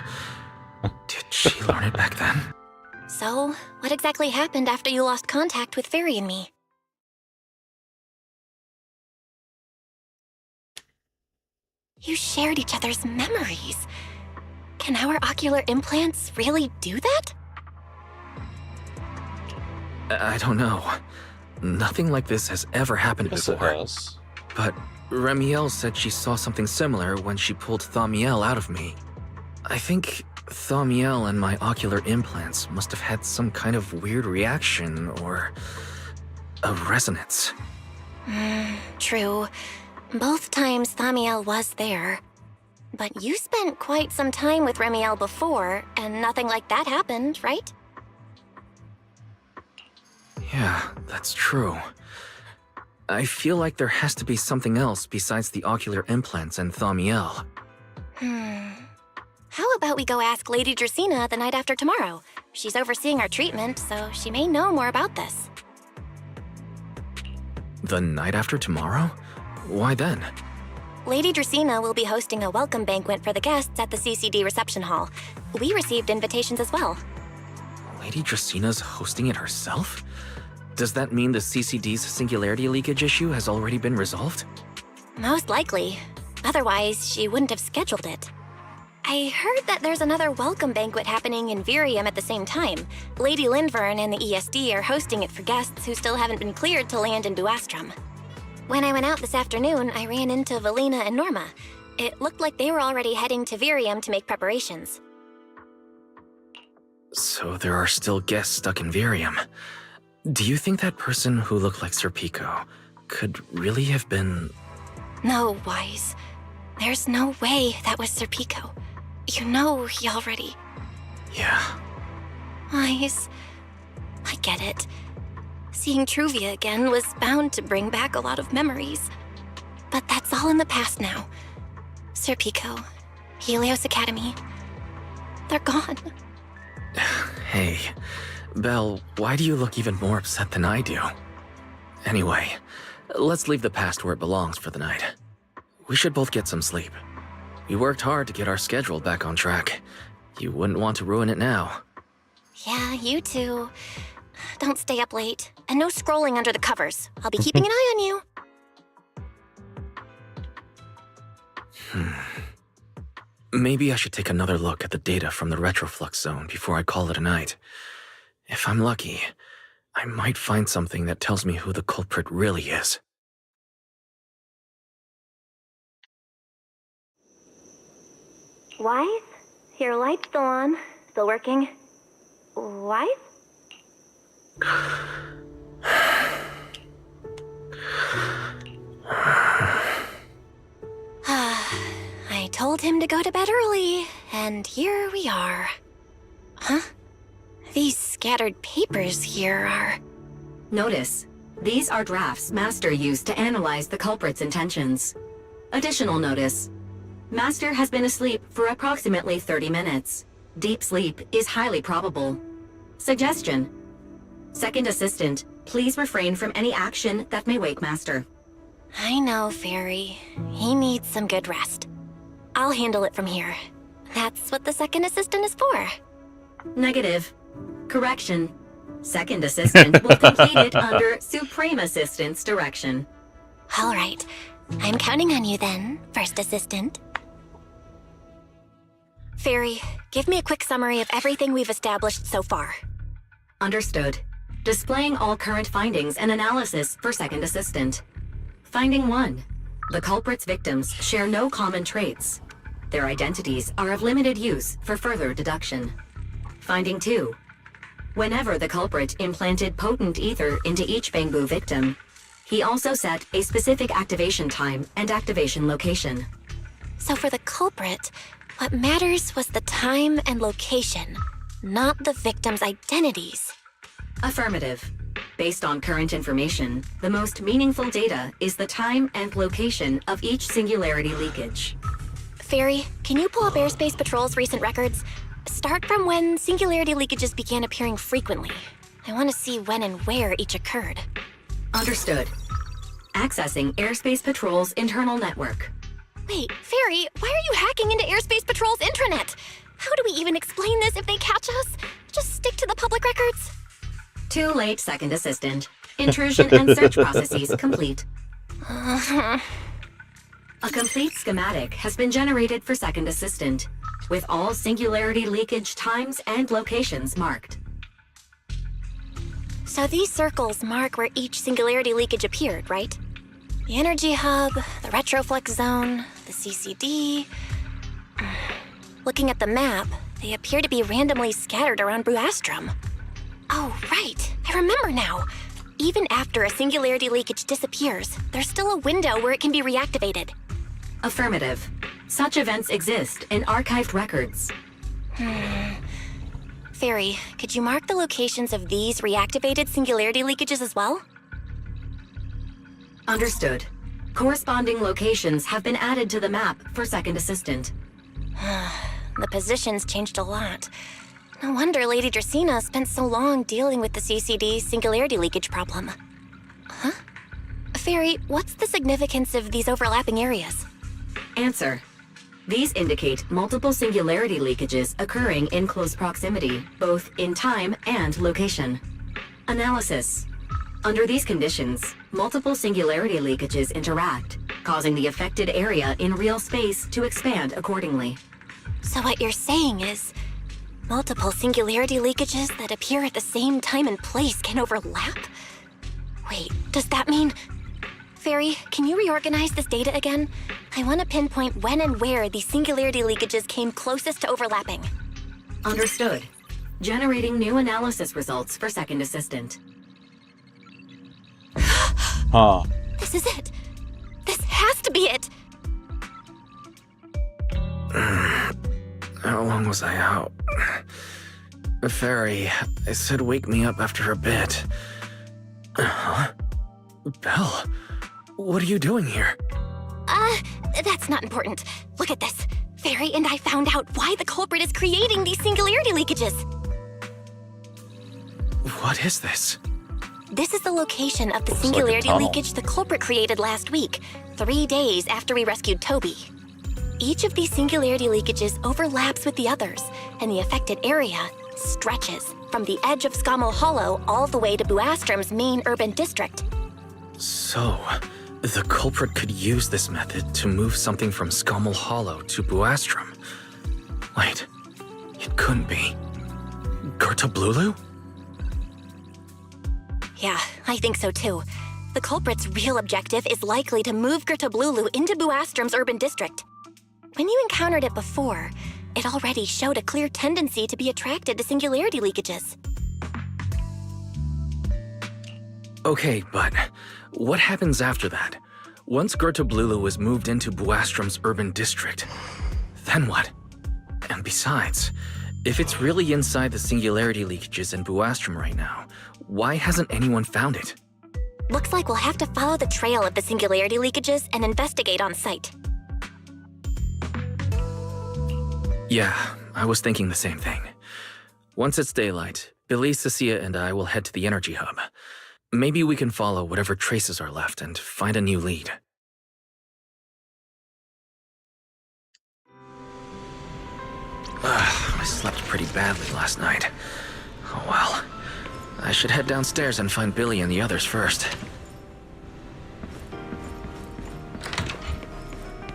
Did she learn it back then? So, what exactly happened after you lost contact with Fairy and me? You shared each other's memories. Can our ocular implants really do that? I don't know. Nothing like this has ever happened before. It has. But Remiel said she saw something similar when she pulled Thaumiel out of me. I think Thaumiel and my ocular implants must have had some kind of weird reaction or a resonance. True. Both times Thaumiel was there. But you spent quite some time with Remiel before, and nothing like that happened, right? Yeah, that's true. I feel like there has to be something else besides the ocular implants and Thaumiel. How about we go ask Lady Dracaena the night after tomorrow? She's overseeing our treatment, so she may know more about this. The night after tomorrow? Why then? Lady Dracaena will be hosting a welcome banquet for the guests at the CCD reception hall. We received invitations as well. Lady Draceena's hosting it herself? Does that mean the CCD's singularity leakage issue has already been resolved? Most likely. Otherwise, she wouldn't have scheduled it. I heard that there's another welcome banquet happening in Virium at the same time. Lady Lindvern and the ESD are hosting it for guests who still haven't been cleared to land in Buastrom. When I went out this afternoon, I ran into Valina and Norma. It looked like they were already heading to Virium to make preparations. So there are still guests stuck in Virium. Do you think that person who looked like Sir Pico could really have been... No, Wise. There's no way that was Sir Pico. You know he already... Yeah. Wise. I get it. Seeing Truvia again was bound to bring back a lot of memories. But that's all in the past now. Sir Pico, Helios Academy, they're gone. Hey, Belle, why do you look even more upset than I do? Anyway, let's leave the past where it belongs for the night. We should both get some sleep. We worked hard to get our schedule back on track. You wouldn't want to ruin it now. Yeah, you too. Don't stay up late. And no scrolling under the covers. I'll be keeping an eye on you. Maybe I should take another look at the data from the Retroflux zone before I call it a night. If I'm lucky, I might find something that tells me who the culprit really is. Wise? Your light's still on. Still working. Wise? I told him to go to bed early, and here we are. Huh? These scattered papers here are... Notice, these are drafts Master used to analyze the culprit's intentions. Additional notice. Master has been asleep for approximately 30 minutes. Deep sleep is highly probable. Suggestion. Second Assistant, please refrain from any action that may wake Master. I know, Fairy. He needs some good rest. I'll handle it from here. That's what the Second Assistant is for. Negative. Correction. Second Assistant will complete it under Supreme Assistant's direction. All right. I'm counting on you then, First Assistant. Fairy, give me a quick summary of everything we've established so far. Understood. Displaying all current findings and analysis for Second Assistant. Finding 1. The culprit's victims share no common traits. Their identities are of limited use for further deduction. Finding 2. Whenever the culprit implanted potent ether into each Bangbu victim, he also set a specific activation time and activation location. So for the culprit, what matters was the time and location, not the victims' identities. Affirmative. Based on current information, the most meaningful data is the time and location of each singularity leakage. Fairy, can you pull up Airspace Patrol's recent records? Start from when singularity leakages began appearing frequently. I want to see when and where each occurred. Understood. Accessing Airspace Patrol's internal network. Wait, Fairy, why are you hacking into Airspace Patrol's intranet? How do we even explain this if they catch us? Just stick to the public records. Too late, Second Assistant. Intrusion and search processes complete. A complete schematic has been generated for Second Assistant, with all singularity leakage times and locations marked. So these circles mark where each singularity leakage appeared, right? The energy hub, the retroflex zone, the CCD. Looking at the map, they appear to be randomly scattered around Buastrom. Oh, right. I remember now. Even after a singularity leakage disappears, there's still a window where it can be reactivated. Affirmative. Such events exist in archived records. Fairy, could you mark the locations of these reactivated singularity leakages as well? Understood. Corresponding locations have been added to the map for Second Assistant. The positions changed a lot. No wonder Lady Dracaena spent so long dealing with the CCD singularity leakage problem. Huh? Fairy, what's the significance of these overlapping areas? Answer. These indicate multiple singularity leakages occurring in close proximity, both in time and location. Analysis. Under these conditions, multiple singularity leakages interact, causing the affected area in real space to expand accordingly. So what you're saying is, multiple singularity leakages that appear at the same time and place can overlap? Wait, does that mean... Fairy, can you reorganize this data again? I want to pinpoint when and where these singularity leakages came closest to overlapping. Understood. Generating new analysis results for Second Assistant. Huh. This is it. This has to be it. How long was I out? Fairy, I said wake me up after a bit. Huh? Belle, what are you doing here? That's not important. Look at this. Fairy and I found out why the culprit is creating these singularity leakages. What is this? This is the location of the Looks singularity like a tunnel. leakage the culprit created last week, 3 days after we rescued Toby. Each of these singularity leakages overlaps with the others, and the affected area stretches from the edge of Scommel Hollow all the way to Buastrom's main urban district. So, the culprit could use this method to move something from Scommel Hollow to Buastrom. Wait, it couldn't be. Gertablulu? Yeah, I think so too. The culprit's real objective is likely to move Gertablulu into Buastrom's urban district. When you encountered it before, it already showed a clear tendency to be attracted to singularity leakages. Okay, but what happens after that? Once Gertablulu is moved into Buastrom's urban district, then what? And besides, if it's really inside the singularity leakages in Buastrom right now, why hasn't anyone found it? Looks like we'll have to follow the trail of the singularity leakages and investigate on site. Yeah, I was thinking the same thing. Once it's daylight, Billy, Cecilia, and I will head to the energy hub. Maybe we can follow whatever traces are left and find a new lead. I slept pretty badly last night. Oh well. I should head downstairs and find Billy and the others first.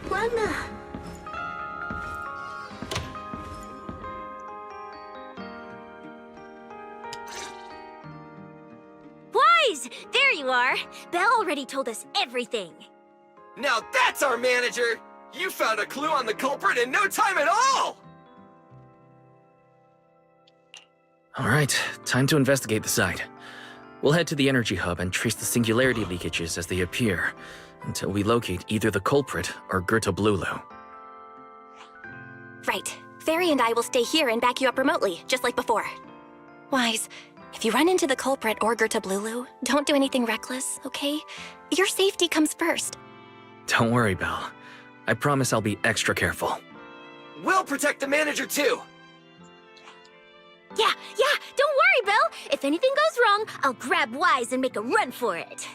Lana! Wise! There you are! Belle already told us everything. Now that's our manager! You found a clue on the culprit in no time at all! Alright, time to investigate the site. We'll head to the energy hub and trace the singularity leakages as they appear, until we locate either the culprit or Gertablulu. Right. Fairy and I will stay here and back you up remotely, just like before. Wise, if you run into the culprit or Gertablulu, don't do anything reckless, okay? Your safety comes first. Don't worry, Belle. I promise I'll be extra careful. We'll protect the manager too! Yeah, don't worry, Belle. If anything goes wrong, I'll grab Wise and make a run for it.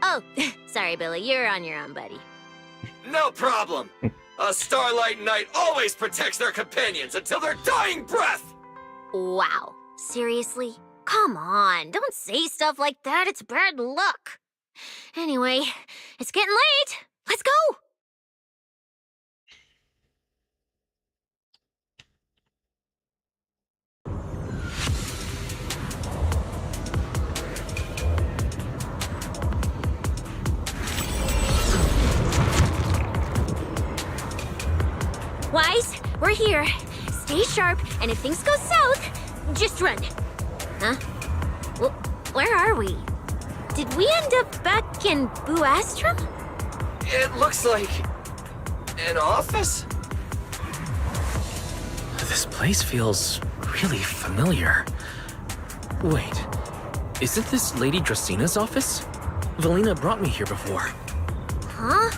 Oh, sorry, Billy. You're on your own, buddy. No problem! A Starlight Knight always protects their companions until their dying breath! Wow. Seriously? Come on, don't say stuff like that. It's bad luck. Anyway, it's getting late. Let's go! here. Stay sharp, and if things go south, just run. Huh? Where are we? Did we end up back in Buastrum? It looks like an office. This place feels really familiar. Wait, isn't this Lady Dracina's office? Valina brought me here before. Huh?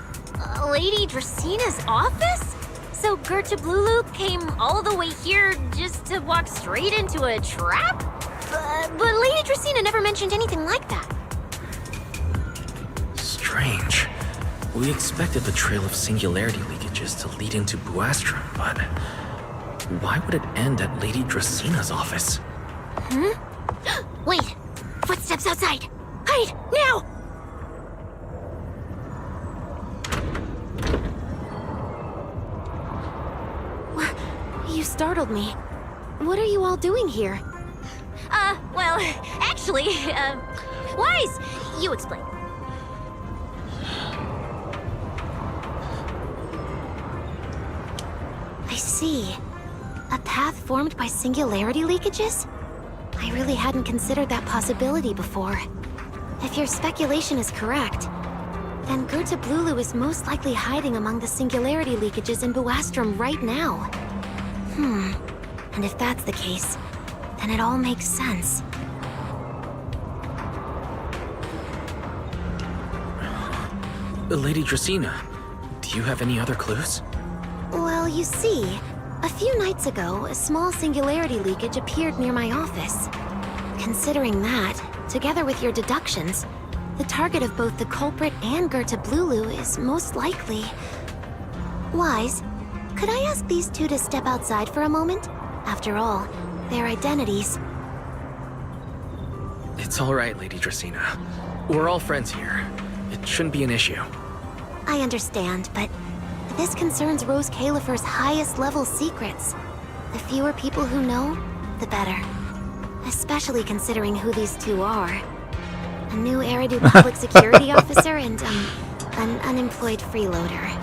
Lady Dracina's office? So Gerta Blulu came all the way here just to walk straight into a trap? But Lady Dracina never mentioned anything like that. Strange. We expected the trail of singularity leakages to lead into Buastrum, but why would it end at Lady Dracina's office? Hmm? Wait! Footsteps outside! Hide! Now! You startled me. What are you all doing here? Well, actually, Wise, you explain. I see. A path formed by singularity leakages? I really hadn't considered that possibility before. If your speculation is correct, then Gerta Blulu is most likely hiding among the singularity leakages in Buastrum right now. And if that's the case, then it all makes sense. Lady Dracina, do you have any other clues? Well, you see, a few nights ago, a small singularity leakage appeared near my office. Considering that, together with your deductions, the target of both the culprit and Gerta Blulu is most likely... Wise, could I ask these two to step outside for a moment? After all, their identities... It's all right, Lady Dracina. We're all friends here. It shouldn't be an issue. I understand, but this concerns Rose Califer's highest level secrets. The fewer people who know, the better. Especially considering who these two are. A new Eridu public security officer and, an unemployed freeloader.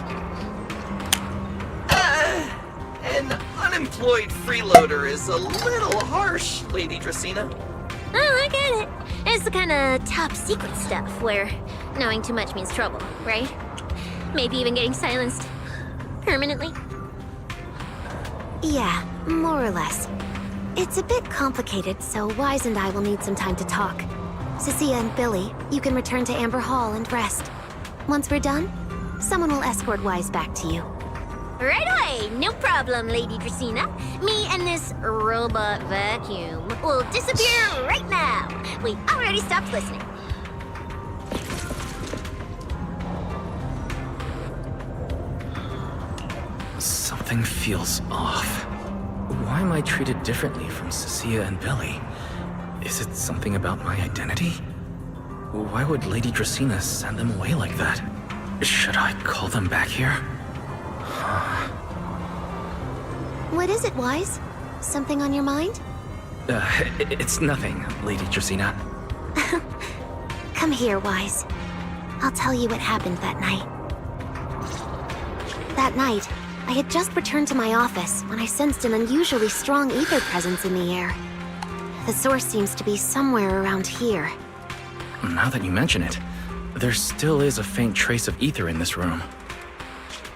An unemployed freeloader is a little harsh, Lady Dracina. Oh, I get it. It's the kind of top secret stuff where knowing too much means trouble, right? Maybe even getting silenced. Permanently. Yeah, more or less. It's a bit complicated, so Wise and I will need some time to talk. Cecilia and Billy, you can return to Amber Hall and rest. Once we're done, someone will escort Wise back to you. Right away, no problem, Lady Dracina. Me and this robot vacuum will disappear right now. We already stopped listening. Something feels off. Why am I treated differently from Cecilia and Billy? Is it something about my identity? Why would Lady Dracina send them away like that? Should I call them back here? What is it, Wise? Something on your mind? It's nothing, Lady Dracina. Come here, Wise. I'll tell you what happened that night. That night, I had just returned to my office when I sensed an unusually strong ether presence in the air. The source seems to be somewhere around here. Now that you mention it, there still is a faint trace of ether in this room.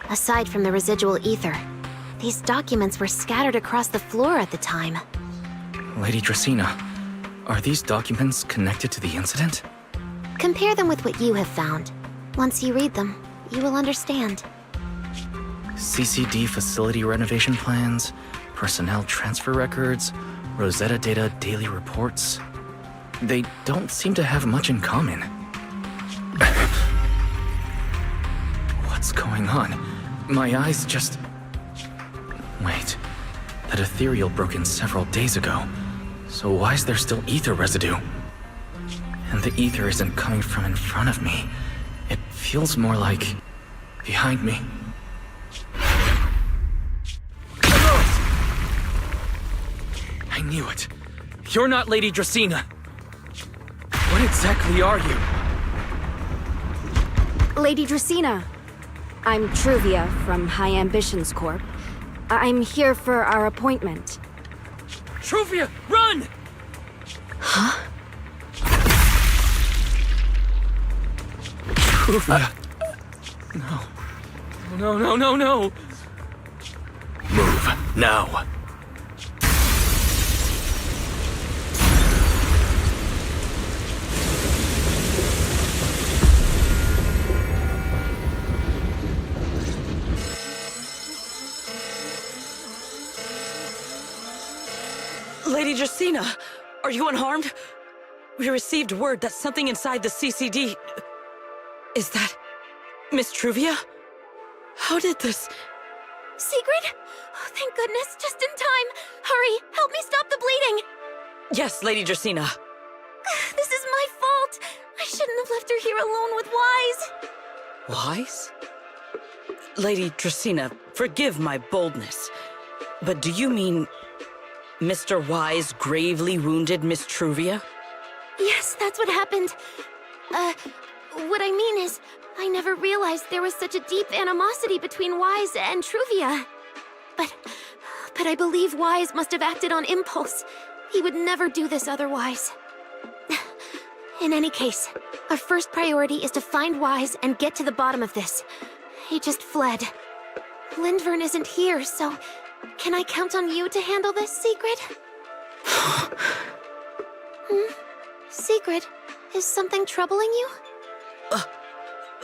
Aside from the residual ether, these documents were scattered across the floor at the time. Lady Dracina, are these documents connected to the incident? Compare them with what you have found. Once you read them, you will understand. CCD facility renovation plans, personnel transfer records, Rosetta Data daily reports. They don't seem to have much in common. What's going on? My eyes just... Wait. That ethereal broke in several days ago. So why is there still ether residue? And the ether isn't coming from in front of me. It feels more like... behind me. I knew it. You're not Lady Dracina. What exactly are you? Lady Dracina. I'm Truvia from High Ambitions Corp. I'm here for our appointment. Truvia, run! Huh? Truvia. No. Move, now. Lady Justina, are you unharmed? We received word that something inside the CCD... Is that... Miss Truvia? How did this... Sigrid? Oh, thank goodness, just in time. Hurry, help me stop the bleeding. Yes, Lady Justina. This is my fault. I shouldn't have left her here alone with Wise. Wise? Lady Justina, forgive my boldness. But do you mean... Mr. Wise gravely wounded Miss Truvia? Yes, that's what happened. What I mean is, I never realized there was such a deep animosity between Wise and Truvia. But I believe Wise must have acted on impulse. He would never do this otherwise. In any case, our first priority is to find Wise and get to the bottom of this. He just fled. Lindvern isn't here, so can I count on you to handle this, Sigrid? Sigrid, is something troubling you?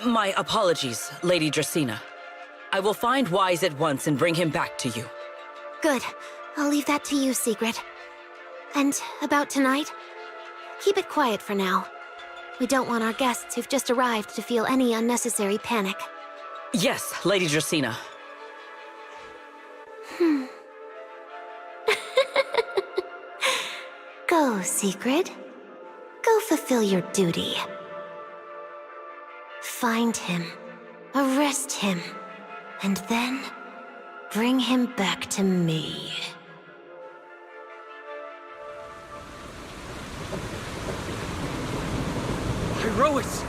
My apologies, Lady Justina. I will find Wise at once and bring him back to you. Good. I'll leave that to you, Sigrid. And about tonight? Keep it quiet for now. We don't want our guests who've just arrived to feel any unnecessary panic. Yes, Lady Justina. Go, Sigrid. Go fulfill your duty. Find him, arrest him, and then bring him back to me. Pyrois!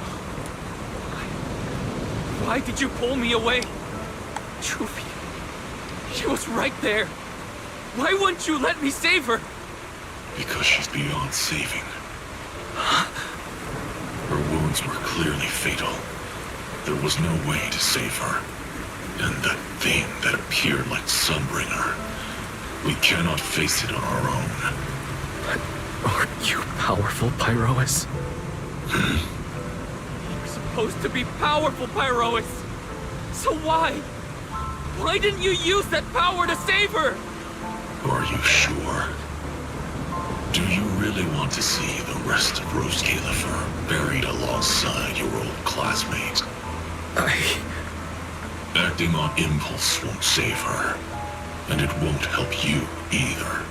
Why did you pull me away? Truvia, she was right there. Why wouldn't you let me save her? Because she's beyond saving. Her wounds were clearly fatal. There was no way to save her. And that thing that appeared like Sunbringer, we cannot face it on our own. But aren't you powerful, Pyrois? You're supposed to be powerful, Pyrois. So why? Why didn't you use that power to save her? Are you sure? Do you really want to see the rest of Rose Califer buried alongside your old classmate? Acting on impulse won't save her, and it won't help you either.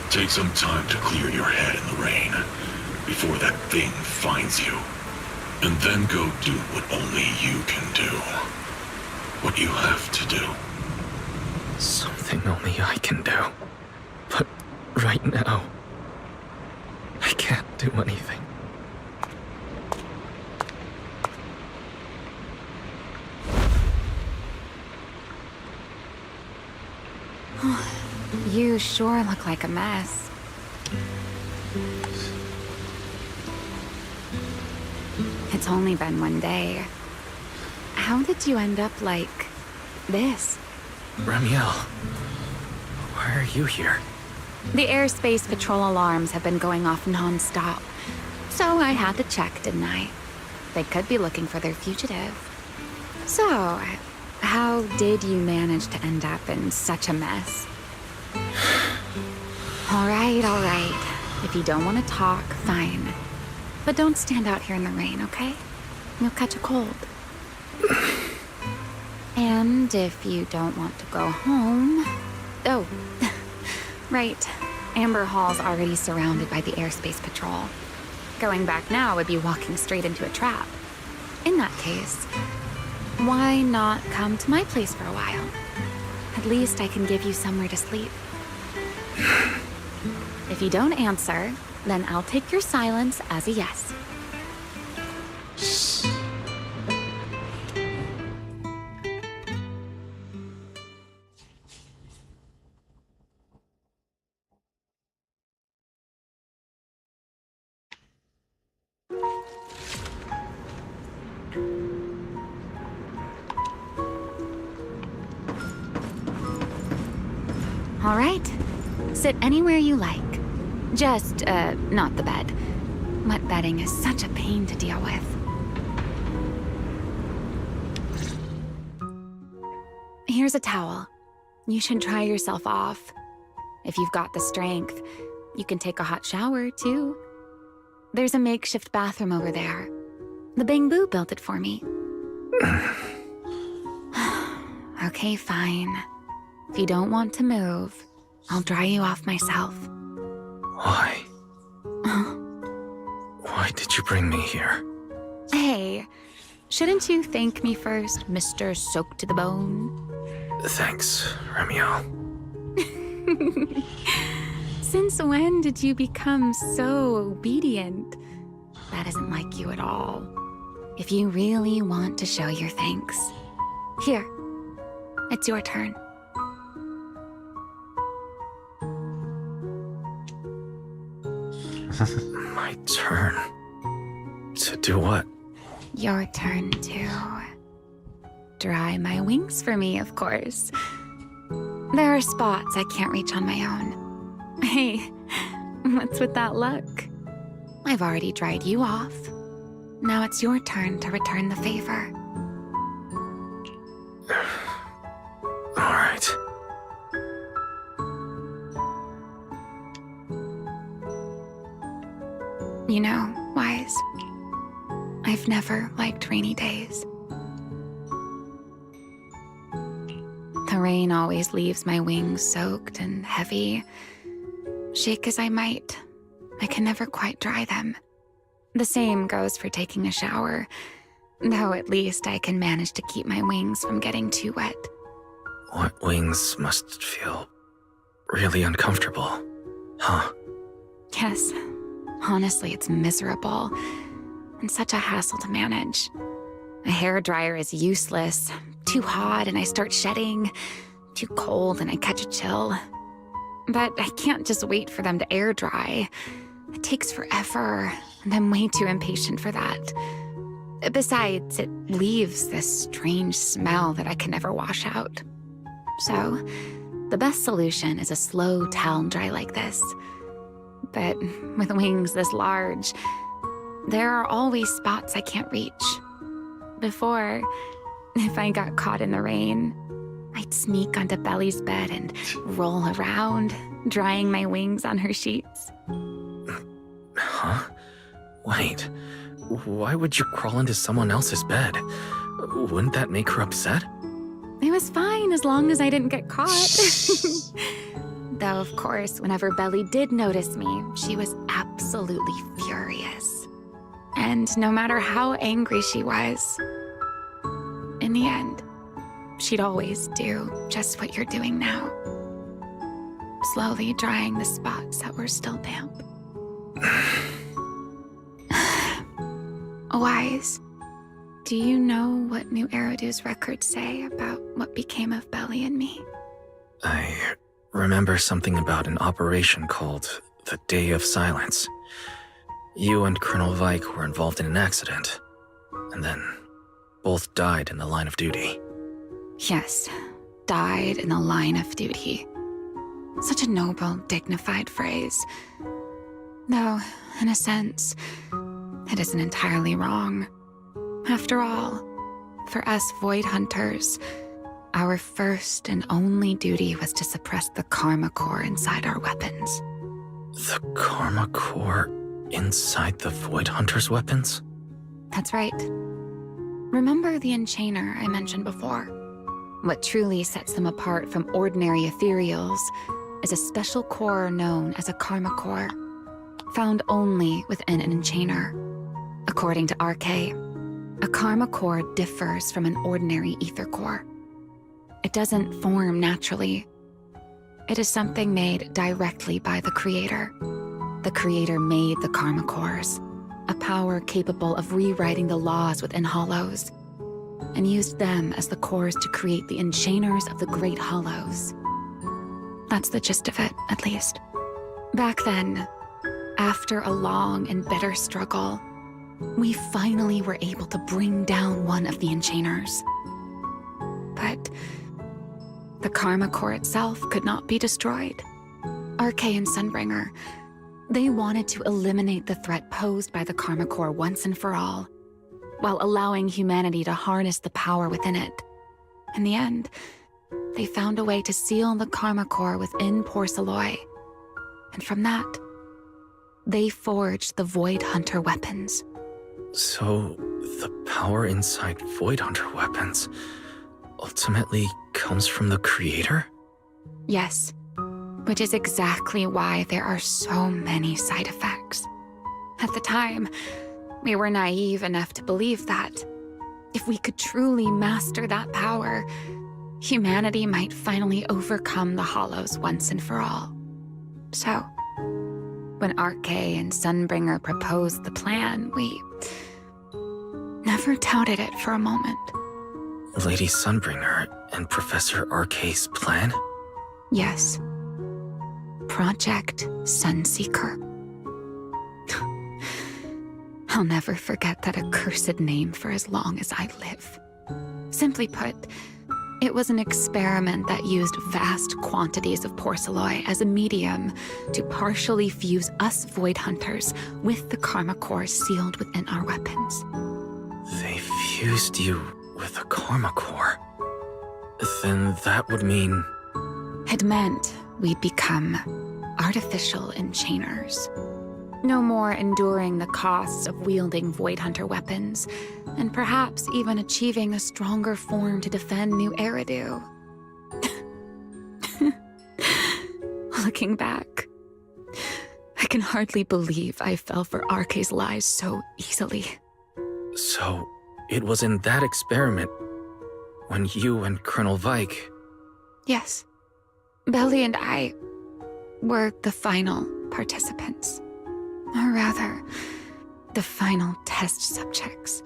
Take some time to clear your head in the rain before that thing finds you, and then go do what only you can do. What you have to do. Something only I can do. But right now, I can't do anything. You sure look like a mess. It's only been one day. How did you end up like this? Ramiel, why are you here? The airspace patrol alarms have been going off non-stop. So I had to check, didn't I? They could be looking for their fugitive. So, how did you manage to end up in such a mess? All right. If you don't want to talk, fine. But don't stand out here in the rain, okay? You'll catch a cold. And if you don't want to go home... Oh, right. Amber Hall's already surrounded by the airspace patrol. Going back now would be walking straight into a trap. In that case, why not come to my place for a while? At least I can give you somewhere to sleep. If you don't answer, then I'll take your silence as a yes. All right. Sit anywhere you like. Just, not the bed. Wet bedding is such a pain to deal with. Here's a towel. You should dry yourself off. If you've got the strength, you can take a hot shower, too. There's a makeshift bathroom over there. The Bang-Boo built it for me. Okay, fine. If you don't want to move, I'll dry you off myself. Why? Why did you bring me here? Hey, shouldn't you thank me first, Mr. Soaked to the Bone? Thanks, Romeo. Since when did you become so obedient? That isn't like you at all. If you really want to show your thanks, here, it's your turn. My turn? To do what? Your turn to dry my wings for me, of course. There are spots I can't reach on my own. Hey, what's with that look? I've already dried you off. Now it's your turn to return the favor. All right. You know, Wise, I've never liked rainy days. The rain always leaves my wings soaked and heavy. Shake as I might, I can never quite dry them. The same goes for taking a shower, though at least I can manage to keep my wings from getting too wet. Wet wings must feel really uncomfortable, huh? Yes, honestly, it's miserable and such a hassle to manage. A hairdryer is useless. Too hot and I start shedding. Too cold and I catch a chill. But I can't just wait for them to air dry. It takes forever, and I'm way too impatient for that. Besides, it leaves this strange smell that I can never wash out. So, the best solution is a slow towel dry like this. But with wings this large, there are always spots I can't reach. Before, if I got caught in the rain, I'd sneak onto Belly's bed and roll around, drying my wings on her sheets. Huh? Wait, why would you crawl into someone else's bed? Wouldn't that make her upset? It was fine as long as I didn't get caught. Though, of course, whenever Belly did notice me, she was absolutely furious. And no matter how angry she was, in the end, she'd always do just what you're doing now. Slowly drying the spots that were still damp. Wise, do you know what New Eridu's records say about what became of Belly and me? I remember something about an operation called the Day of Silence. You and Colonel Vike were involved in an accident, and then both died in the line of duty. Yes, died in the line of duty. Such a noble, dignified phrase. Though, in a sense, it isn't entirely wrong. After all, for us Void Hunters, our first and only duty was to suppress the Karma Core inside our weapons. The Karma Core inside the Void Hunter's weapons? That's right. Remember the Enchainer I mentioned before? What truly sets them apart from ordinary ethereals is a special core known as a Karma Core, found only within an Enchainer. According to RK, a Karma Core differs from an ordinary Ether Core. It doesn't form naturally. It is something made directly by the Creator. The Creator made the Karma Cores, a power capable of rewriting the laws within Hollows, and used them as the cores to create the Enchainers of the Great Hollows. That's the gist of it, at least. Back then, after a long and bitter struggle, we finally were able to bring down one of the Enchainers. But the The Karma Core itself could not be destroyed. RK and Sunbringer, they wanted to eliminate the threat posed by the Karma Core once and for all, while allowing humanity to harness the power within it. In the end, they found a way to seal the Karma Core within Porceloy. And from that, they forged the Void Hunter weapons. So, the power inside Void Hunter weapons ultimately comes from the Creator? Yes, which is exactly why there are so many side effects. At the time, we were naive enough to believe that if we could truly master that power, humanity might finally overcome the Hollows once and for all. So, when RK and Sunbringer proposed the plan, we never doubted it for a moment. Lady Sunbringer and Professor RK's plan? Yes. Project Sunseeker. I'll never forget that accursed name for as long as I live. Simply put, it was an experiment that used vast quantities of Porceloy as a medium to partially fuse us Void Hunters with the Karma Core sealed within our weapons. They fused you with the Karma Core. Then that would mean... It meant we'd become artificial enchainers. No more enduring the costs of wielding Void Hunter weapons, and perhaps even achieving a stronger form to defend New Eridu. Looking back, I can hardly believe I fell for RK's lies so easily. So, it was in that experiment when you and Colonel Vike... Yes. Belly and I were the final participants. Or rather, the final test subjects.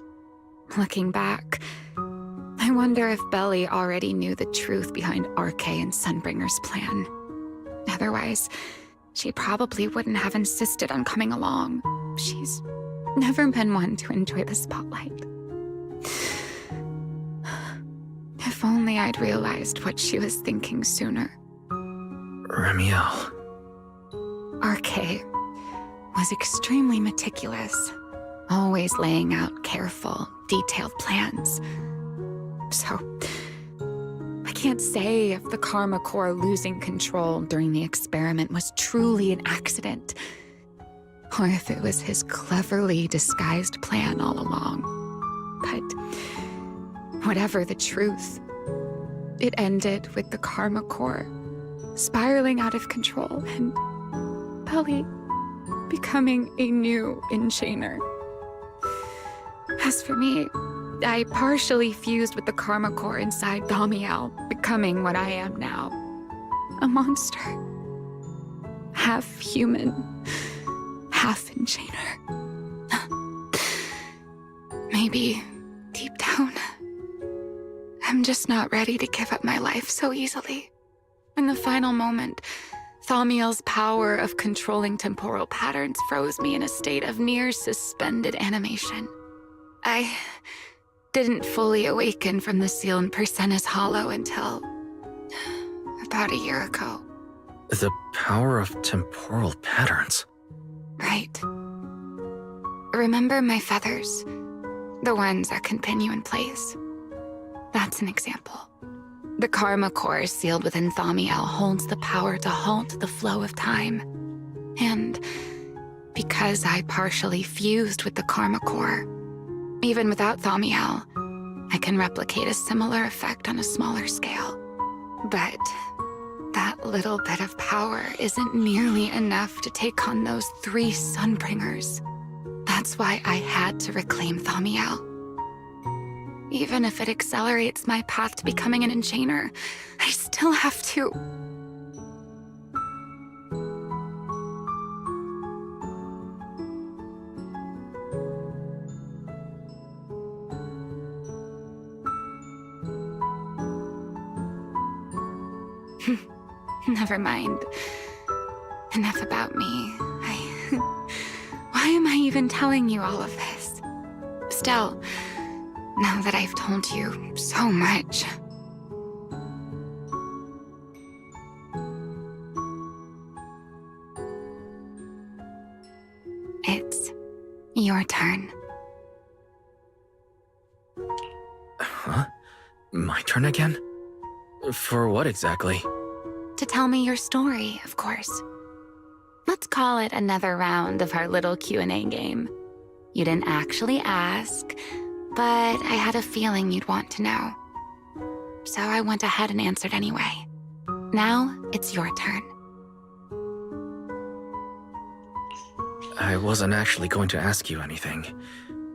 Looking back, I wonder if Belly already knew the truth behind RK and Sunbringer's plan. Otherwise, she probably wouldn't have insisted on coming along. She's never been one to enjoy the spotlight. If only I'd realized what she was thinking sooner. Remiel. RK was extremely meticulous, always laying out careful, detailed plans. So, I can't say if the Karma Core losing control during the experiment was truly an accident, or if it was his cleverly disguised plan all along. But whatever the truth, it ended with the Karma Core spiraling out of control and Belly becoming a new Enchainer. As for me, I partially fused with the Karma Core inside Thaumiel, becoming what I am now. A monster. Half human, half Enchainer. Maybe, deep down, I'm just not ready to give up my life so easily. In the final moment, Thaumiel's power of controlling temporal patterns froze me in a state of near suspended animation. I didn't fully awaken from the seal in Persena's Hollow until about a year ago. The power of temporal patterns? Right. Remember my feathers? The ones that can pin you in place? That's an example. The Karma Core sealed within Thaumiel holds the power to halt the flow of time. And because I partially fused with the Karma Core, even without Thaumiel, I can replicate a similar effect on a smaller scale. But that little bit of power isn't nearly enough to take on those 3 Sunbringers. That's why I had to reclaim Thaumiel. Even if it accelerates my path to becoming an Enchainer, I still have to... Never mind. Enough about me. Why am I even telling you all of this? Still, now that I've told you so much, Your turn. Huh? My turn again? For what exactly? To tell me your story, of course. Let's call it another round of our little Q&A game. You didn't actually ask, but I had a feeling you'd want to know. So I went ahead and answered anyway. Now, it's your turn. I wasn't actually going to ask you anything.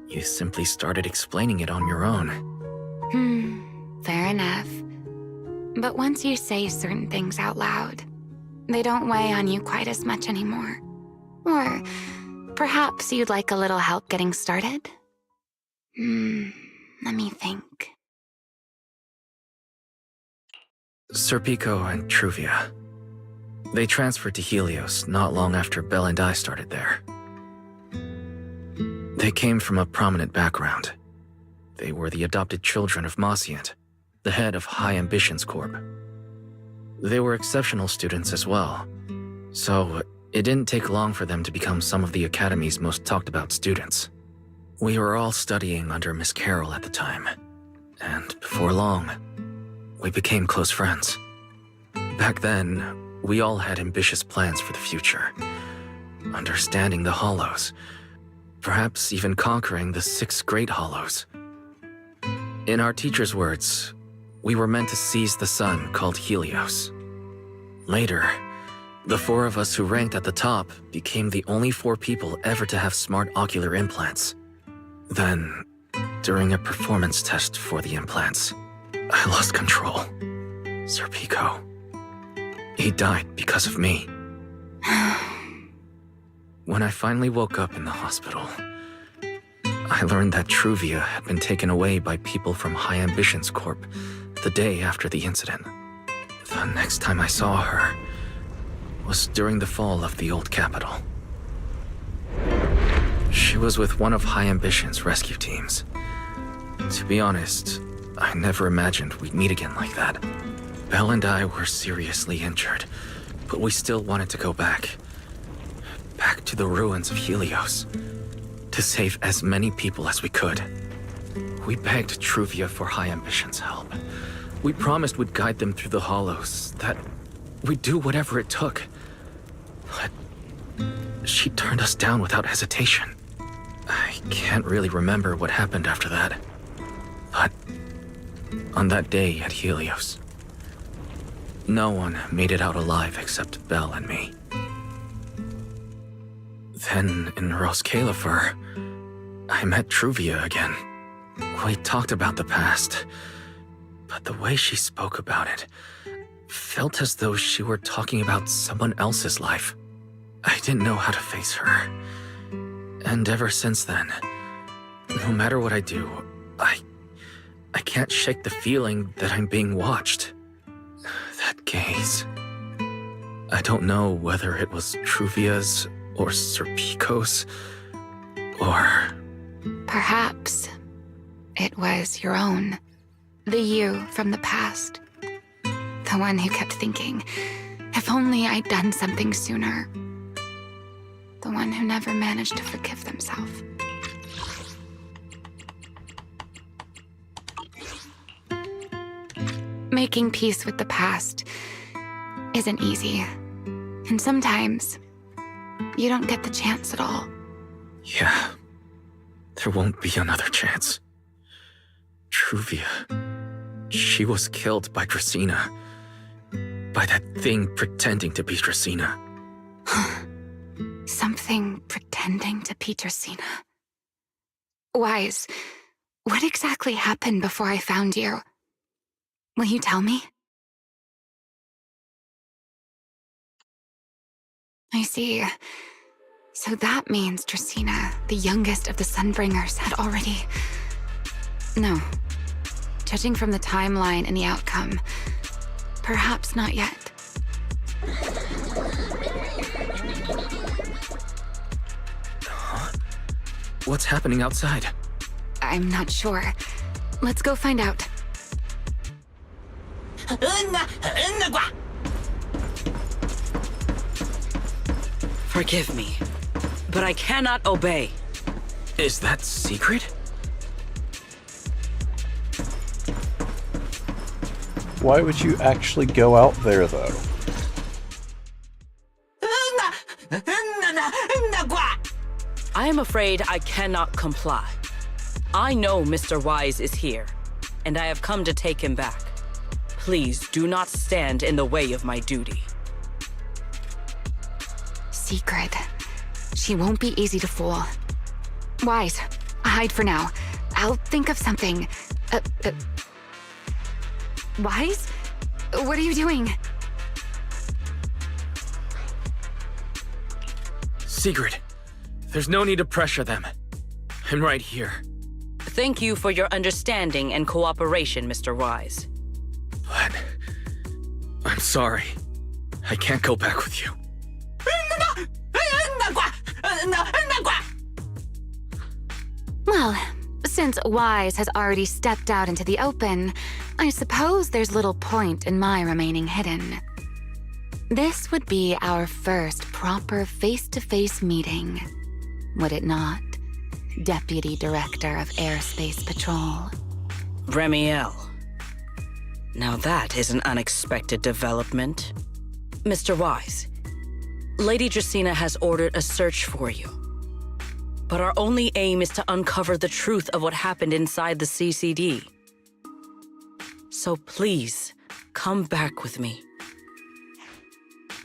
You simply started explaining it on your own. Fair enough. But once you say certain things out loud, they don't weigh on you quite as much anymore. Or perhaps you'd like a little help getting started? Let me think. Serpico and Truvia. They transferred to Helios not long after Belle and I started there. They came from a prominent background. They were the adopted children of Mosient, the head of High Ambitions Corp. They were exceptional students as well, so it didn't take long for them to become some of the Academy's most talked about students. We were all studying under Miss Carroll at the time, and before long, we became close friends. Back then, we all had ambitious plans for the future. Understanding the Hollows, perhaps even conquering the 6 Great Hollows. In our teacher's words, we were meant to seize the sun called Helios. Later, the 4 of us who ranked at the top became the only 4 people ever to have smart ocular implants. Then, during a performance test for the implants, I lost control. Serpico. He died because of me. When I finally woke up in the hospital, I learned that Truvia had been taken away by people from High Ambitions Corp the day after the incident. The next time I saw her was during the fall of the old capital. She was with one of High Ambition's rescue teams. To be honest, I never imagined we'd meet again like that. Belle and I were seriously injured, but we still wanted to go back. Back to the ruins of Helios, to save as many people as we could. We begged Truvia for High Ambition's help. We promised we'd guide them through the Hollows, that we'd do whatever it took. But she turned us down without hesitation. I can't really remember what happened after that. But on that day at Helios, no one made it out alive except Belle and me. Then in Rose Califer, I met Truvia again. We talked about the past, but the way she spoke about it felt as though she were talking about someone else's life. I didn't know how to face her. And ever since then, no matter what I do, I can't shake the feeling that I'm being watched. That gaze. I don't know whether it was Truvia's or Serpico's, or... Perhaps it was your own. The you from the past. The one who kept thinking, if only I'd done something sooner. The one who never managed to forgive themselves. Making peace with the past isn't easy. And sometimes, you don't get the chance at all. Yeah. There won't be another chance. Truvia. She was killed by Dracena. By that thing pretending to be Dracena. Something pretending to be Dracena. Wise, what exactly happened before I found you? Will you tell me? I see. So that means Dracena, the youngest of the Sunbringers, had already... No. Judging from the timeline and the outcome, perhaps not yet. Huh? What's happening outside? I'm not sure. Let's go find out. Forgive me, but I cannot obey. Is that secret? Why would you actually go out there, though? I am afraid I cannot comply. I know Mr. Wise is here, and I have come to take him back. Please do not stand in the way of my duty. Secret. She won't be easy to fool. Wise, hide for now. I'll think of something. Wise? What are you doing? Secret. There's no need to pressure them. I'm right here. Thank you for your understanding and cooperation, Mr. Wise. But I'm sorry. I can't go back with you. Well, since Wise has already stepped out into the open, I suppose there's little point in my remaining hidden. This would be our first proper face-to-face meeting, would it not, Deputy Director of Airspace Patrol? Remiel. Now that is an unexpected development. Mr. Wise, Lady Dracaena has ordered a search for you. But our only aim is to uncover the truth of what happened inside the CCD. So please, come back with me.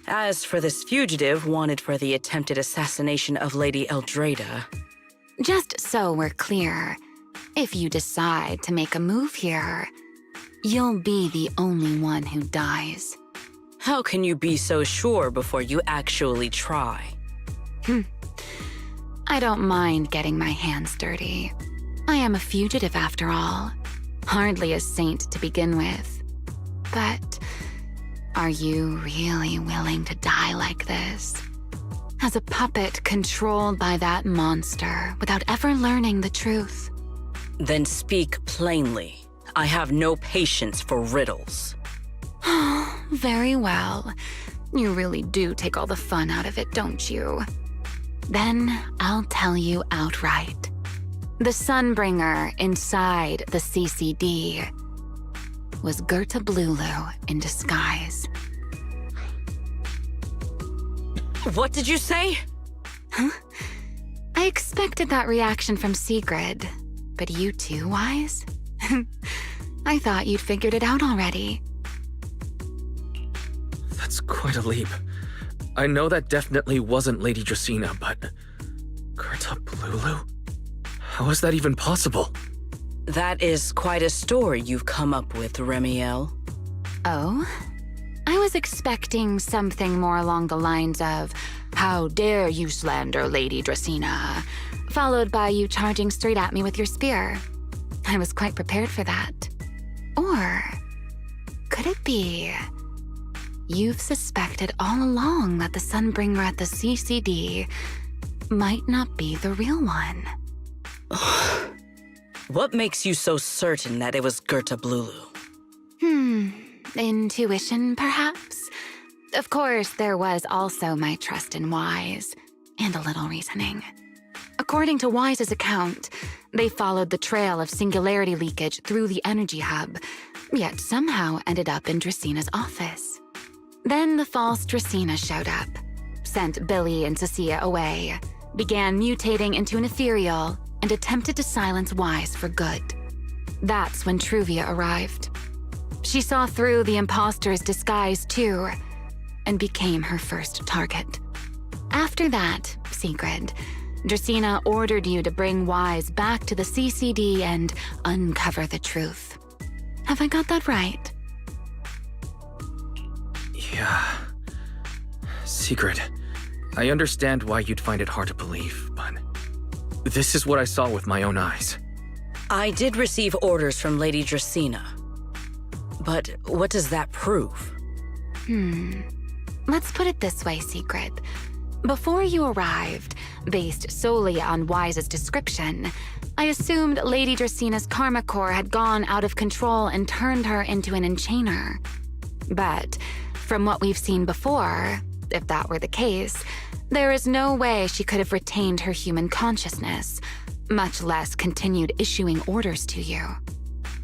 As for this fugitive wanted for the attempted assassination of Lady Eldrada... Just so we're clear, if you decide to make a move here, you'll be the only one who dies. How can you be so sure before you actually try? I don't mind getting my hands dirty. I am a fugitive after all. Hardly a saint to begin with. But are you really willing to die like this? As a puppet controlled by that monster without ever learning the truth? Then speak plainly. I have no patience for riddles. Very well. You really do take all the fun out of it, don't you? Then I'll tell you outright. The Sunbringer inside the CCD was Gerta Blulu in disguise. What did you say? Huh? I expected that reaction from Sigrid, but you too, Wise? I thought you'd figured it out already. That's quite a leap. I know that definitely wasn't Lady Dracaena, but... Gerta Blulu? How is that even possible? That is quite a story you've come up with, Remiel. Oh? I was expecting something more along the lines of, "How dare you slander Lady Dracaena?" followed by you charging straight at me with your spear. I was quite prepared for that. Or could it be you've suspected all along that the Sunbringer at the CCD might not be the real one? What makes you so certain that it was Gerta Blulu? Intuition, perhaps? Of course, there was also my trust in Wise, and a little reasoning. According to Wise's account, they followed the trail of singularity leakage through the energy hub, yet somehow ended up in Dracaena's office. Then the false Dracaena showed up, sent Billy and Cecilia away, began mutating into an ethereal, and attempted to silence Wise for good. That's when Truvia arrived. She saw through the imposter's disguise too, and became her first target. After that, Sigrid, Dracaena ordered you to bring Wise back to the CCD and uncover the truth. Have I got that right? Yeah. Sigrid, I understand why you'd find it hard to believe, but this is what I saw with my own eyes. I did receive orders from Lady Dracaena. But what does that prove? Let's put it this way, Sigrid. Before you arrived, based solely on Wise's description, I assumed Lady Dracaena's karma core had gone out of control and turned her into an enchainer. But from what we've seen before, if that were the case, there is no way she could have retained her human consciousness, much less continued issuing orders to you.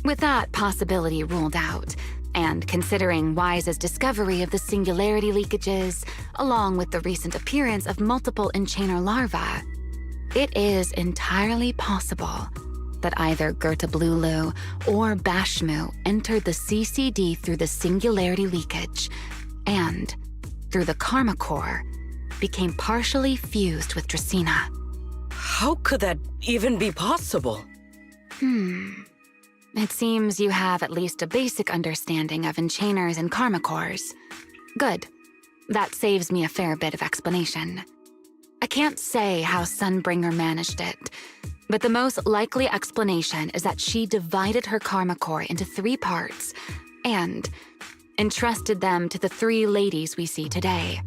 With that possibility ruled out, and considering Wise's discovery of the singularity leakages, along with the recent appearance of multiple Enchainer larvae, it is entirely possible that either Gertablulu or Bashmu entered the CCD through the singularity leakage, and, through the Karma Core, became partially fused with Dracena. How could that even be possible? It seems you have at least a basic understanding of Enchainers and Karma Cores. Good. That saves me a fair bit of explanation. I can't say how Sunbringer managed it, but the most likely explanation is that she divided her Karma Core into 3 parts and entrusted them to the 3 ladies we see today.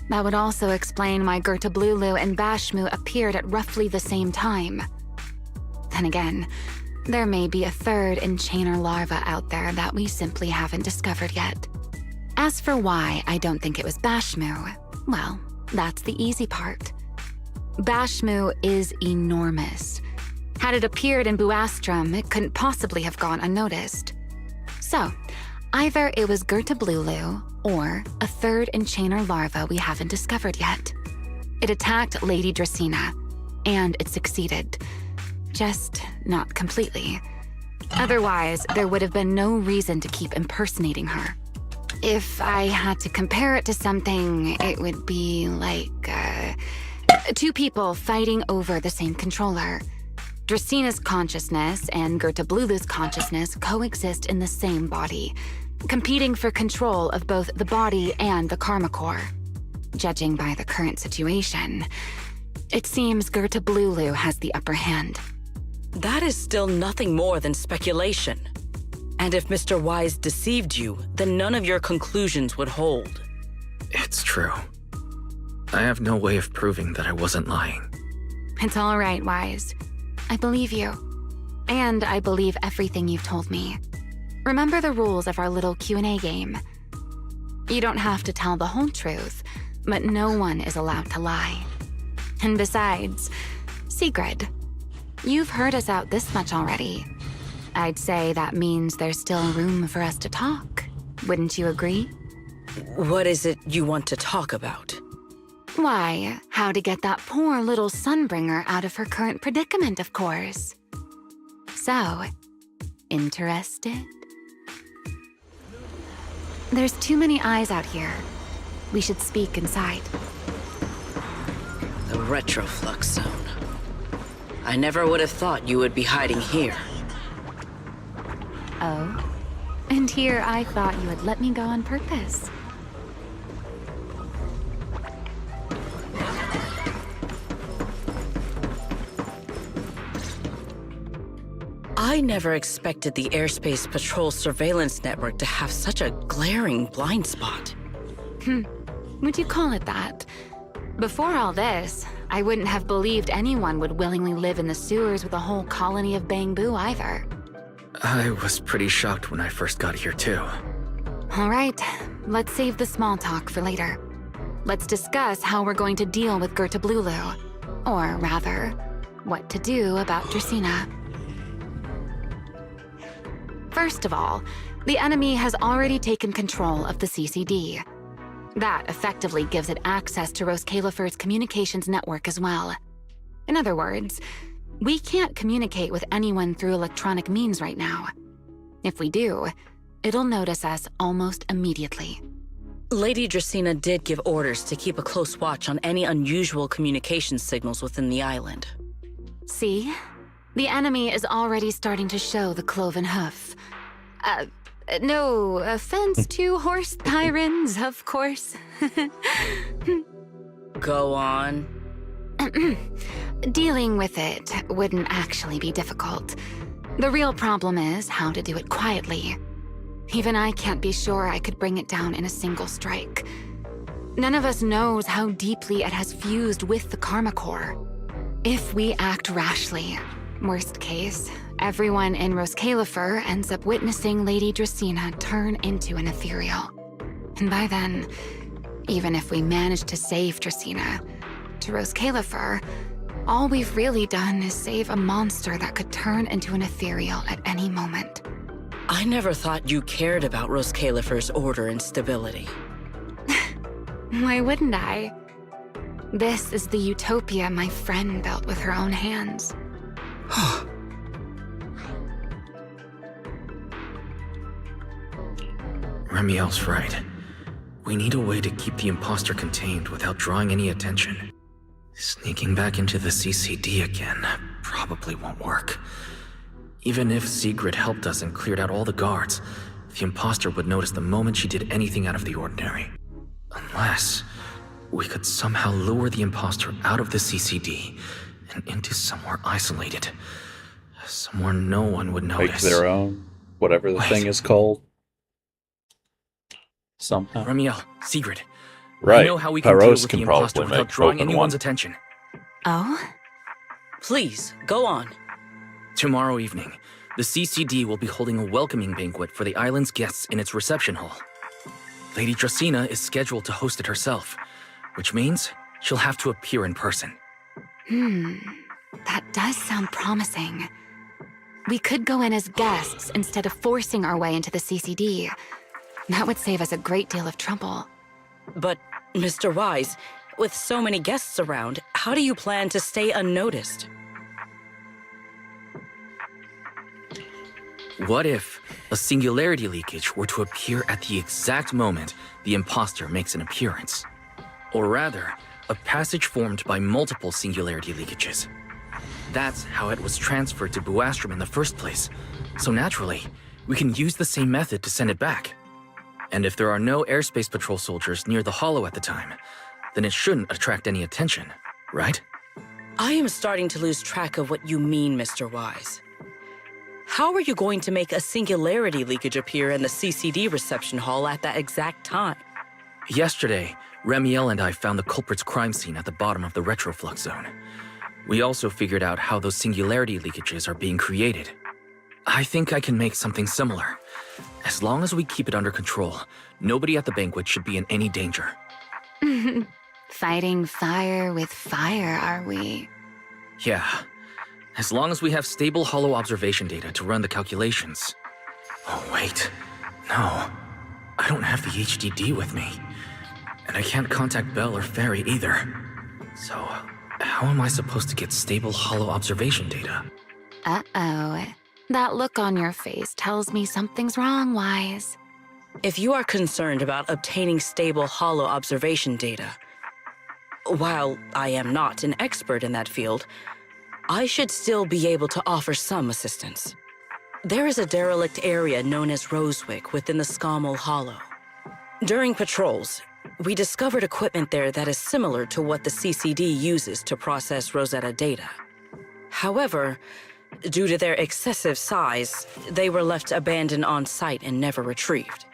That would also explain why Gertablulu and Bashmu appeared at roughly the same time. Then again, there may be a 3rd Enchainer larva out there that we simply haven't discovered yet. As for why I don't think it was Bashmu, well, that's the easy part. Bashmu is enormous. Had it appeared in Buastrum, it couldn't possibly have gone unnoticed. So, either it was Gertablulu or a 3rd Enchainer larva we haven't discovered yet. It attacked Lady Dracena, and it succeeded. Just not completely. Otherwise, there would have been no reason to keep impersonating her. If I had to compare it to something, it would be like, 2 people fighting over the same controller. Dracena's consciousness and Gertablulu's consciousness coexist in the same body, competing for control of both the body and the Karma Core. Judging by the current situation, it seems Gertablulu has the upper hand. That is still nothing more than speculation. And if Mr. Wise deceived you, then none of your conclusions would hold. It's true. I have no way of proving that I wasn't lying. It's all right, Wise. I believe you. And I believe everything you've told me. Remember the rules of our little Q&A game. You don't have to tell the whole truth, but no one is allowed to lie. And besides, Sigrid, you've heard us out this much already. I'd say that means there's still room for us to talk. Wouldn't you agree? What is it you want to talk about? Why, how to get that poor little Sunbringer out of her current predicament, of course. So, interested? There's too many eyes out here. We should speak inside. The Retroflux Zone. I never would have thought you would be hiding here. Oh? And here I thought you would let me go on purpose. I never expected the Airspace Patrol surveillance network to have such a glaring blind spot. Would you call it that? Before all this, I wouldn't have believed anyone would willingly live in the sewers with a whole colony of Bangboo either. I was pretty shocked when I first got here too. All right, let's save the small talk for later. Let's discuss how we're going to deal with Gertablulu. Or rather, what to do about Dracena. First of all, the enemy has already taken control of the CCD. That effectively gives it access to Roskalifer's communications network as well. In other words, we can't communicate with anyone through electronic means right now. If we do, it'll notice us almost immediately. Lady Dracena did give orders to keep a close watch on any unusual communication signals within the island. See? The enemy is already starting to show the cloven hoof. No offense to horse tyrants, of course. Go on. Dealing with it wouldn't actually be difficult. The real problem is how to do it quietly. Even I can't be sure I could bring it down in a single strike. None of us knows how deeply it has fused with the Karma Core. If we act rashly, worst case, everyone in Roskalifer ends up witnessing Lady Dracena turn into an ethereal. And by then, even if we manage to save Dracena, to Roskalifer, All we've really done is save a monster that could turn into an ethereal at any moment. I never thought you cared about Rose Califer's order and stability. Why wouldn't I? This is the utopia my friend built with her own hands. Remiel's right. We need a way to keep the imposter contained without drawing any attention. Sneaking back into the CCD again probably won't work. Even if Sigrid helped us and cleared out all the guards, the imposter would notice the moment she did anything out of the ordinary. Unless we could somehow lure the imposter out of the CCD and into somewhere isolated. Somewhere no one would notice. Make their own, whatever the thing is called. Somehow. Remiel, Sigrid. Right. We know how we can deal Paros with can the imposter probably without make drawing open anyone's one. attention. Oh? Please, go on. Tomorrow evening, the CCD will be holding a welcoming banquet for the island's guests in its reception hall. Lady Dracena is scheduled to host it herself, which means she'll have to appear in person. That does sound promising. We could go in as guests instead of forcing our way into the CCD. That would save us a great deal of trouble. But, Mr. Wise, with so many guests around, how do you plan to stay unnoticed? What if a singularity leakage were to appear at the exact moment the imposter makes an appearance? Or rather, a passage formed by multiple singularity leakages. That's how it was transferred to Buastrom in the first place. So naturally, we can use the same method to send it back. And if there are no airspace patrol soldiers near the hollow at the time, then it shouldn't attract any attention, right? I am starting to lose track of what you mean, Mr. Wise. How are you going to make a singularity leakage appear in the CCD reception hall at that exact time? Yesterday, Remiel and I found the culprit's crime scene at the bottom of the retroflux zone. We also figured out how those singularity leakages are being created. I think I can make something similar. As long as we keep it under control, nobody at the banquet should be in any danger. Fighting fire with fire, are we? Yeah. As long as we have stable hollow observation data to run the calculations. Oh, wait. No. I don't have the HDD with me. And I can't contact Bell or Ferry either. So, how am I supposed to get stable hollow observation data? Uh-oh. That look on your face tells me something's wrong, Wise. If you are concerned about obtaining stable hollow observation data, while I am not an expert in that field, I should still be able to offer some assistance. There is a derelict area known as Rosewick within the Scommel Hollow. During patrols, we discovered equipment there that is similar to what the CCD uses to process Rosetta data. However, due to their excessive size, they were left abandoned on site and never retrieved.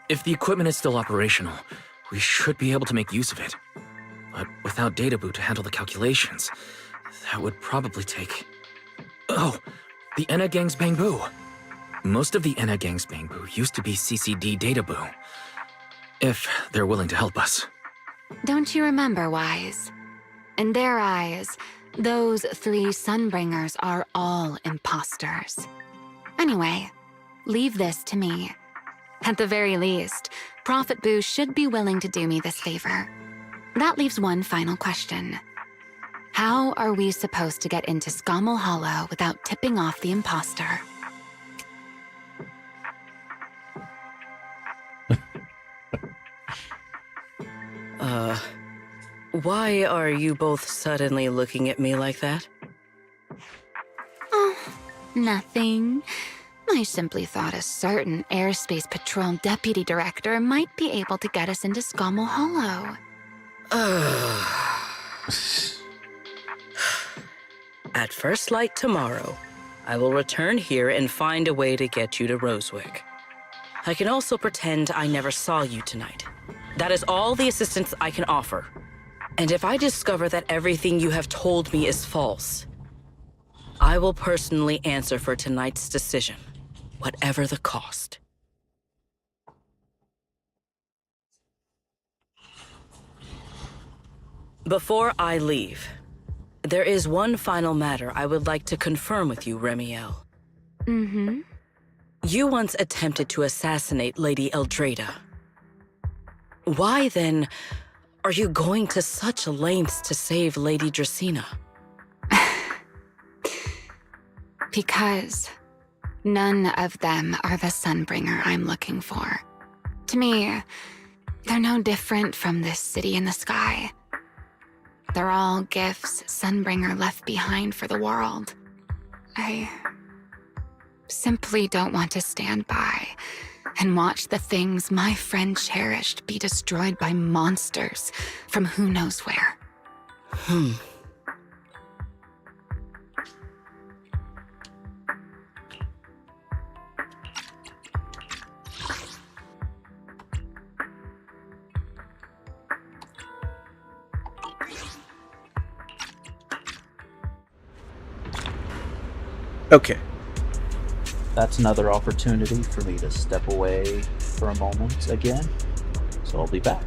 If the equipment is still operational, we should be able to make use of it. But without data boot to handle the calculations, that would probably take... Oh, the Enna Gang's Bangbu. Most of the Enna Gang's Bangbu used to be CCD data boo. If they're willing to help us. Don't you remember, Wise? In their eyes, those 3 Sunbringers are all imposters. Anyway, leave this to me. At the very least, Prophet Boo should be willing to do me this favor. That leaves one final question. How are we supposed to get into Scommel Hollow without tipping off the imposter? Why are you both suddenly looking at me like that? Oh, nothing. I simply thought a certain airspace patrol deputy director might be able to get us into Scommel Hollow. At first light tomorrow, I will return here and find a way to get you to Rosewick. I can also pretend I never saw you tonight. That is all the assistance I can offer. And if I discover that everything you have told me is false, I will personally answer for tonight's decision, whatever the cost. Before I leave, There is one final matter I would like to confirm with you, Remiel. Mm-hmm. You once attempted to assassinate Lady Eldrada. Why, then, are you going to such lengths to save Lady Dracena? Because none of them are the Sunbringer I'm looking for. To me, they're no different from this city in the sky. They're all gifts Sunbringer left behind for the world. I simply don't want to stand by and watch the things my friend cherished be destroyed by monsters from who knows where. Okay. That's another opportunity for me to step away for a moment again. So I'll be back.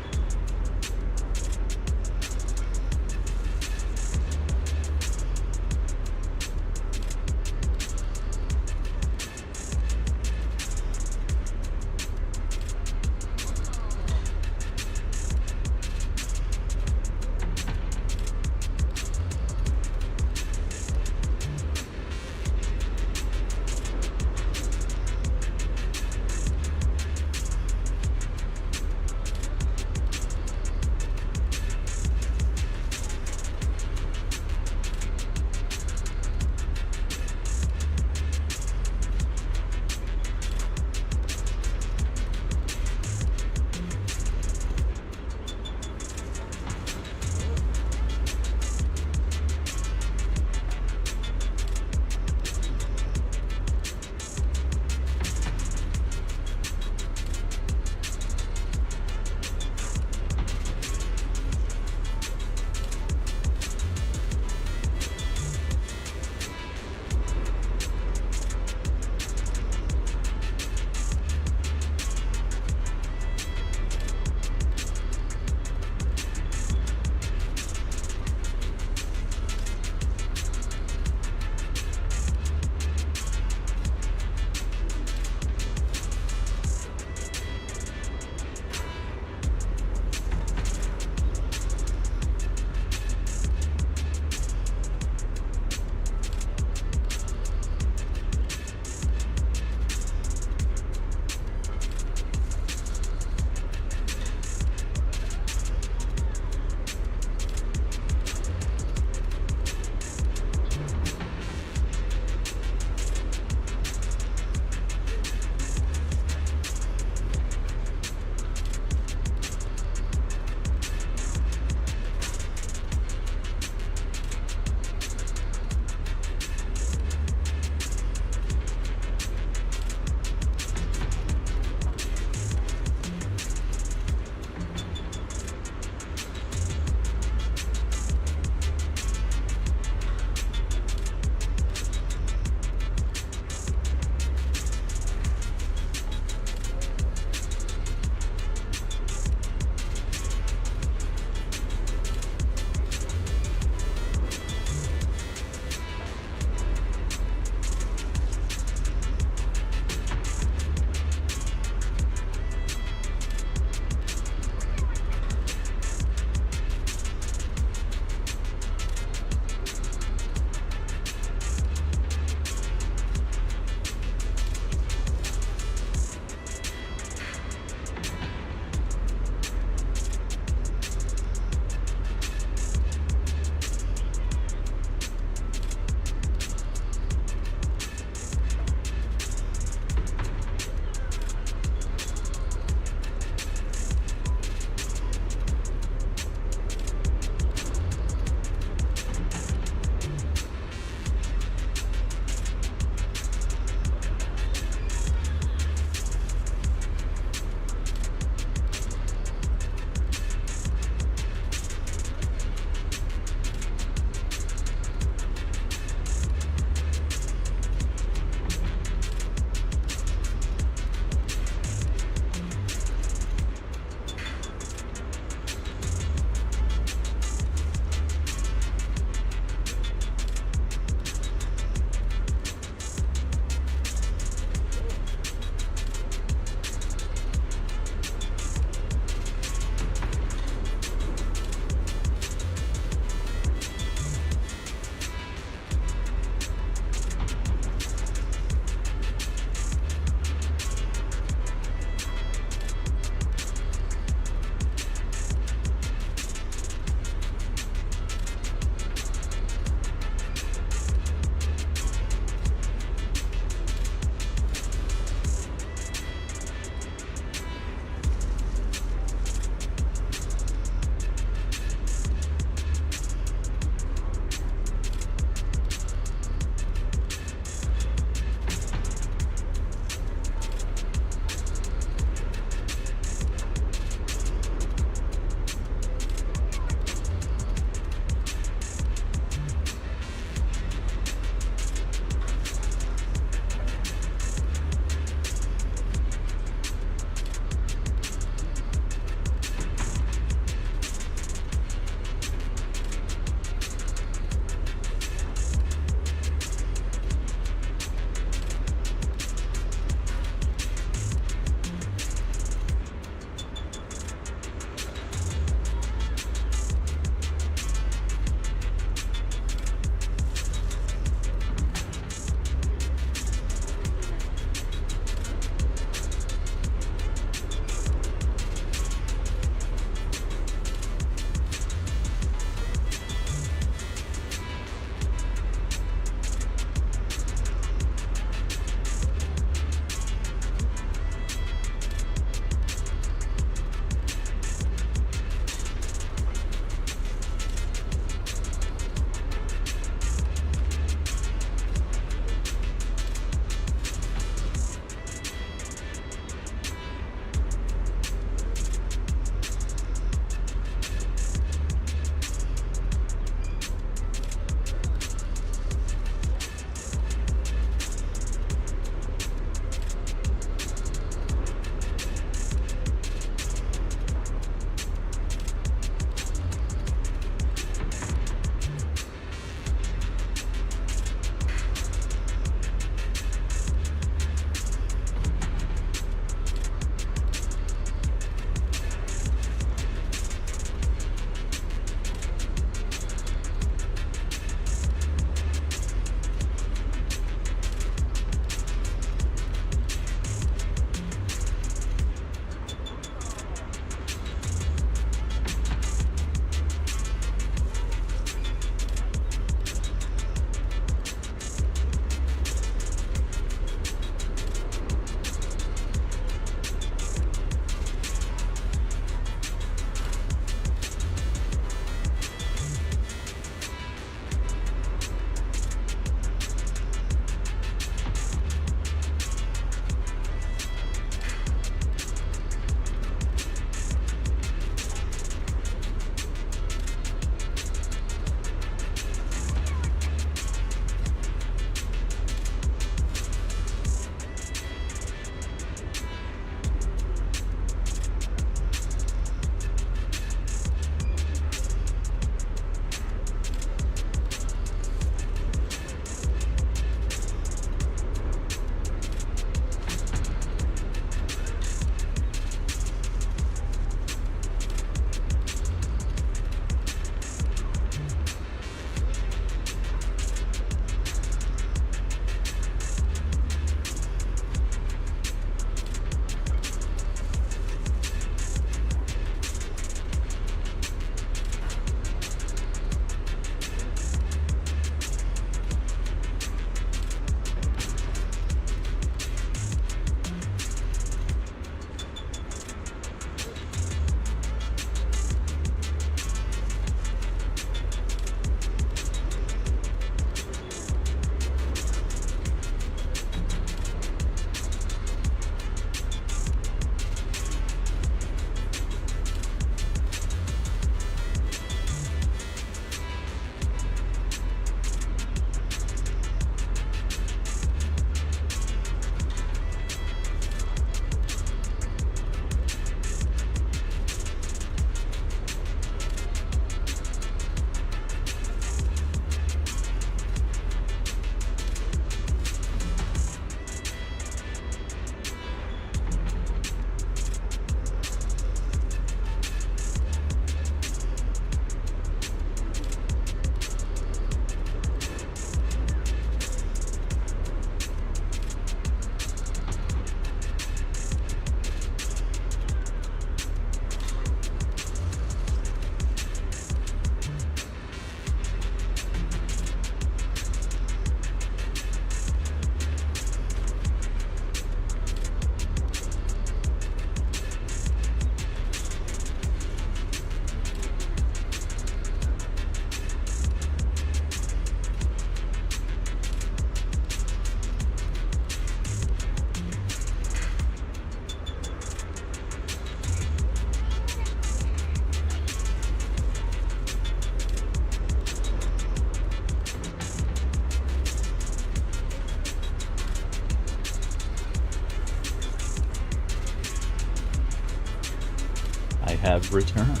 have returned.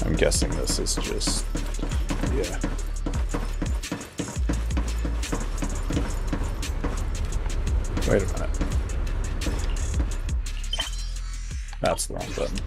I'm guessing this is just, yeah. Wait a minute. That's the wrong button.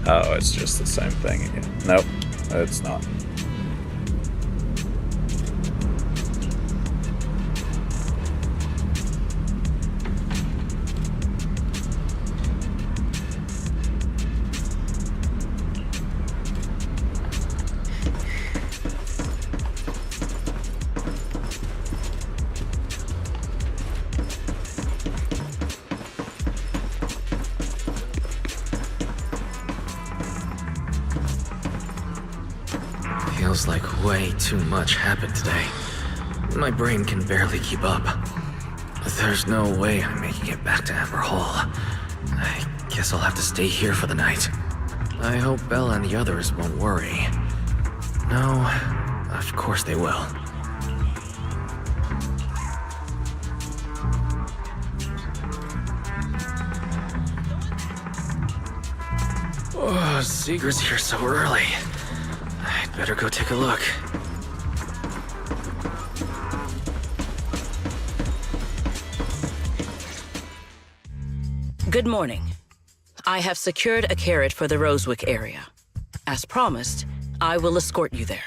Oh, it's just the same thing again. Nope, it's not. Feels like way too much happened today. My brain can barely keep up. There's no way I'm making it back to Amber Hall. I guess I'll have to stay here for the night. I hope Bella and the others won't worry. No, of course they will. Oh, Sigurd's here so early. I'd better go take a look. Good morning. I have secured a carriage for the Rosewick area. As promised, I will escort you there.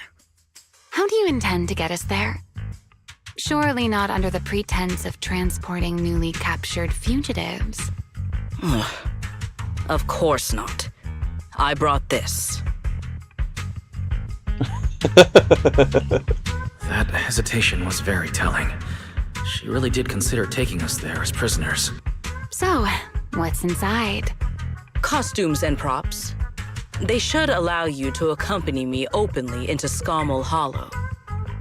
How do you intend to get us there? Surely not under the pretense of transporting newly captured fugitives. Of course not. I brought this. That hesitation was very telling. She really did consider taking us there as prisoners. So, what's inside? Costumes and props. They should allow you to accompany me openly into Scommel Hollow.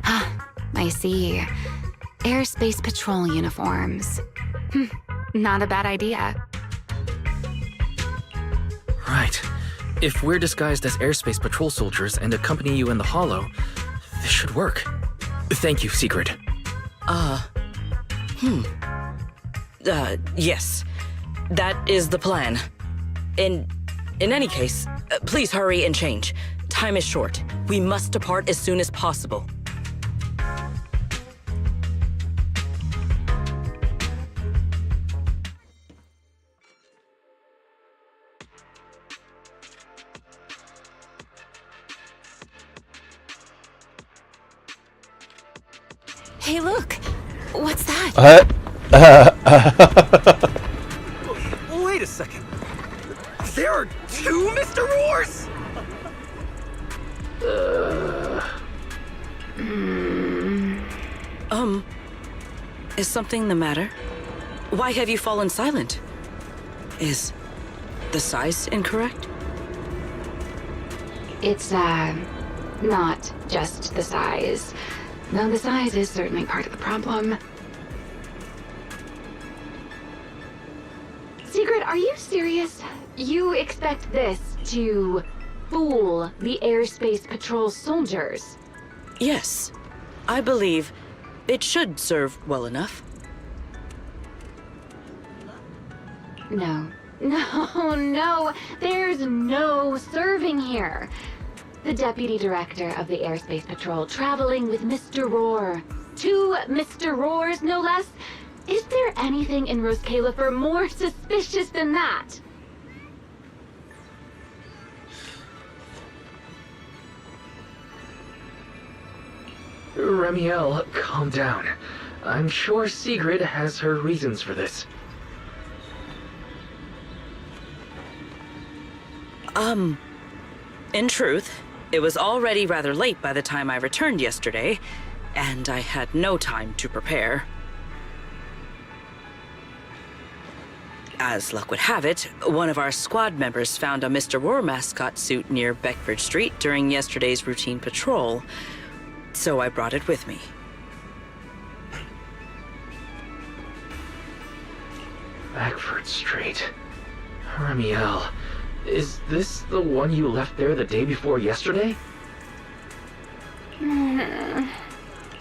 I see. Airspace Patrol uniforms. Not a bad idea. Right. If we're disguised as airspace patrol soldiers and accompany you in the Hollow, this should work. Thank you, Sigrid. Yes. That is the plan. In any case, please hurry and change. Time is short. We must depart as soon as possible. Hey, look! What's that? Wait a second. There are two Mr. Roars? Is something the matter? Why have you fallen silent? Is the size incorrect? It's, not just the size. Though the size is certainly part of the problem. Sigrid, are you serious? You expect this to fool the Airspace Patrol soldiers? Yes. I believe it should serve well enough. No. No. There's no serving here. The Deputy Director of the Airspace Patrol traveling with Mr. Roar. 2 Mr. Roars, no less. Is there anything in Rose Califer more suspicious than that? Remiel, calm down. I'm sure Sigrid has her reasons for this. In truth, it was already rather late by the time I returned yesterday, and I had no time to prepare. As luck would have it, one of our squad members found a Mr. Roar mascot suit near Beckford Street during yesterday's routine patrol, so I brought it with me. Beckford Street. Remiel, is this the one you left there the day before yesterday?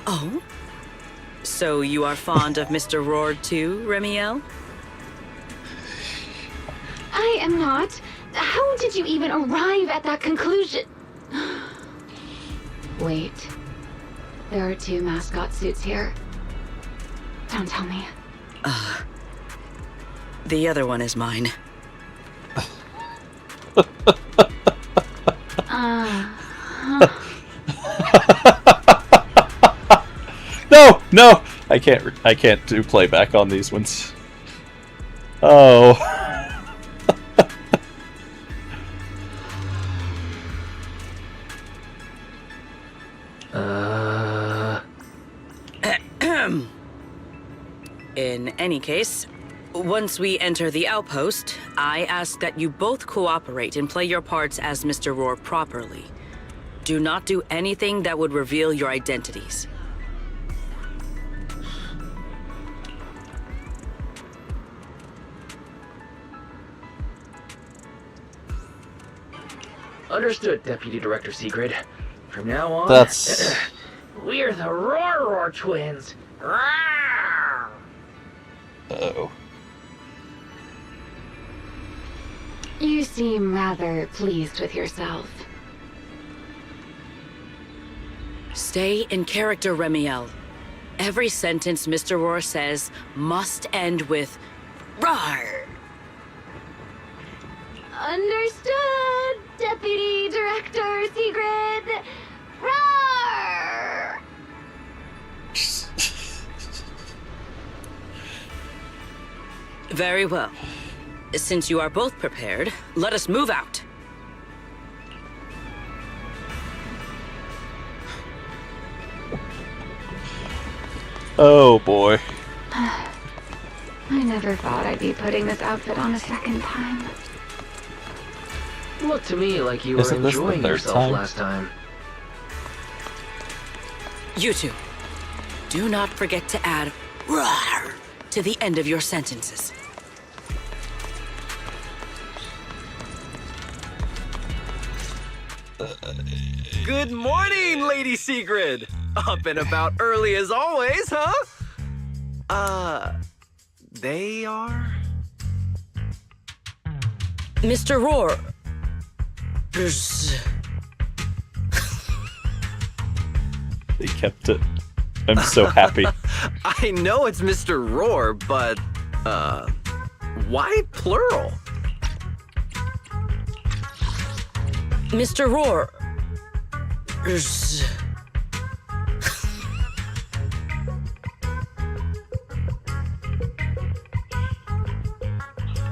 Oh? So you are fond of Mr. Roar too, Remiel? I am not. How did you even arrive at that conclusion? Wait. There are 2 mascot suits here. Don't tell me. The other one is mine. No! I can't do playback on these ones. Oh. In any case, once we enter the outpost, I ask that you both cooperate and play your parts as Mr. Roar properly. Do not do anything that would reveal your identities. Understood, Deputy Director Sigrid. From now on, That's... we're the Roar twins. Uh-oh. You seem rather pleased with yourself. Stay in character, Remiel. Every sentence Mr. Roar says must end with "Rawr." Understood, Deputy Director Sigrid. Roar! Very well. Since you are both prepared, let us move out. Oh boy. I never thought I'd be putting this outfit on a second time. Looked to me like you were Isn't this the enjoying third yourself time? last time. You two, do not forget to add "rawr" to the end of your sentences. Good morning, Lady Sigrid! Up and about early as always, huh? They are? Mr. Roar. They kept it. I'm so happy. I know it's Mr. Roar, but, why plural? Mr. Roar.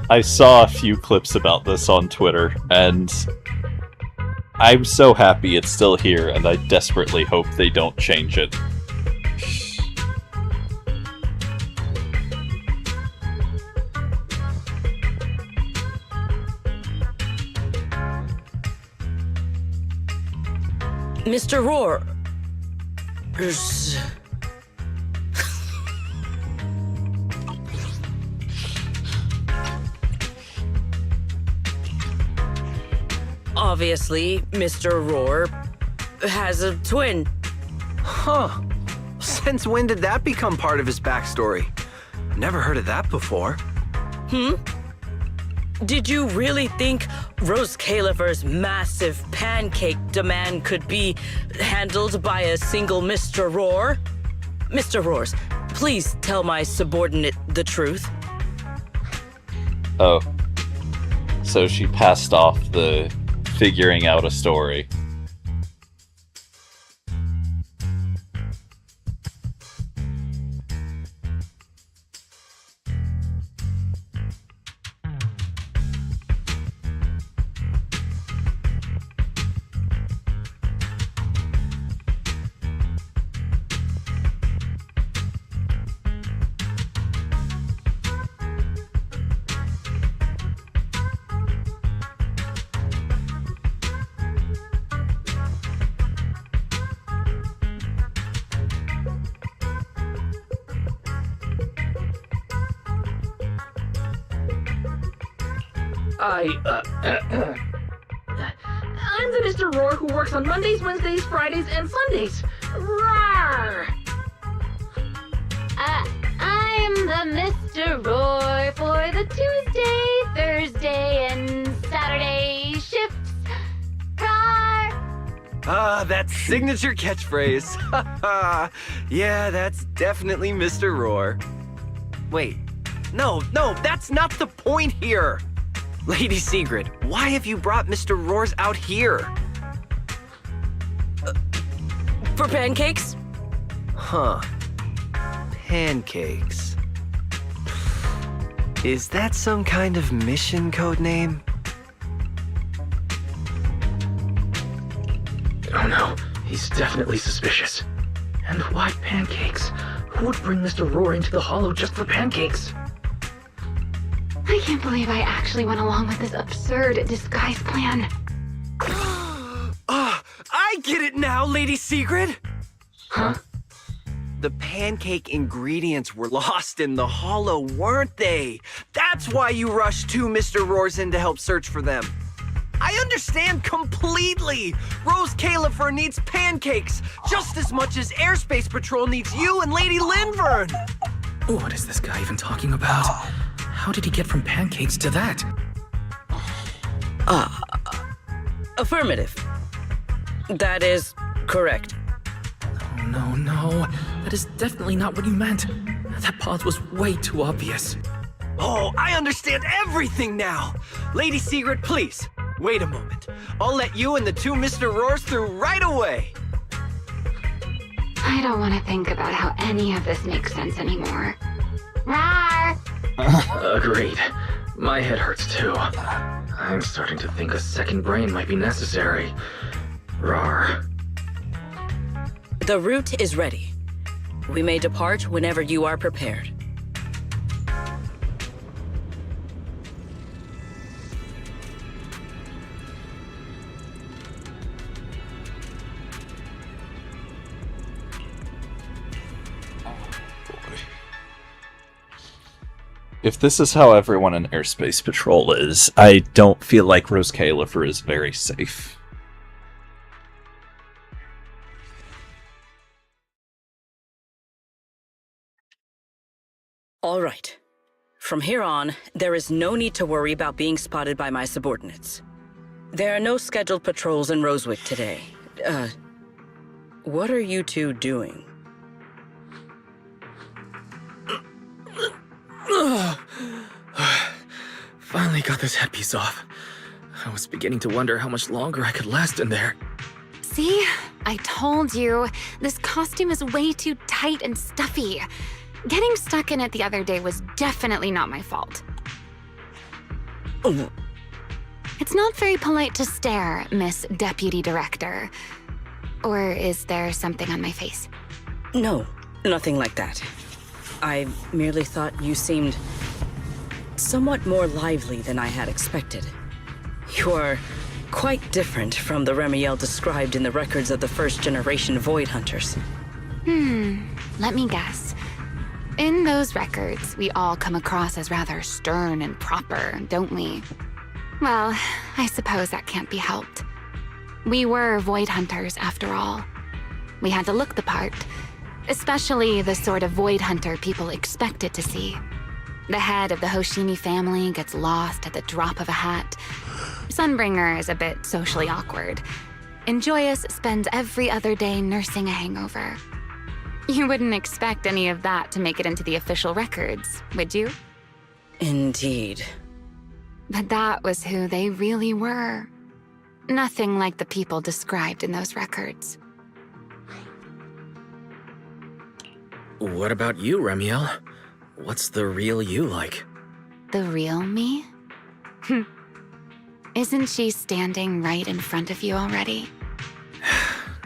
I saw a few clips about this on Twitter, and I'm so happy it's still here, and I desperately hope they don't change it. Mr. Roar. Obviously, Mr. Roar has a twin. Huh. Since when did that become part of his backstory? Never heard of that before. Did you really think Rose Califer's massive pancake demand could be handled by a single Mr. Roar? Mr. Roars, please tell my subordinate the truth. Oh. So she passed off the figuring out a story. I'm the Mr. Roar who works on Mondays, Wednesdays, Fridays, and Sundays. Rawr! I'm the Mr. Roar for the Tuesday, Thursday, and Saturday shifts. Rawr! That signature catchphrase. Yeah, that's definitely Mr. Roar. Wait, no, that's not the point here. Lady Sigrid, why have you brought Mr. Roars out here? For pancakes? Huh. Pancakes. Is that some kind of mission code name? Oh no, he's definitely suspicious. And why pancakes? Who would bring Mr. Roar into the Hollow just for pancakes? I can't believe I actually went along with this absurd disguise plan. I get it now, Lady Sigrid! Huh? The pancake ingredients were lost in the Hollow, weren't they? That's why you rushed two Mr. Roars in to help search for them. I understand completely! Rose Califer needs pancakes just as much as Airspace Patrol needs you and Lady Linvern! What is this guy even talking about? How did he get from pancakes to that? Affirmative. That is correct. Oh, no. That is definitely not what you meant. That pause was way too obvious. Oh, I understand everything now! Lady Sigrid, please, wait a moment. I'll let you and the two Mr. Roars through right away! I don't want to think about how any of this makes sense anymore. Rawr! Agreed. My head hurts too. I'm starting to think a second brain might be necessary. Rawr. The route is ready. We may depart whenever you are prepared. If this is how everyone in Airspace Patrol is, I don't feel like Rose Califer is very safe. All right. From here on, there is no need to worry about being spotted by my subordinates. There are no scheduled patrols in Rosewick today. What are you two doing? Finally got this headpiece off. I was beginning to wonder how much longer I could last in there. See? I told you. This costume is way too tight and stuffy. Getting stuck in it the other day was definitely not my fault. Oh. It's not very polite to stare, Miss Deputy Director. Or is there something on my face? No, nothing like that. I merely thought you seemed somewhat more lively than I had expected. You are quite different from the Remiel described in the records of the first-generation Void Hunters. Let me guess. In those records, we all come across as rather stern and proper, don't we? Well, I suppose that can't be helped. We were Void Hunters, after all. We had to look the part, especially the sort of Void Hunter people expected to see. The head of the Hoshimi family gets lost at the drop of a hat. Sunbringer is a bit socially awkward. And Joyous spends every other day nursing a hangover. You wouldn't expect any of that to make it into the official records, would you? Indeed. But that was who they really were. Nothing like the people described in those records. What about you, Remiel? What's the real you like? The real me? Isn't she standing right in front of you already?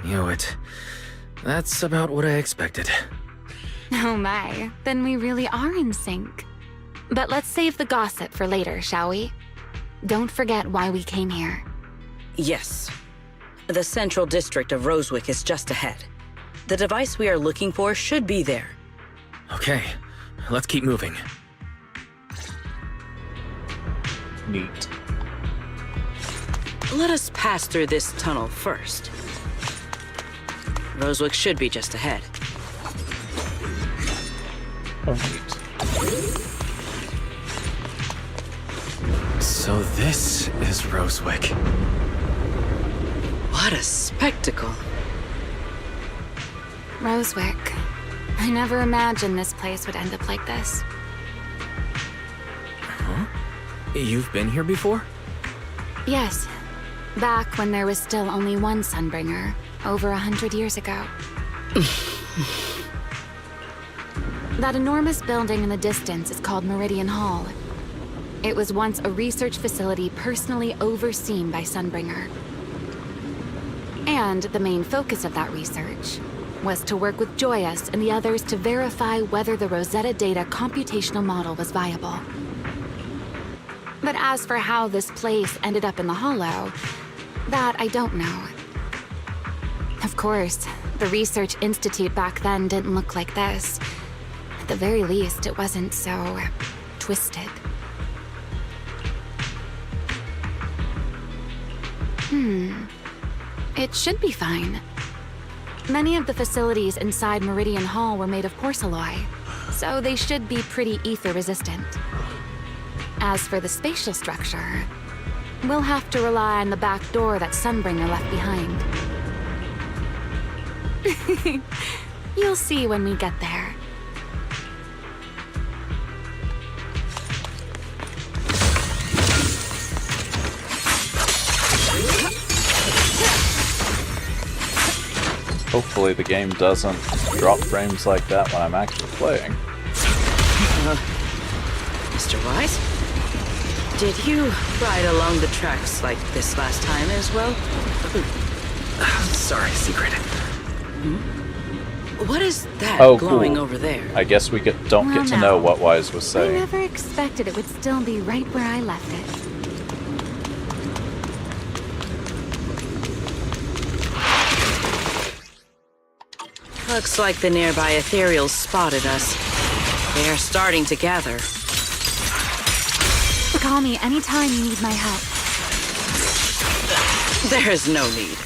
Knew it. That's about what I expected. Oh my, then we really are in sync. But let's save the gossip for later, shall we? Don't forget why we came here. Yes. The central district of Rosewick is just ahead. The device we are looking for should be there. Okay, let's keep moving. Neat. Let us pass through this tunnel first. Rosewick should be just ahead. Oh, neat. So this is Rosewick. What a spectacle. Rosewick. I never imagined this place would end up like this. Huh? You've been here before? Yes. Back when there was still only one Sunbringer, over 100 years ago. That enormous building in the distance is called Meridian Hall. It was once a research facility personally overseen by Sunbringer. And the main focus of that research was to work with Joyous and the others to verify whether the Rosetta Data computational model was viable. But as for how this place ended up in the Hollow, that I don't know. Of course, the Research Institute back then didn't look like this. At the very least, it wasn't so twisted. It should be fine. Many of the facilities inside Meridian Hall were made of porcelain, so they should be pretty ether-resistant. As for the spatial structure, we'll have to rely on the back door that Sunbringer left behind. You'll see when we get there. Hopefully the game doesn't drop frames like that when I'm actually playing. Mr. Wise? Did you ride along the tracks like this last time as well? Sorry, Secret. What is that glowing cool. over there? I guess we don't get to know what Wise was I saying. never expected it would still be right where I left it. Looks like the nearby ethereals spotted us. They are starting to gather. call me anytime you need my help. There is no need.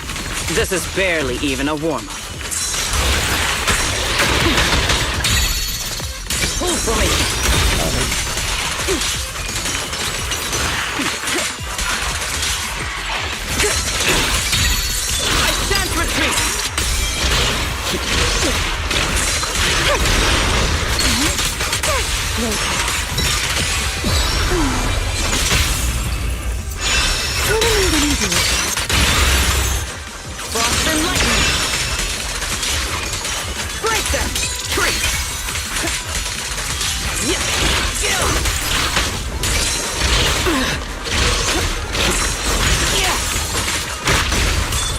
This is barely even a warm-up. Pull formation. I shan't retreat. Frost and lightning. Break them. Tree.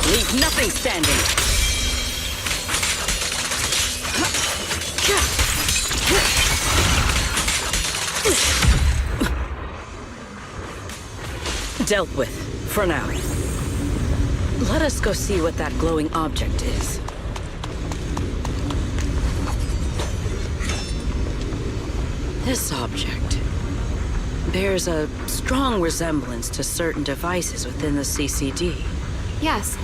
Leave nothing standing. Dealt with, for now. Let us go see what that glowing object is. This object bears a strong resemblance to certain devices within the CCD. Yes,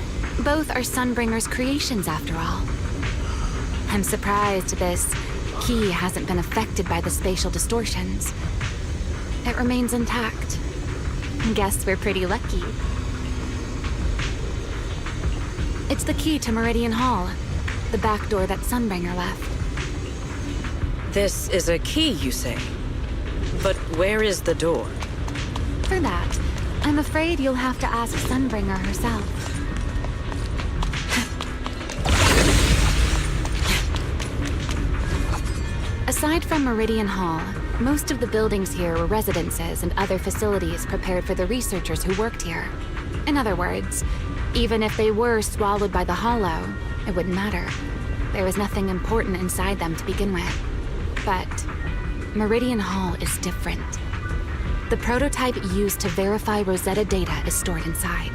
both are Sunbringer's creations after all. I'm surprised this key hasn't been affected by the spatial distortions. It remains intact. Guess we're pretty lucky. It's the key to Meridian Hall, the back door that Sunbringer left. This is a key, you say? But where is the door? For that, I'm afraid you'll have to ask Sunbringer herself. Aside from Meridian Hall, most of the buildings here were residences and other facilities prepared for the researchers who worked here. In other words, even if they were swallowed by the Hollow, it wouldn't matter. There was nothing important inside them to begin with. But Meridian Hall is different. The prototype used to verify Rosetta data is stored inside.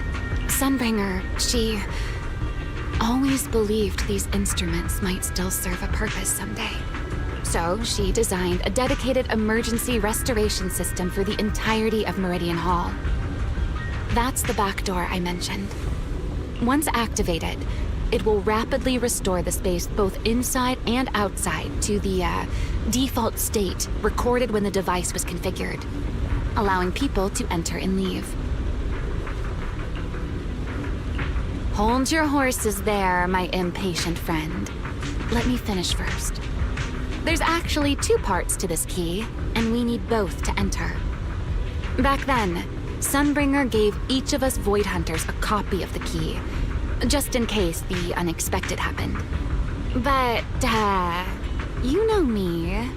Sunbringer, she always believed these instruments might still serve a purpose someday. So she designed a dedicated emergency restoration system for the entirety of Meridian Hall. That's the back door I mentioned. Once activated, it will rapidly restore the space both inside and outside to the default state recorded when the device was configured, allowing people to enter and leave. Hold your horses there, my impatient friend. Let me finish first. There's actually two parts to this key, and we need both to enter. Back then, Sunbringer gave each of us Void Hunters a copy of the key, just in case the unexpected happened. But, you know me.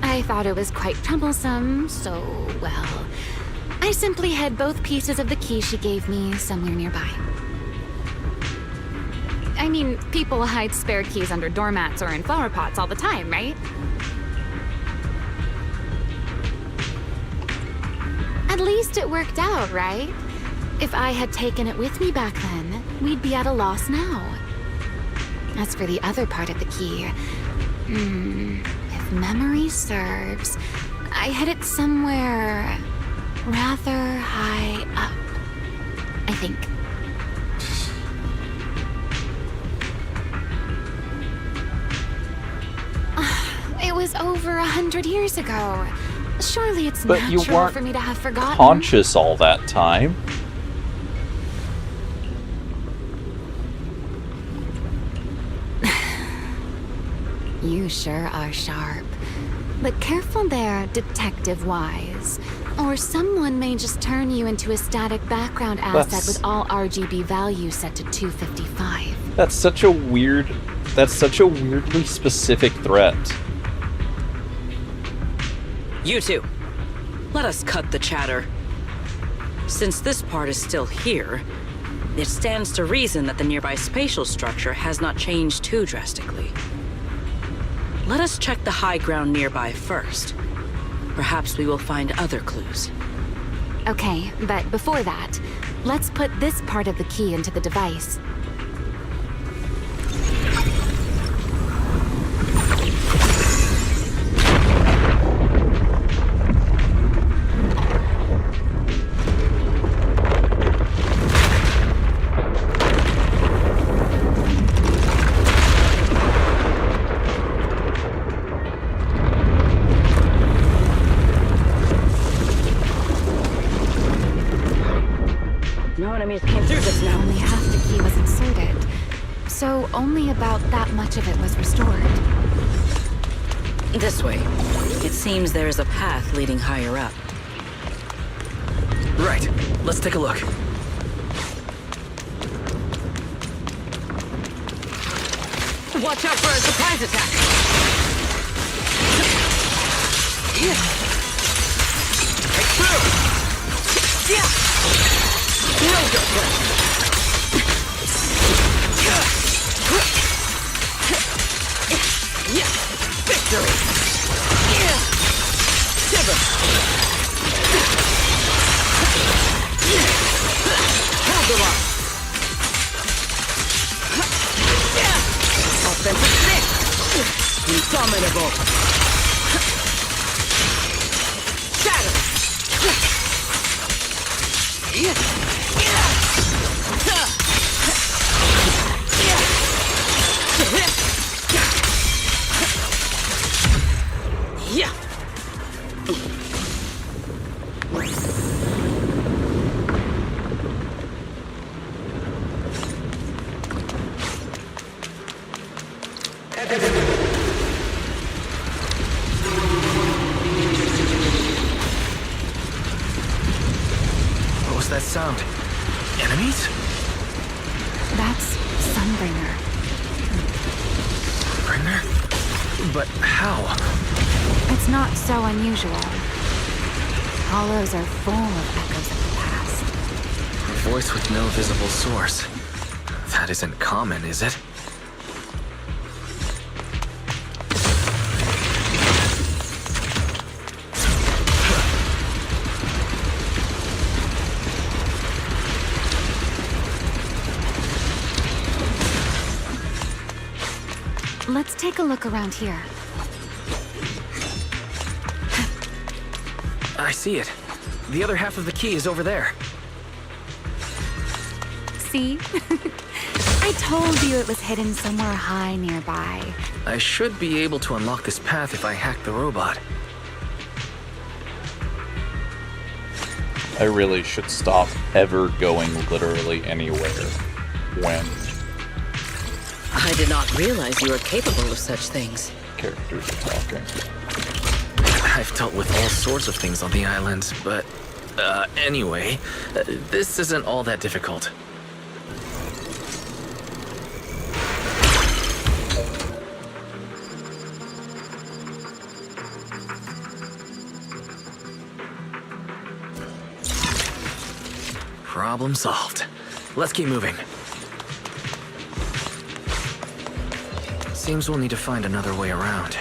I thought it was quite troublesome, so, well, I simply hid both pieces of the key she gave me somewhere nearby. I mean, people hide spare keys under doormats or in flower pots all the time, right? At least it worked out, right? If I had taken it with me back then, we'd be at a loss now. As for the other part of the key, if memory serves, I hid it somewhere rather high up, I think. It was over 100 years ago. Surely it's But you natural weren't for me to have forgotten. conscious all that time. You sure are sharp. But careful there, Detective Wise. Or someone may just turn you into a static background asset with all RGB values set to 255. That's such a weirdly specific threat. You two, let us cut the chatter. Since this part is still here, it stands to reason that the nearby spatial structure has not changed too drastically. Let us check the high ground nearby first. Perhaps we will find other clues. Okay, but before that, let's put this part of the key into the device. enemies came through just now. Only half the key was inserted, so only about that much of it was restored. This way. It seems there is a path leading higher up. Right. Let's take a look. Watch out for a surprise attack! Break through! No good play! Victory! Shiver! Hold the line! Offensive stick! Indomitable! Shatter! Yeah! What was that sound? Enemies? That's Sunbringer. Bringer? But how? It's not so unusual. Hollows are full of echoes of the past. A voice with no visible source. That isn't common, is it? Let's take a look around here. I see it. The other half of the key is over there. See? I told you it was hidden somewhere high nearby. I should be able to unlock this path if I hack the robot. I really should stop ever going literally anywhere. When I did not realize you were capable of such things. characters are talking. I've dealt with all sorts of things on the island, but, anyway, this isn't all that difficult. Problem solved. Let's keep moving. Seems we'll need to find another way around.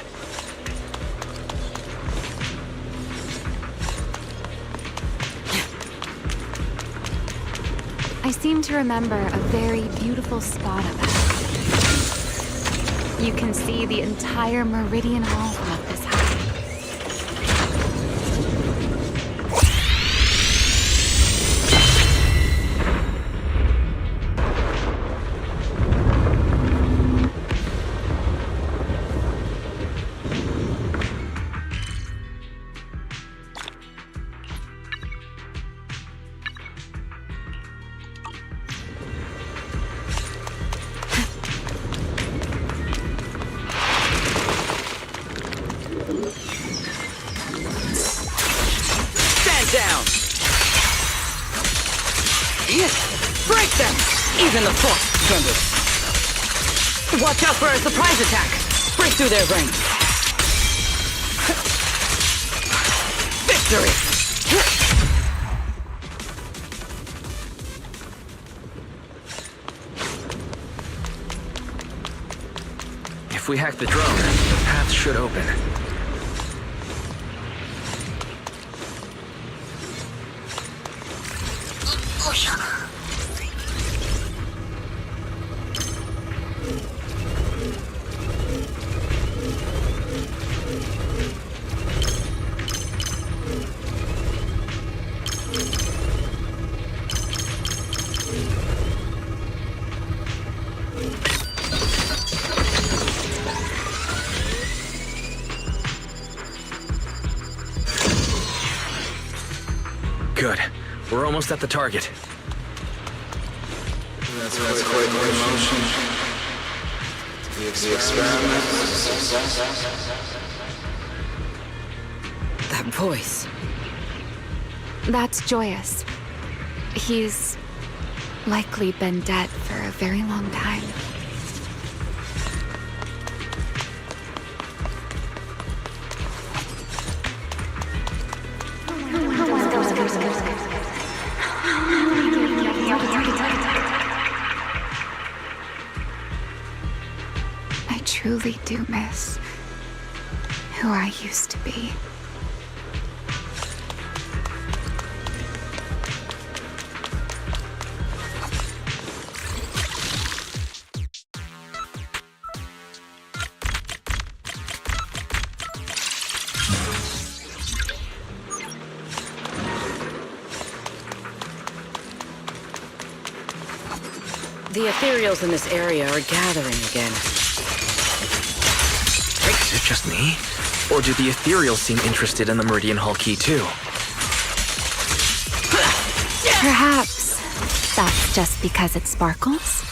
I seem to remember a very beautiful spot up ahead. You can see the entire Meridian Hall from up this high. Down! Break them! Even the force trembles. Watch out for a surprise attack! Break through their ranks! Victory! If we hack the drone, the path should open. Good. We're almost at the target. That's quite an emotion. The experiment was a success. That voice. That's Joyous. He's likely been dead for a very long time. I truly do miss who I used to be. The ethereals in this area are gathering again. Is it just me? Or do the ethereals seem interested in the Meridian Hall key too? Perhaps that's just because it sparkles?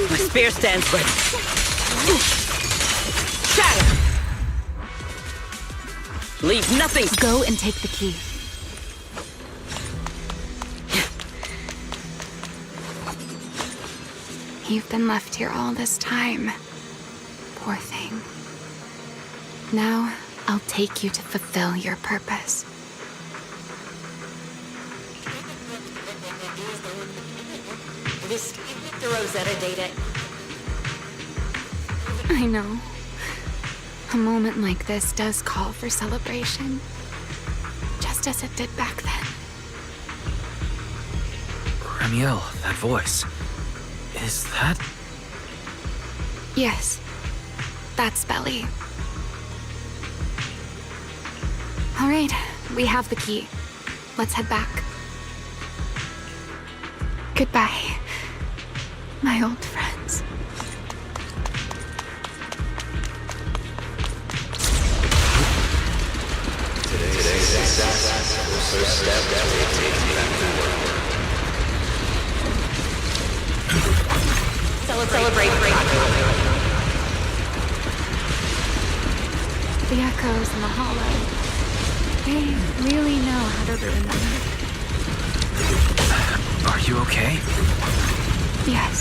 My spear stands ready. Shatter! Leave nothing. Go and take the key. You've been left here all this time. Poor thing. Now, I'll take you to fulfill your purpose. The Rosetta data. I know. A moment like this does call for celebration. Just as it did back then. Ramiel, that voice. Is that... Yes. That's Belly. All right, we have the key. Let's head back. Goodbye, my old friends. Today's success was her step toward taking back the world. Celebrate. The echoes in the hollow. They really know how to ruin them. Are you okay? Yes.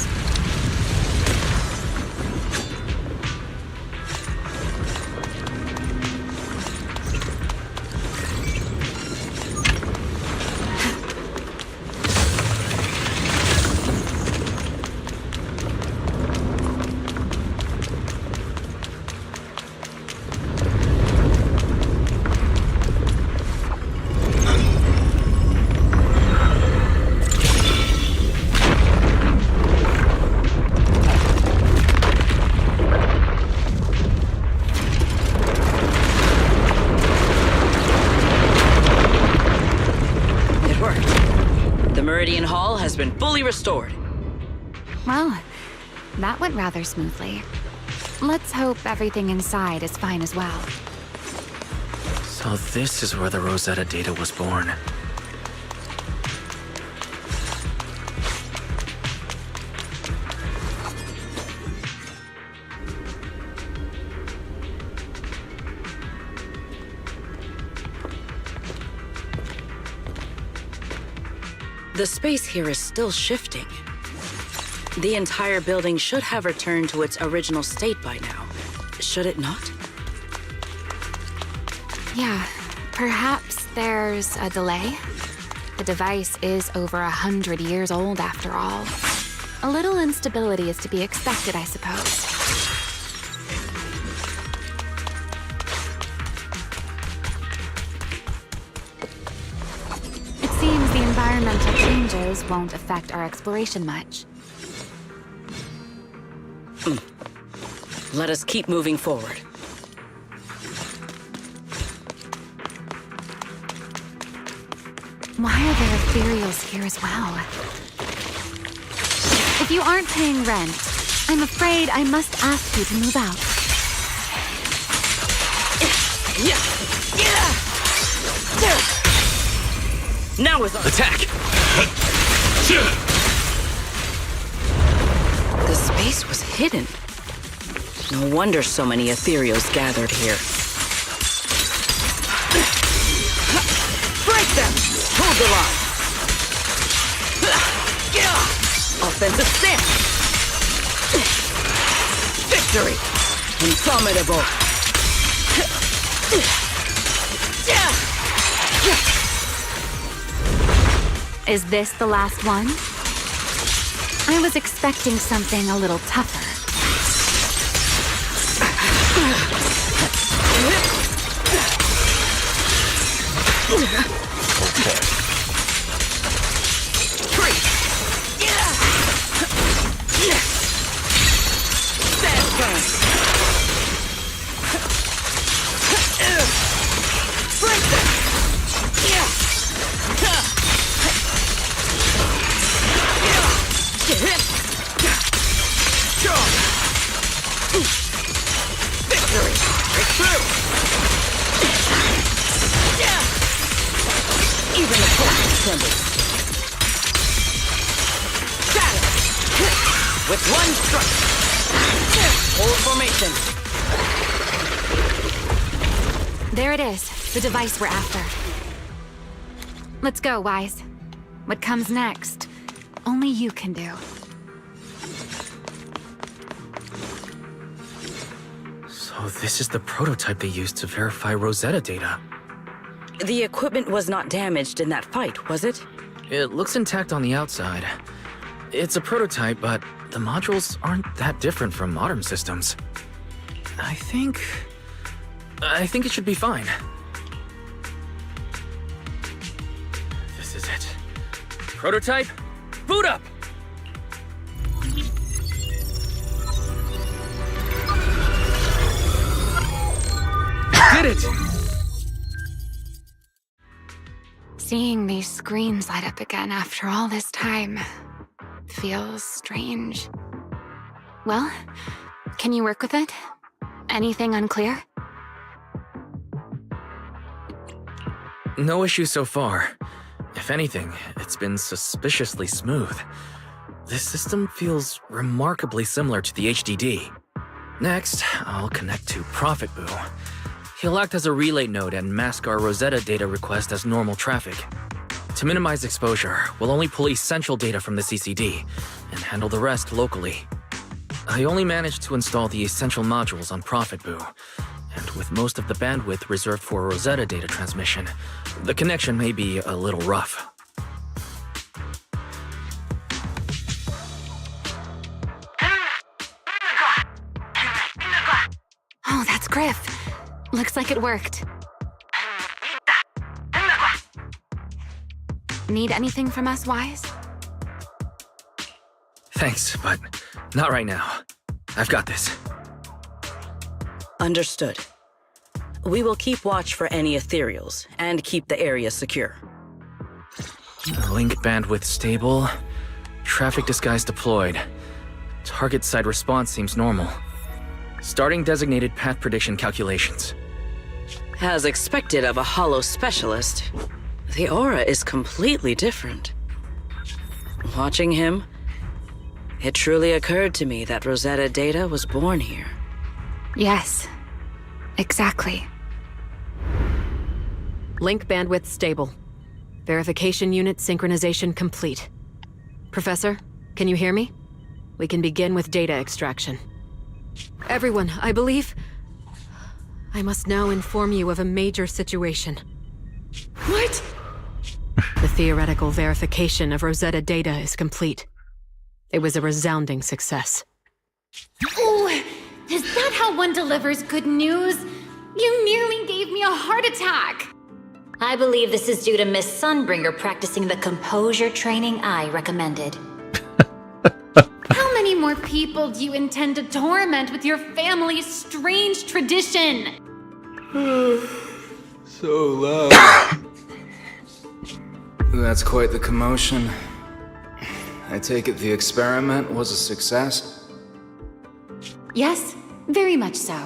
Has been fully restored. Well, that went rather smoothly. Let's hope everything inside is fine as well. So this is where the Rosetta data was born. The space here is still shifting. The entire building should have returned to its original state by now, should it not? Yeah, perhaps there's a delay. The device is over 100 years old after all. A little instability is to be expected, I suppose. The environmental changes won't affect our exploration much. Let us keep moving forward. Why are there ethereals here as well? If you aren't paying rent, I'm afraid I must ask you to move out. Now is our attack! The space was hidden. No wonder so many ethereals gathered here. Break them! Hold the line! Offensive stance! Victory! Indomitable! Is this the last one? I was expecting something a little tougher. Even the cold trembles. Shatter! With one strike. Hold formation. There it is, the device we're after. Let's go, Wise. What comes next, only you can do. So this is the prototype they used to verify Rosetta data. The equipment was not damaged in that fight, was it? It looks intact on the outside. It's a prototype, but the modules aren't that different from modern systems. I think it should be fine. This is it. Prototype, boot up! Did it! Seeing these screens light up again after all this time feels strange. Well, can you work with it? Anything unclear? No issues so far. If anything, it's been suspiciously smooth. This system feels remarkably similar to the HDD. Next, I'll connect to Prophet Boo. He'll act as a relay node and mask our Rosetta data request as normal traffic. To minimize exposure, we'll only pull essential data from the CCD and handle the rest locally. I only managed to install the essential modules on Prophet Boo, and with most of the bandwidth reserved for Rosetta data transmission, the connection may be a little rough. Oh, that's Griff. Looks like it worked. Need anything from us, Wise? Thanks, but not right now. I've got this. Understood. We will keep watch for any ethereals and keep the area secure. Link bandwidth stable. Traffic disguise deployed. Target side response seems normal. Starting designated path prediction calculations. As expected of a Hollow specialist, the aura is completely different. Watching him, it truly occurred to me that Rosetta data was born here. Yes, exactly. Link bandwidth stable. Verification unit synchronization complete. Professor, can you hear me? We can begin with data extraction. Everyone, I believe... I must now inform you of a major situation. What? The theoretical verification of Rosetta data is complete. It was a resounding success. Oh, is that how one delivers good news? You nearly gave me a heart attack! I believe this is due to Miss Sunbringer practicing the composure training I recommended. How many more people do you intend to torment with your family's strange tradition? So loud. That's quite the commotion. I take it the experiment was a success? Yes, very much so.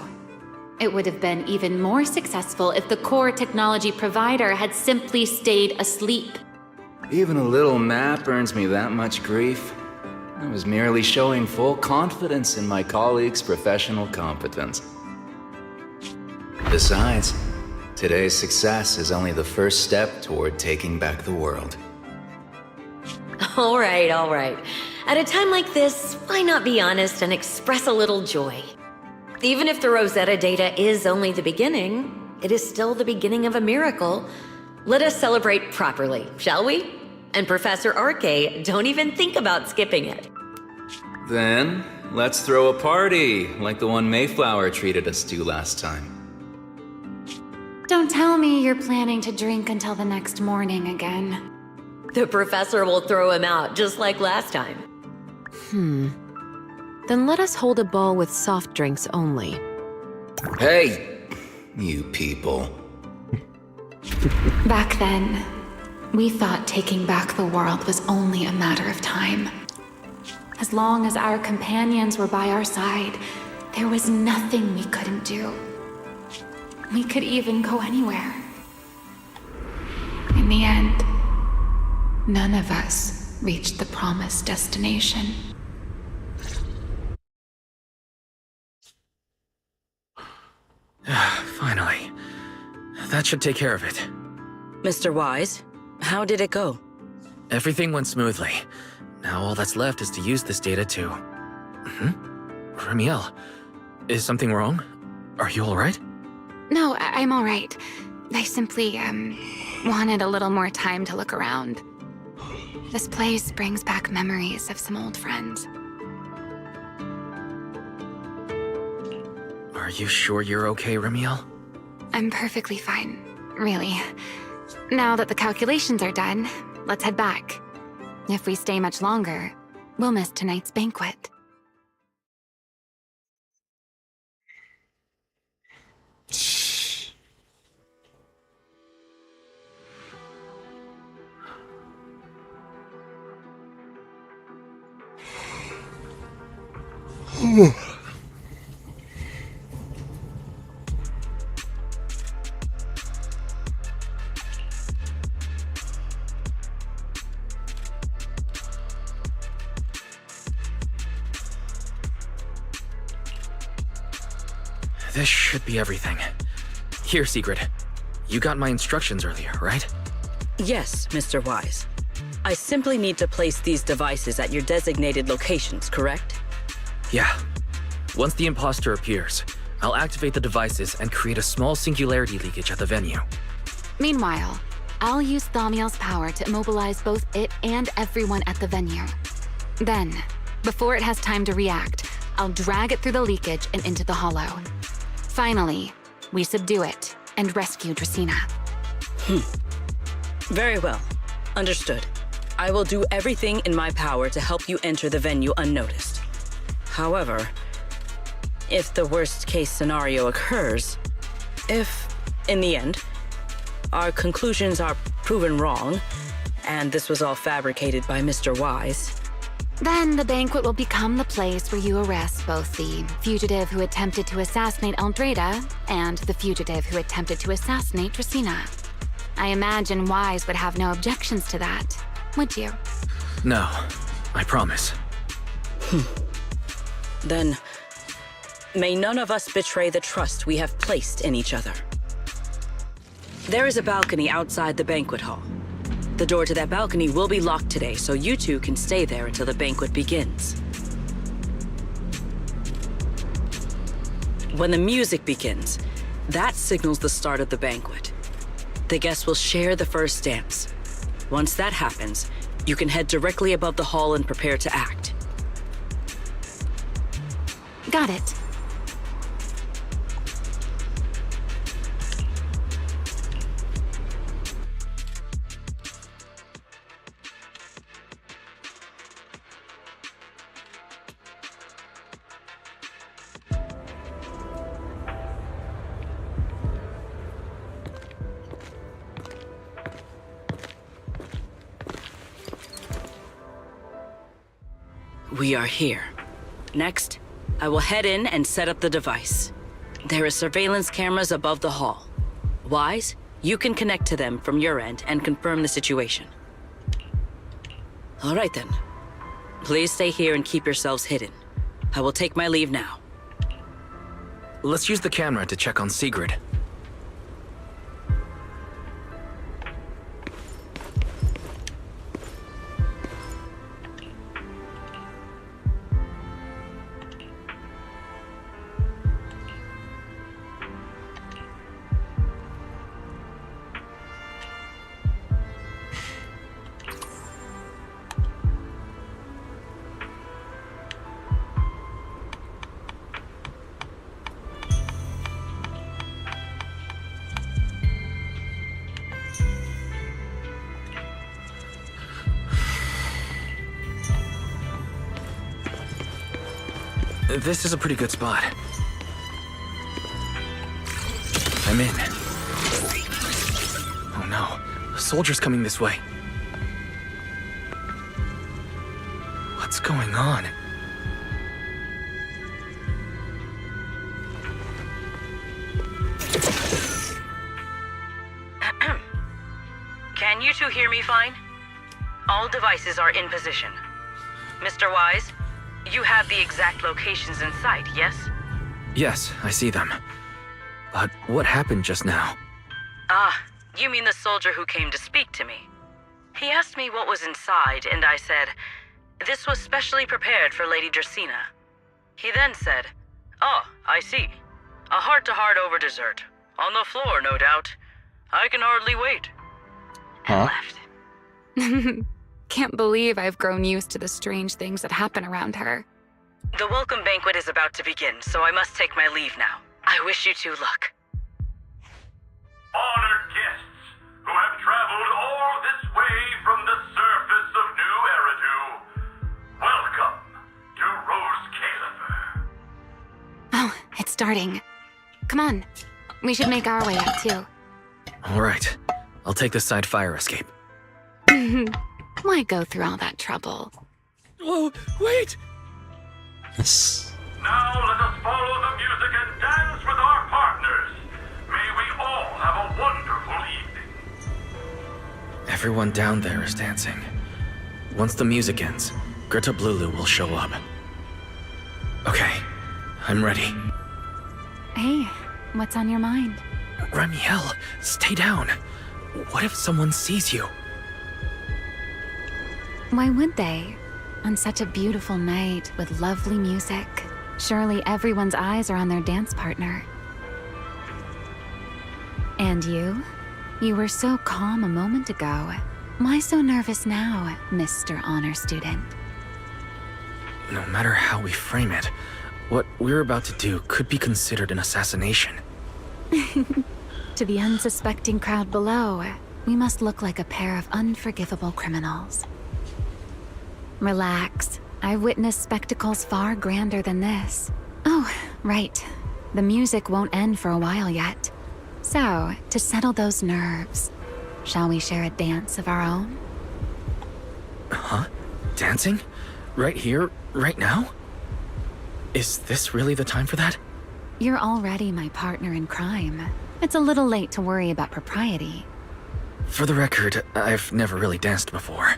It would have been even more successful if the core technology provider had simply stayed asleep. Even a little map earns me that much grief. I was merely showing full confidence in my colleagues' professional competence. Besides, today's success is only the first step toward taking back the world. All right, all right. At a time like this, why not be honest and express a little joy? Even if the Rosetta data is only the beginning, it is still the beginning of a miracle. Let us celebrate properly, shall we? And Professor Arke, don't even think about skipping it. Then, let's throw a party, like the one Mayflower treated us to last time. Don't tell me you're planning to drink until the next morning again. The professor will throw him out, just like last time. Then let us hold a ball with soft drinks only. Hey, you people. Back then, we thought taking back the world was only a matter of time. As long as our companions were by our side, there was nothing we couldn't do. We could even go anywhere. In the end, none of us reached the promised destination. Finally. That should take care of it. Mr. Wise, how did it go? Everything went smoothly. Now all that's left is to use this data to... Ramiel, is something wrong? Are you alright? No, I'm all right. I simply, wanted a little more time to look around. This place brings back memories of some old friends. Are you sure you're okay, Ramiel? I'm perfectly fine, really. Now that the calculations are done, let's head back. If we stay much longer, we'll miss tonight's banquet. This should be everything. Here, Secret. You got my instructions earlier, right? Yes, Mr. Wise. I simply need to place these devices at your designated locations, correct? Yeah. Once the imposter appears, I'll activate the devices and create a small singularity leakage at the venue. Meanwhile, I'll use Thaumiel's power to immobilize both it and everyone at the venue. Then, before it has time to react, I'll drag it through the leakage and into the hollow. Finally, we subdue it and rescue Dracaena. Very well. Understood. I will do everything in my power to help you enter the venue unnoticed. However, if the worst-case scenario occurs, if, in the end, our conclusions are proven wrong, and this was all fabricated by Mr. Wise, then the banquet will become the place where you arrest both the fugitive who attempted to assassinate Aldrada and the fugitive who attempted to assassinate Dracaena. I imagine Wise would have no objections to that, would you? No, I promise. Then, may none of us betray the trust we have placed in each other. There is a balcony outside the banquet hall. The door to that balcony will be locked today, so you two can stay there until the banquet begins. When the music begins, that signals the start of the banquet. The guests will share the first dance. Once that happens, you can head directly above the hall and prepare to act. Got it. We are here. Next, I will head in and set up the device. There are surveillance cameras above the hall. Wise, you can connect to them from your end and confirm the situation. All right then. Please stay here and keep yourselves hidden. I will take my leave now. Let's use the camera to check on Sigrid. This is a pretty good spot. I'm in. Oh no, soldiers coming this way. What's going on? Can you two hear me fine? All devices are in position. Mr. Wise, you have the exact locations in sight, yes? Yes, I see them. But what happened just now? Ah, you mean the soldier who came to speak to me. He asked me what was inside, and I said, this was specially prepared for Lady Dracaena. He then said, oh, I see. A heart-to-heart over dessert. On the floor, no doubt. I can hardly wait. Huh? Can't believe I've grown used to the strange things that happen around her. The welcome banquet is about to begin, so I must take my leave now. I wish you two luck. Honored guests who have traveled all this way from the surface of New Eridu, welcome to Rose Caliber. Oh, it's starting. Come on. We should make our way up, too. All right, I'll take the side fire escape. Why go through all that trouble? Whoa, wait! Now let us follow the music and dance with our partners. May we all have a wonderful evening. Everyone down there is dancing. Once the music ends, Greta Blulu will show up. Okay, I'm ready. Hey, what's on your mind? Ramiel, stay down. What if someone sees you? Why would they? On such a beautiful night with lovely music, surely everyone's eyes are on their dance partner. And you? You were so calm a moment ago. Why so nervous now, Mr. Honor Student? No matter how we frame it, what we're about to do could be considered an assassination. To the unsuspecting crowd below, we must look like a pair of unforgivable criminals. Relax. I've witnessed spectacles far grander than this. Oh, right. The music won't end for a while yet. So, to settle those nerves, shall we share a dance of our own? Huh? Dancing? Right here, right now? Is this really the time for that? You're already my partner in crime. It's a little late to worry about propriety. For the record, I've never really danced before.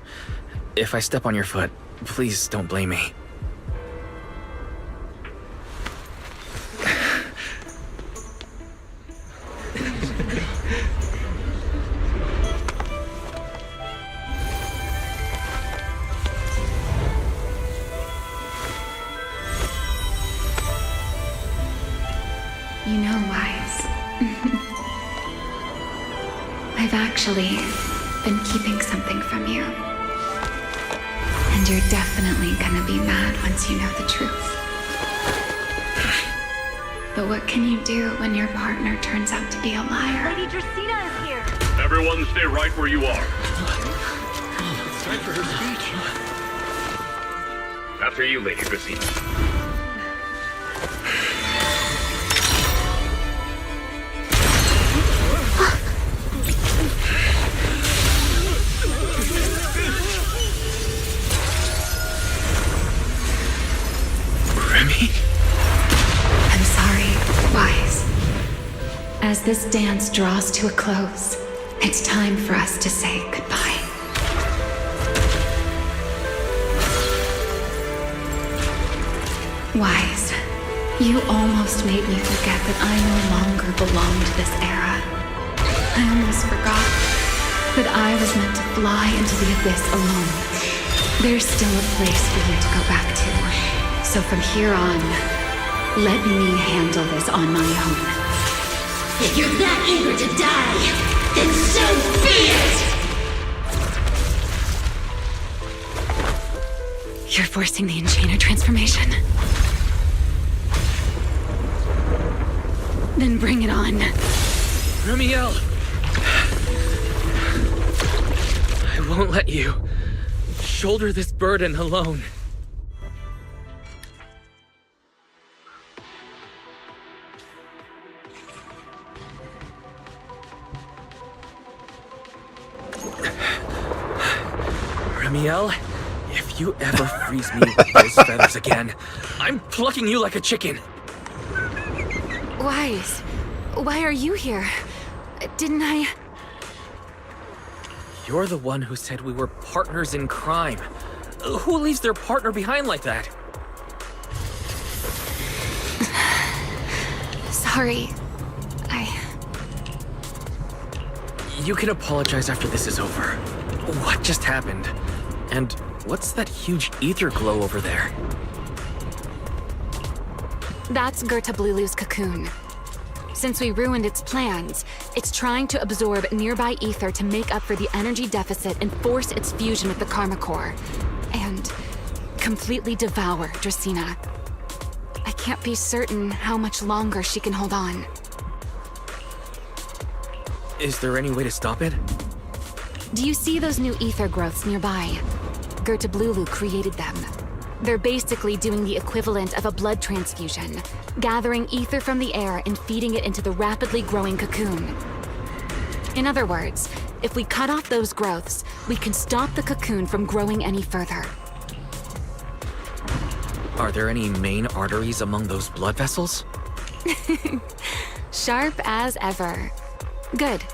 If I step on your foot, please don't blame me. You know, Wise. I've actually been keeping something from you. And you're definitely gonna be mad once you know the truth. But what can you do when your partner turns out to be a liar? Lady Dracaena is here. Everyone stay right where you are. It's time for her speech. After you, Lady Dracaena. I'm sorry, Wise. As this dance draws to a close, it's time for us to say goodbye. Wise, you almost made me forget that I no longer belong to this era. I almost forgot that I was meant to fly into the abyss alone. There's still a place for you to go back to. So from here on, let me handle this on my own. If you're that eager to die, then so be it! You're forcing the Enchainer transformation. Then bring it on. Ramiel! I won't let you shoulder this burden alone. Ramiel, if you ever freeze me with those feathers again, I'm plucking you like a chicken. Wise, why are you here? Didn't I... You're the one who said we were partners in crime. Who leaves their partner behind like that? Sorry. You can apologize after this is over. What just happened? And what's that huge ether glow over there? That's Gerta Blulu's cocoon. Since we ruined its plans, it's trying to absorb nearby ether to make up for the energy deficit and force its fusion with the Karma Core. And completely devour Dracaena. I can't be certain how much longer she can hold on. Is there any way to stop it? Do you see those new ether growths nearby? Gerta Blulu created them. They're basically doing the equivalent of a blood transfusion, gathering ether from the air and feeding it into the rapidly growing cocoon. In other words, if we cut off those growths, we can stop the cocoon from growing any further. Are there any main arteries among those blood vessels? Sharp as ever. Good.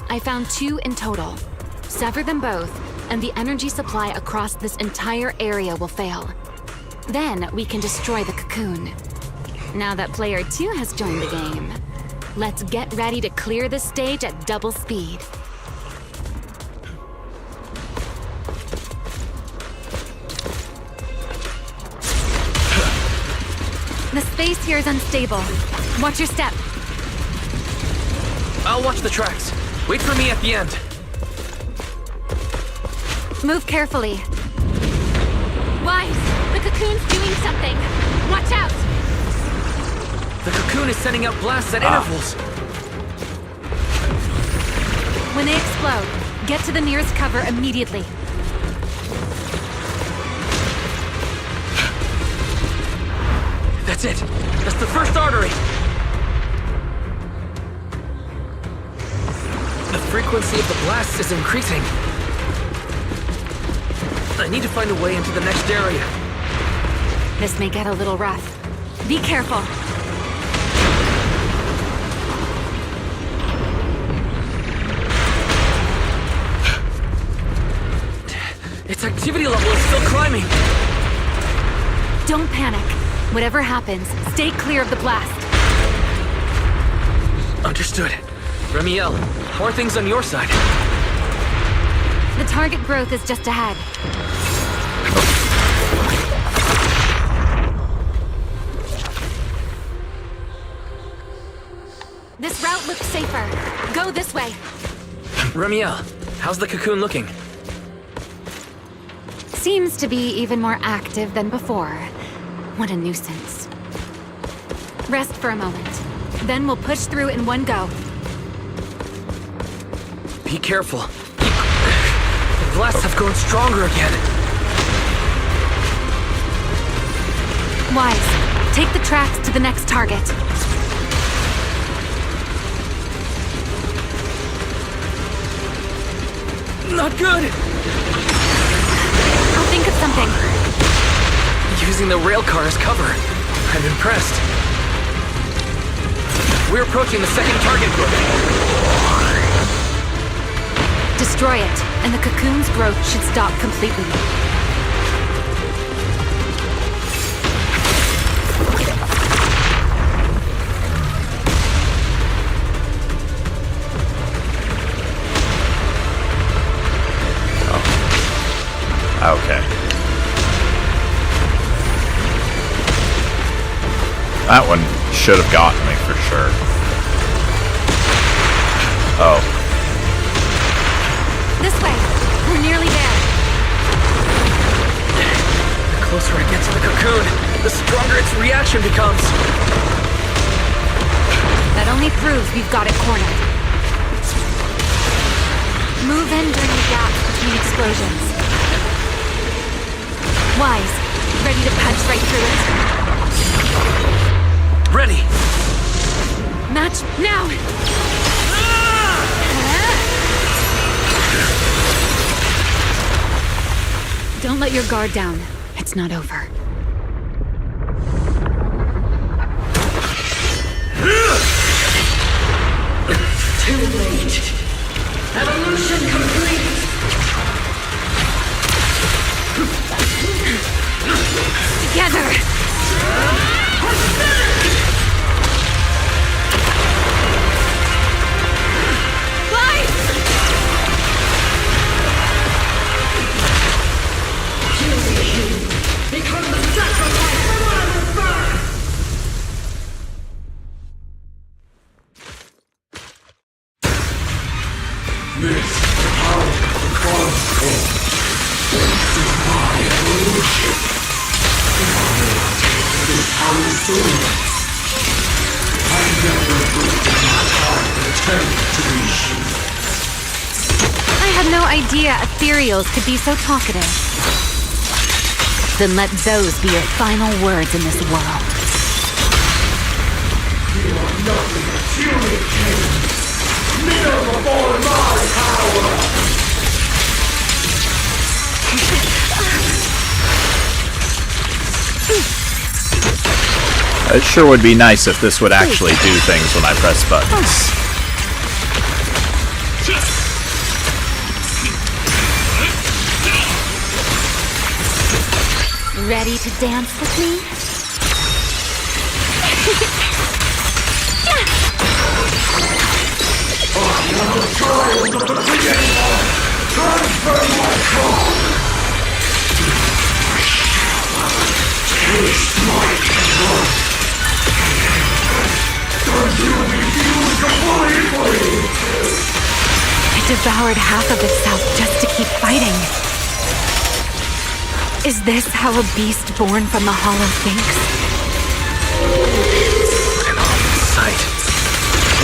I found 2 in total. Sever them both, and the energy supply across this entire area will fail. Then we can destroy the cocoon. Now that player 2 has joined the game, let's get ready to clear the stage at double speed. The space here is unstable. Watch your step. I'll watch the tracks. Wait for me at the end. Move carefully. Wise, the cocoon's doing something. Watch out! The cocoon is sending out blasts at intervals. When they explode, get to the nearest cover immediately. That's it. That's the first artery. The frequency of the blasts is increasing. I need to find a way into the next area. This may get a little rough. Be careful. Its activity level is still climbing. Don't panic. Whatever happens, stay clear of the blast. Understood. Ramiel, how are things on your side? The target growth is just ahead. This route looks safer. Go this way. Ramiel, how's the cocoon looking? Seems to be even more active than before. What a nuisance. Rest for a moment. Then we'll push through in one go. Be careful. The blasts have grown stronger again. Wise, take the tracks to the next target. Not good! I'll think of something. Using the railcar as cover. I'm impressed. We're approaching the second target group. Destroy it, and the cocoon's growth should stop completely. Okay. That one should have gotten me for sure. Oh. This way! We're nearly there! The closer I get to the cocoon, the stronger its reaction becomes. That only proves we've got it cornered. Move in during the gaps between explosions. Wise, ready to punch right through it? Ready! Match now! Don't let your guard down. It's not over. Too late. Evolution complete. Together! Become the sacrifice for what I will burn! This is how the gods come. This is my evolution. This is how it is. I never would in my heart attempt to be human. I had no idea ethereals could be so talkative. Then let those be your final words in this world. You are nothing but human kings. Kneel before my power. It sure would be nice if this would actually do things when I press buttons. Ready to dance with me? I am the child of the beginning one. Transfer my call. Taste my blood. Until we fuse completely. It devoured half of itself just to keep fighting. Is this how a beast born from the Hollow thinks? An awful sight.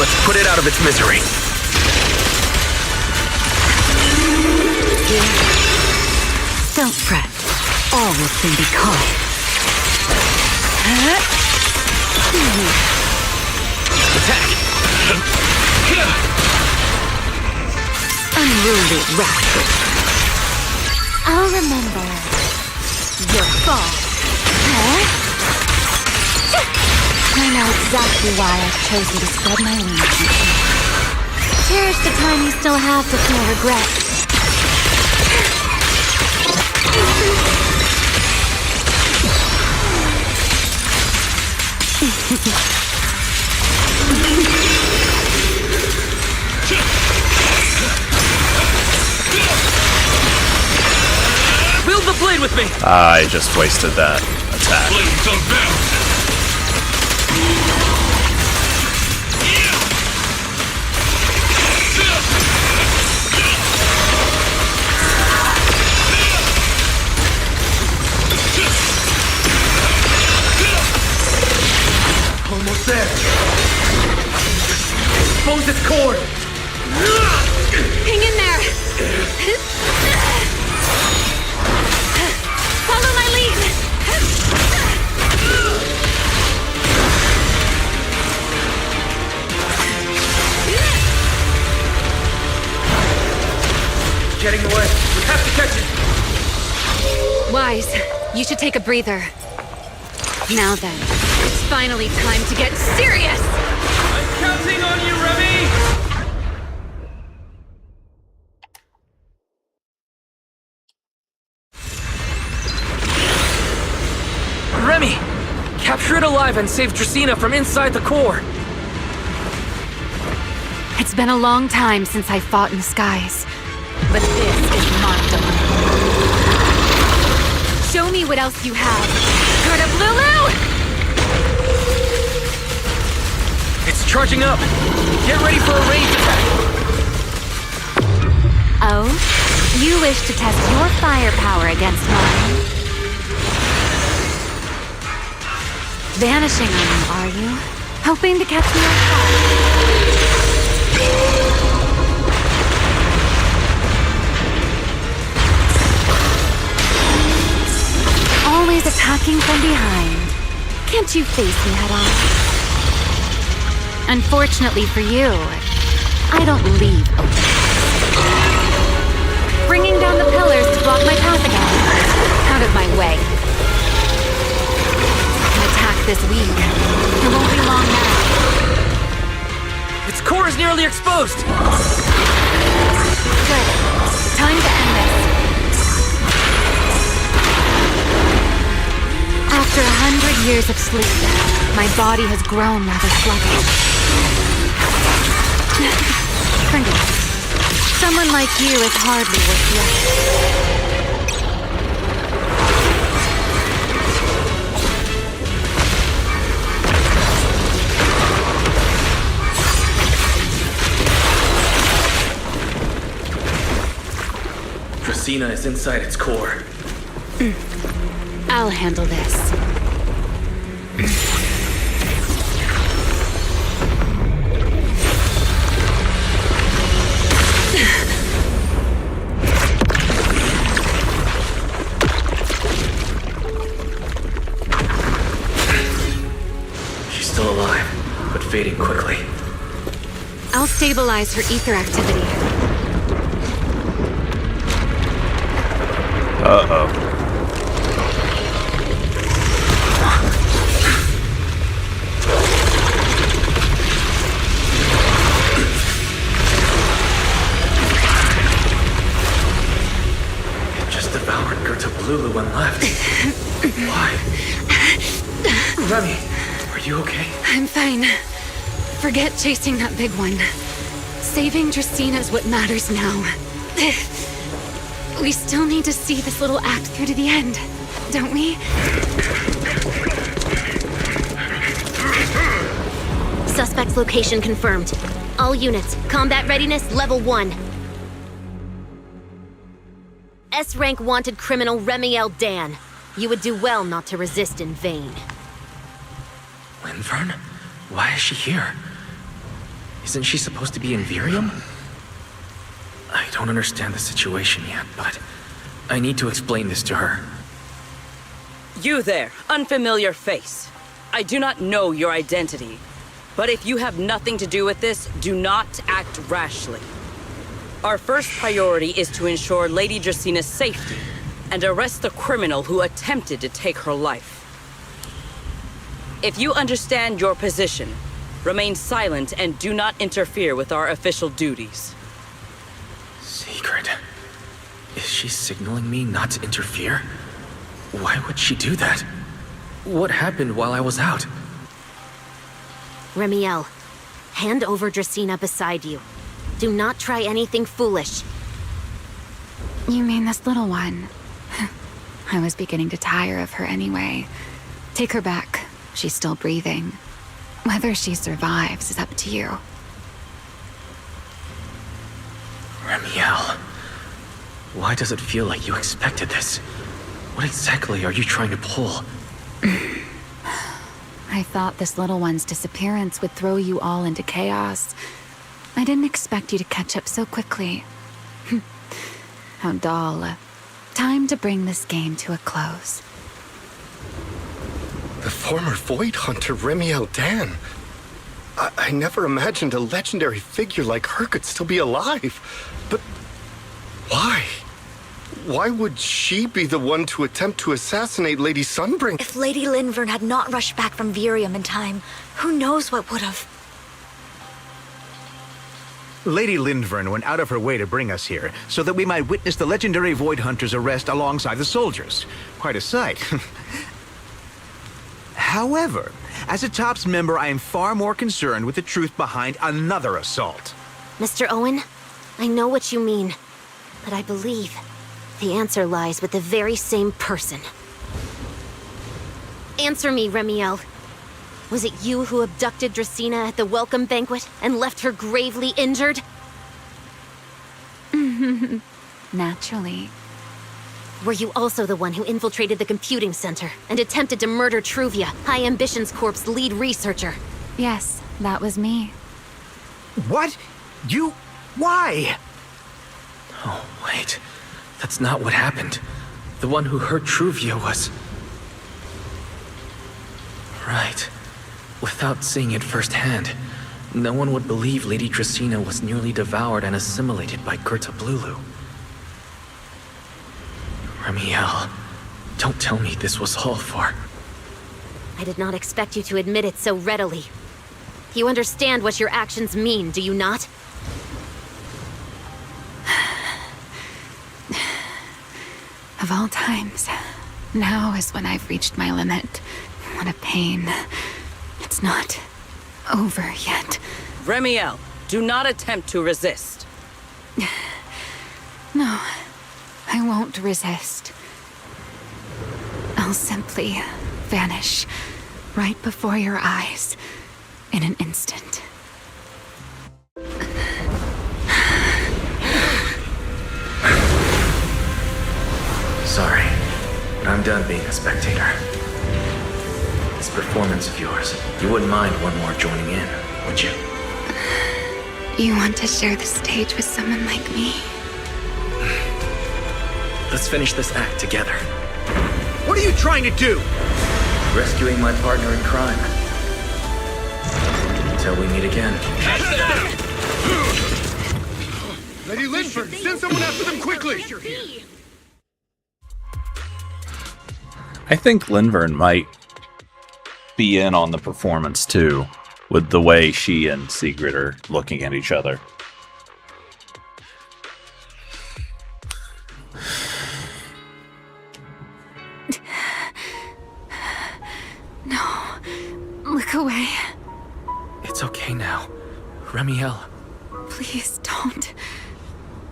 Let's put it out of its misery. Don't fret. All will soon be calm. Attack! Unruly rascal. I'll remember your fall. I know exactly why I've chosen to spread my wings. Cherish the time you still have to feel regret. Wield the blade with me! I just wasted that attack. Blades unbound. Almost there. Expose its cord! Hang in there! Follow my lead! Getting away. We have to catch it! Wise, you should take a breather. Now then, it's finally time to get serious! I'm counting on you, Remy! Remy! Capture it alive and save Dracaena from inside the core! It's been a long time since I fought in the skies, but this is not done. Show me what else you have. Garda Lulu! It's charging up! Get ready for a ranged attack! Oh? You wish to test your firepower against mine? Vanishing on me, are you? Hoping to catch me off guard? Always attacking from behind. Can't you face me head on? Unfortunately for you, I don't leave open. Bringing down the pillars to block my path again. Out of my way. An attack this week. It won't be long now. Its core is nearly exposed! Good. Time to end this. After 100 years of sleep, my body has grown rather sluggish. Forget. Someone like you is hardly worth Dracaena is inside its core. I'll handle this. She's still alive, but fading quickly. I'll stabilize her ether activity. Uh-oh. It just devoured Gerta Blulu and left. Why? Remy, are you okay? I'm fine. Forget chasing that big one. Saving Dracena's what matters now. We still need to see this little act through to the end, don't we? Suspect's location confirmed. All units, combat readiness level 1. S-rank wanted criminal Remiel Dan. You would do well not to resist in vain. Linvern? Why is she here? Isn't she supposed to be in Virium? I don't understand the situation yet, but I need to explain this to her. You there, unfamiliar face. I do not know your identity, but if you have nothing to do with this, do not act rashly. Our first priority is to ensure Lady Dracena's safety and arrest the criminal who attempted to take her life. If you understand your position, remain silent and do not interfere with our official duties. Secret? Is she signaling me not to interfere? Why would she do that? What happened while I was out? Remiel, hand over Dracena beside you. Do not try anything foolish. You mean this little one? I was beginning to tire of her anyway. Take her back. She's still breathing. Whether she survives is up to you. Remiel, why does it feel like you expected this? What exactly are you trying to pull? I thought this little one's disappearance would throw you all into chaos. I didn't expect you to catch up so quickly. How dull. Time to bring this game to a close. The former Void Hunter Remiel Dan. I never imagined a legendary figure like her could still be alive. But why? Why would she be the one to attempt to assassinate Lady Sunbring? If Lady Linvern had not rushed back from Virium in time, who knows what would have? Lady Lindvern went out of her way to bring us here, so that we might witness the legendary Void Hunter's arrest alongside the soldiers. Quite a sight. However, as a TOPS member, I am far more concerned with the truth behind another assault. Mr. Owen, I know what you mean, but I believe the answer lies with the very same person. Answer me, Remiel. Was it you who abducted Dracena at the welcome banquet and left her gravely injured? Naturally. Were you also the one who infiltrated the computing center and attempted to murder Truvia, High Ambitions Corp's lead researcher? Yes, that was me. What? You? Why? Oh, wait. That's not what happened. The one who hurt Truvia was... Right. Without seeing it firsthand, no one would believe Lady Dracena was nearly devoured and assimilated by Gerta Blulu. Remiel, don't tell me this was all for... I did not expect you to admit it so readily. You understand what your actions mean, do you not? Of all times, now is when I've reached my limit. What a pain. It's not over yet. Remiel, do not attempt to resist. No, I won't resist. I'll simply vanish right before your eyes in an instant. Sorry, but I'm done being a spectator. This performance of yours, you wouldn't mind one more joining in, would you? You want to share the stage with someone like me? Let's finish this act together. What are you trying to do? Rescuing my partner in crime. Until we meet again. Lady Lindford, send someone after them quickly! I think Lindvern might be in on the performance too, with the way she and Sigrid are looking at each other. No, look away. It's okay now. Remiel. Please don't.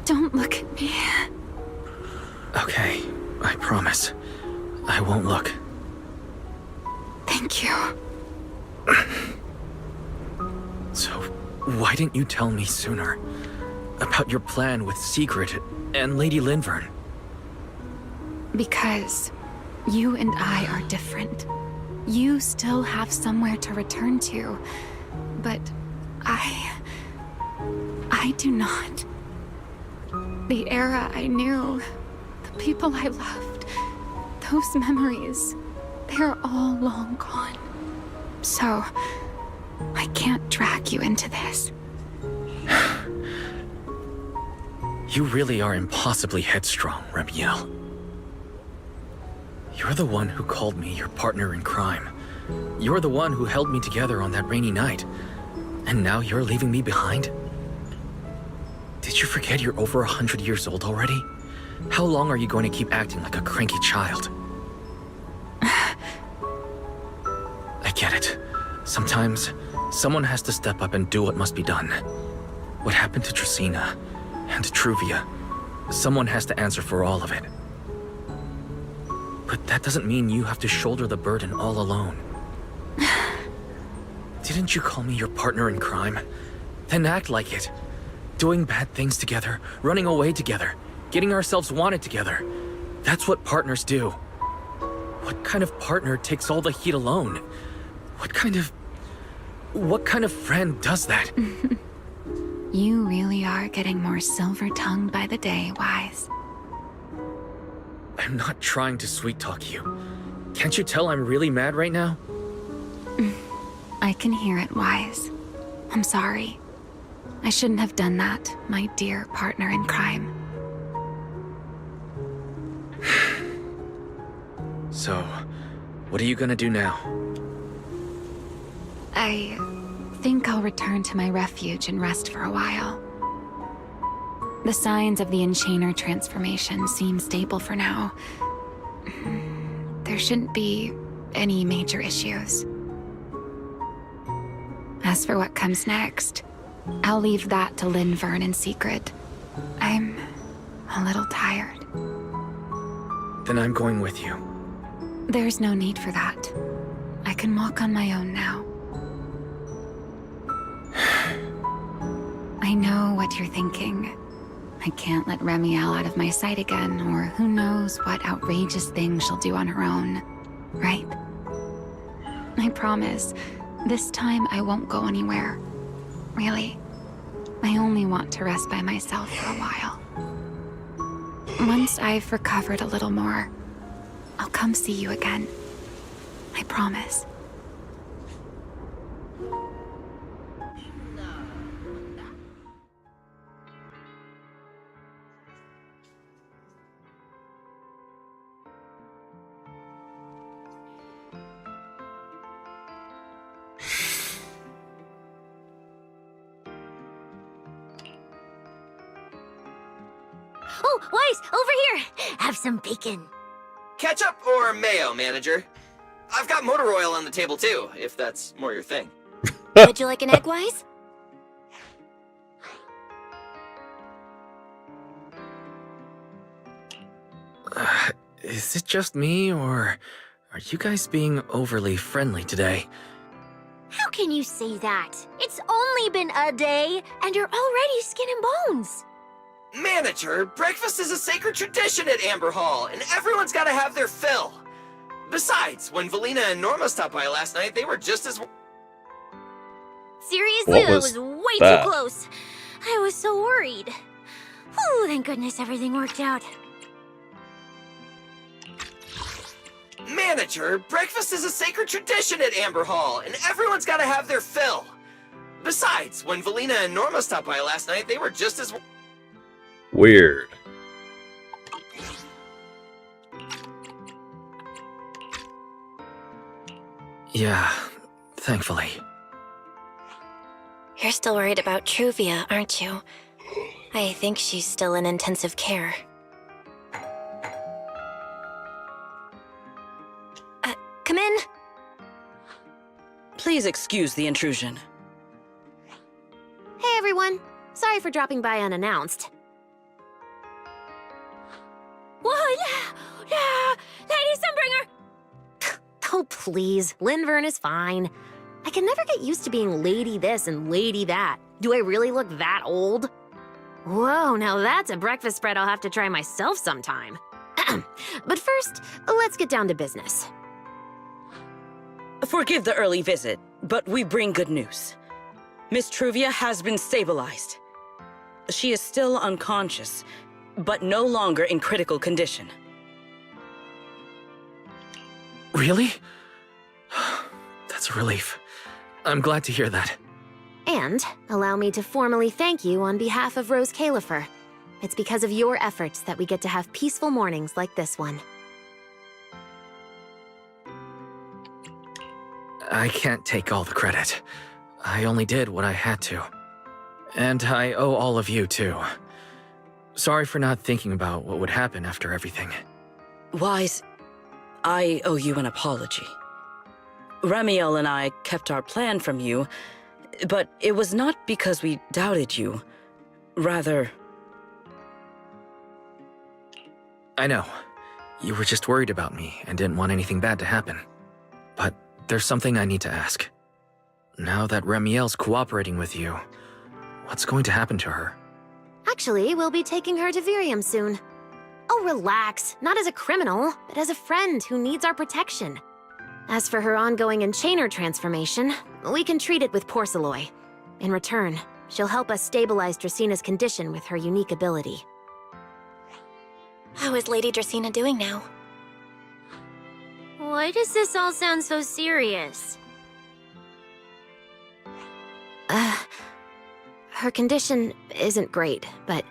Don't look at me. Okay, I promise. I won't look. Thank you. So, why didn't you tell me sooner about your plan with Sigrid and Lady Lindvern? Because you and I are different. You still have somewhere to return to, but I do not. The era I knew, the people I loved, those memories, they're all long gone. So, I can't drag you into this. You really are impossibly headstrong, Remiel. You're the one who called me your partner in crime. You're the one who held me together on that rainy night. And now you're leaving me behind? Did you forget you're over 100 years old already? How long are you going to keep acting like a cranky child? I get it. Sometimes, someone has to step up and do what must be done. What happened to Dracena and to Truvia? Someone has to answer for all of it. But that doesn't mean you have to shoulder the burden all alone. Didn't you call me your partner in crime? Then act like it. Doing bad things together, running away together, getting ourselves wanted together. That's what partners do. What kind of partner takes all the heat alone? What kind of friend does that? You really are getting more silver-tongued by the day, Wise. I'm not trying to sweet-talk you. Can't you tell I'm really mad right now? I can hear it, Wise. I'm sorry. I shouldn't have done that, my dear partner in crime. So, what are you gonna do now? I think I'll return to my refuge and rest for a while. The signs of the Enchainer transformation seem stable for now. There shouldn't be any major issues. As for what comes next, I'll leave that to Lynn Vern in secret. I'm a little tired. Then I'm going with you. There's no need for that. I can walk on my own now. I know what you're thinking. I can't let Remiel out of my sight again, or who knows what outrageous thing she'll do on her own, right? I promise, this time I won't go anywhere. Really. I only want to rest by myself for a while. Once I've recovered a little more, I'll come see you again. I promise. Oh, Wise, over here! Have some bacon. Ketchup or mayo, manager? I've got motor oil on the table too, if that's more your thing. Would you like an egg, Wise? Is it just me, or are you guys being overly friendly today? How can you say that? It's only been a day, and you're already skin and bones. Manager, breakfast is a sacred tradition at Amber Hall, and everyone's gotta have their fill. Besides, when Valina and Norma stopped by last night, they were just as... Seriously, What that was was way that? too close. I was so worried. Whew, thank goodness everything worked out. Manager, breakfast is a sacred tradition at Amber Hall, and everyone's gotta have their fill. Besides, when Valina and Norma stopped by last night, they were just as... Weird. Yeah, thankfully. You're still worried about Truvia, aren't you? I think she's still in intensive care. Come in. Please excuse the intrusion. Hey, everyone. Sorry for dropping by unannounced. Whoa, Lady Sunbringer! Oh, please. Lynn Vern is fine. I can never get used to being lady this and lady that. Do I really look that old? Whoa, now that's a breakfast spread I'll have to try myself sometime. But first, let's get down to business. Forgive the early visit, but we bring good news. Miss Truvia has been stabilized. She is still unconscious, but no longer in critical condition. Really? That's a relief. I'm glad to hear that. And allow me to formally thank you on behalf of Rose Califer. It's because of your efforts that we get to have peaceful mornings like this one. I can't take all the credit. I only did what I had to. And I owe all of you, too. Sorry for not thinking about what would happen after everything. Wise, I owe you an apology. Remiel and I kept our plan from you, but it was not because we doubted you. Rather... I know. You were just worried about me and didn't want anything bad to happen. But there's something I need to ask. Now that Remiel's cooperating with you, what's going to happen to her? Actually, we'll be taking her to Virium soon. Oh, relax. Not as a criminal, but as a friend who needs our protection. As for her ongoing Enchainer transformation, we can treat it with Porceloy. In return, she'll help us stabilize Dracina's condition with her unique ability. How is Lady Dracina doing now? Why does this all sound so serious? Her condition isn't great, but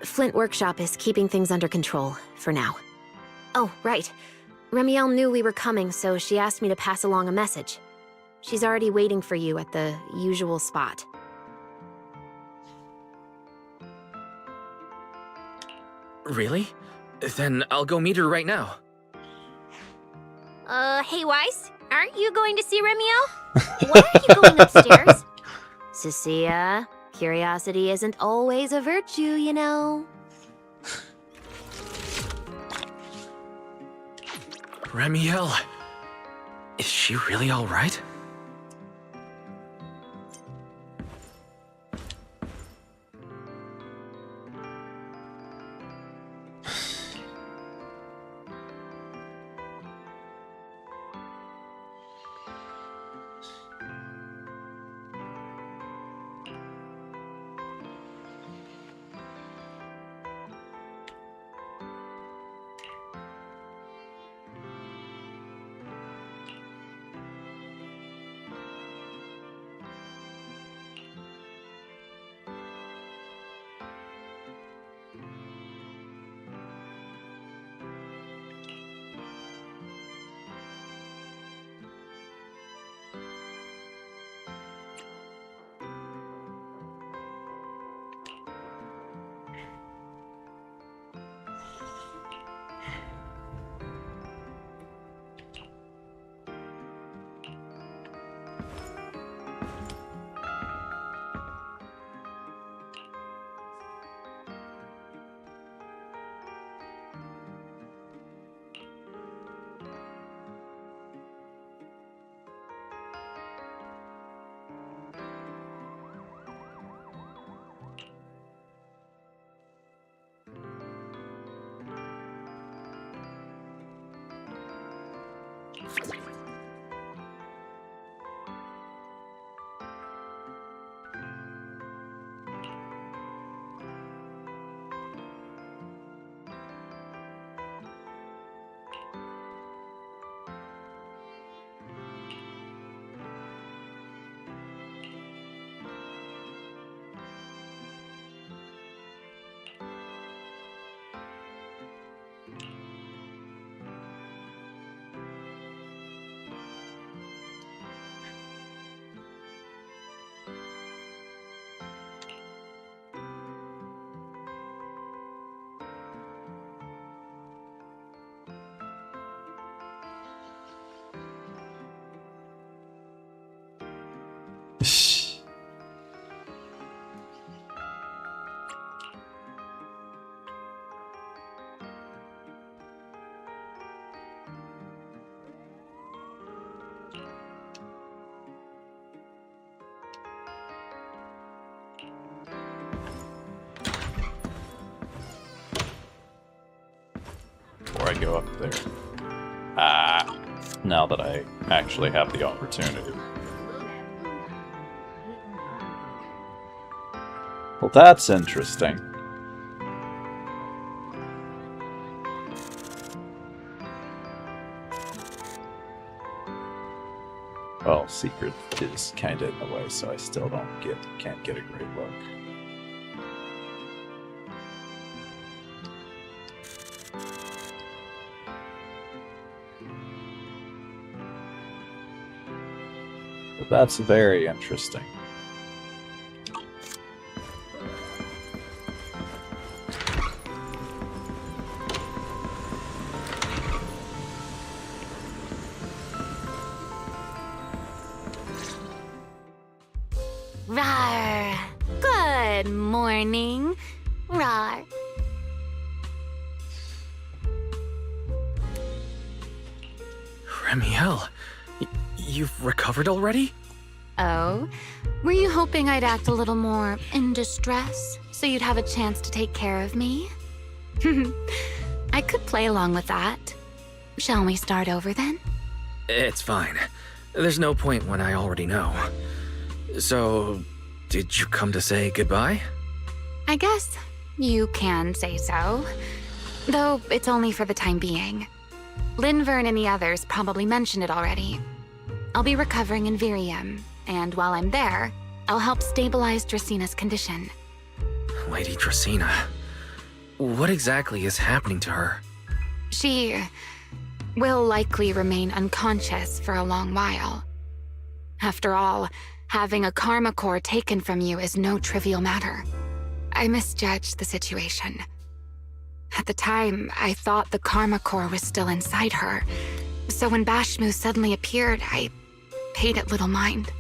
Flint Workshop is keeping things under control, for now. Oh, right. Remiel knew we were coming, so she asked me to pass along a message. She's already waiting for you at the usual spot. Really? Then I'll go meet her right now. Hey Weiss, aren't you going to see Remiel? Why are you going upstairs? Cecilia, curiosity isn't always a virtue, you know. Remiel, is she really all right? Before I go up there. Now that I actually have the opportunity. Well, that's interesting. Well, secret is kind of in the way, so I still can't get a great look. But that's very interesting. Rawr! Good morning. Rawr. Remiel, you've recovered already? Oh? Were you hoping I'd act a little more in distress so you'd have a chance to take care of me? I could play along with that. Shall we start over then? It's fine. There's no point when I already know. So, did you come to say goodbye? I guess you can say so. Though it's only for the time being. Linvern and the others probably mentioned it already. I'll be recovering in Virium, and while I'm there, I'll help stabilize Dracina's condition. Lady Dracina. What exactly is happening to her? She will likely remain unconscious for a long while. After all, having a karma core taken from you is no trivial matter. I misjudged the situation. At the time, I thought the Karma Core was still inside her. So when Bashmu suddenly appeared, I paid it little mind.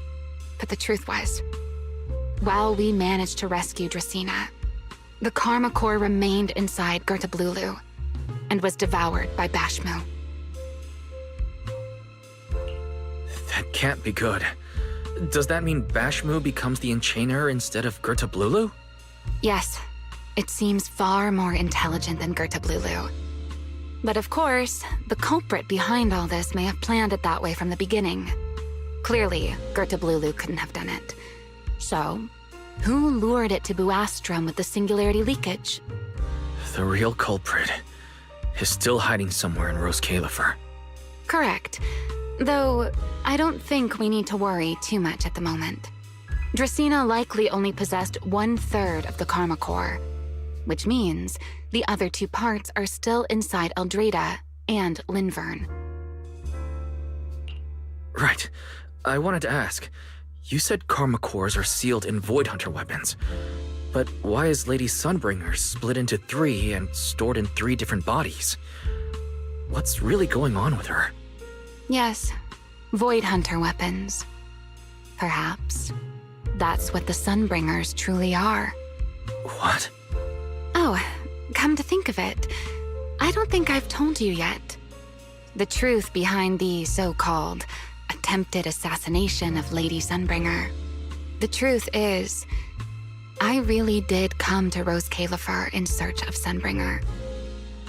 But the truth was, while we managed to rescue Dracena, the Karma Core remained inside Gertablulu and was devoured by Bashmu. That can't be good. Does that mean Bashmu becomes the Enchainer instead of Gertablulu? Yes, it seems far more intelligent than Gertablulu. But of course, the culprit behind all this may have planned it that way from the beginning. Clearly, Gertablulu couldn't have done it. So, who lured it to Buastrom with the singularity leakage? The real culprit is still hiding somewhere in Rose Califer. Correct. Though, I don't think we need to worry too much at the moment. Dracena likely only possessed 1/3 of the Karma Core, which means the other 2 parts are still inside Eldrada and Linvern. Right. I wanted to ask, you said Karma Cores are sealed in Void Hunter weapons, but why is Lady Sunbringer split into 3 and stored in 3 different bodies? What's really going on with her? Yes, Void Hunter weapons. Perhaps that's what the Sunbringers truly are. What? Oh, come to think of it, I don't think I've told you yet. The truth behind the so-called attempted assassination of Lady Sunbringer. The truth is, I really did come to Rose Califer in search of Sunbringer.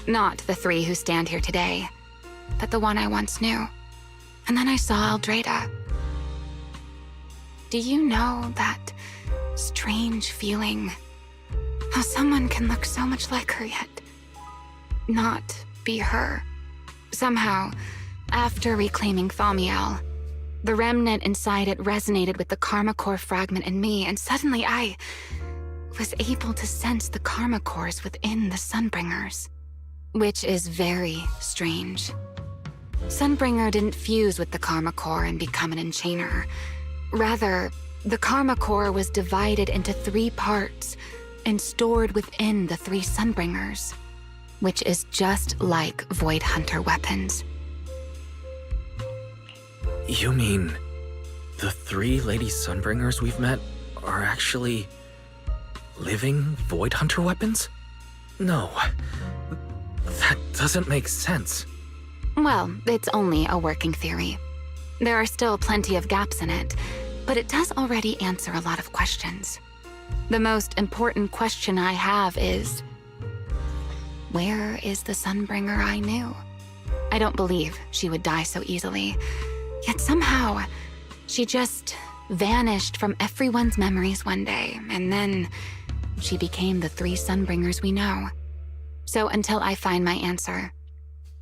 Not the 3 who stand here today, but the one I once knew. And then I saw Eldrada. Do you know that strange feeling? How someone can look so much like her yet not be her. Somehow, after reclaiming Thaumiel, the remnant inside it resonated with the Karma Core fragment in me, and suddenly I was able to sense the Karma Cores within the Sunbringers, which is very strange. Sunbringer didn't fuse with the Karma Core and become an Enchainer. Rather, the Karma Core was divided into 3 parts and stored within the 3 Sunbringers, which is just like Void Hunter weapons. You mean the 3 Lady Sunbringers we've met are actually living Void Hunter weapons? No, that doesn't make sense. Well, it's only a working theory. There are still plenty of gaps in it, but it does already answer a lot of questions. The most important question I have is, where is the Sunbringer I knew? I don't believe she would die so easily. Yet somehow, she just vanished from everyone's memories one day, and then she became the 3 Sunbringers we know. So until I find my answer,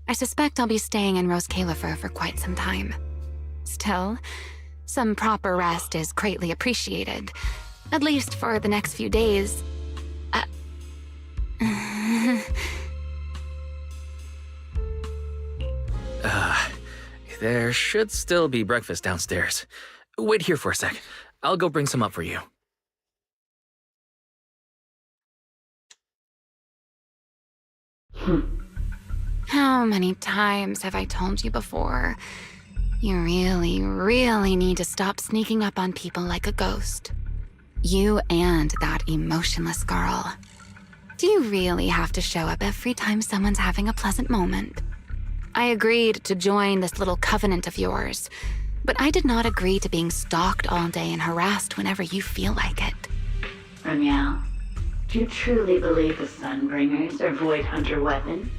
I suspect I'll be staying in Rose Califer for quite some time. Still, some proper rest is greatly appreciated, at least for the next few days. There should still be breakfast downstairs. Wait here for a sec. I'll go bring some up for you. How many times have I told you before? You really, really need to stop sneaking up on people like a ghost. You and that emotionless girl. Do you really have to show up every time someone's having a pleasant moment? I agreed to join this little covenant of yours, but I did not agree to being stalked all day and harassed whenever you feel like it. Remiel, do you truly believe the Sunbringers are Void Hunter weapons?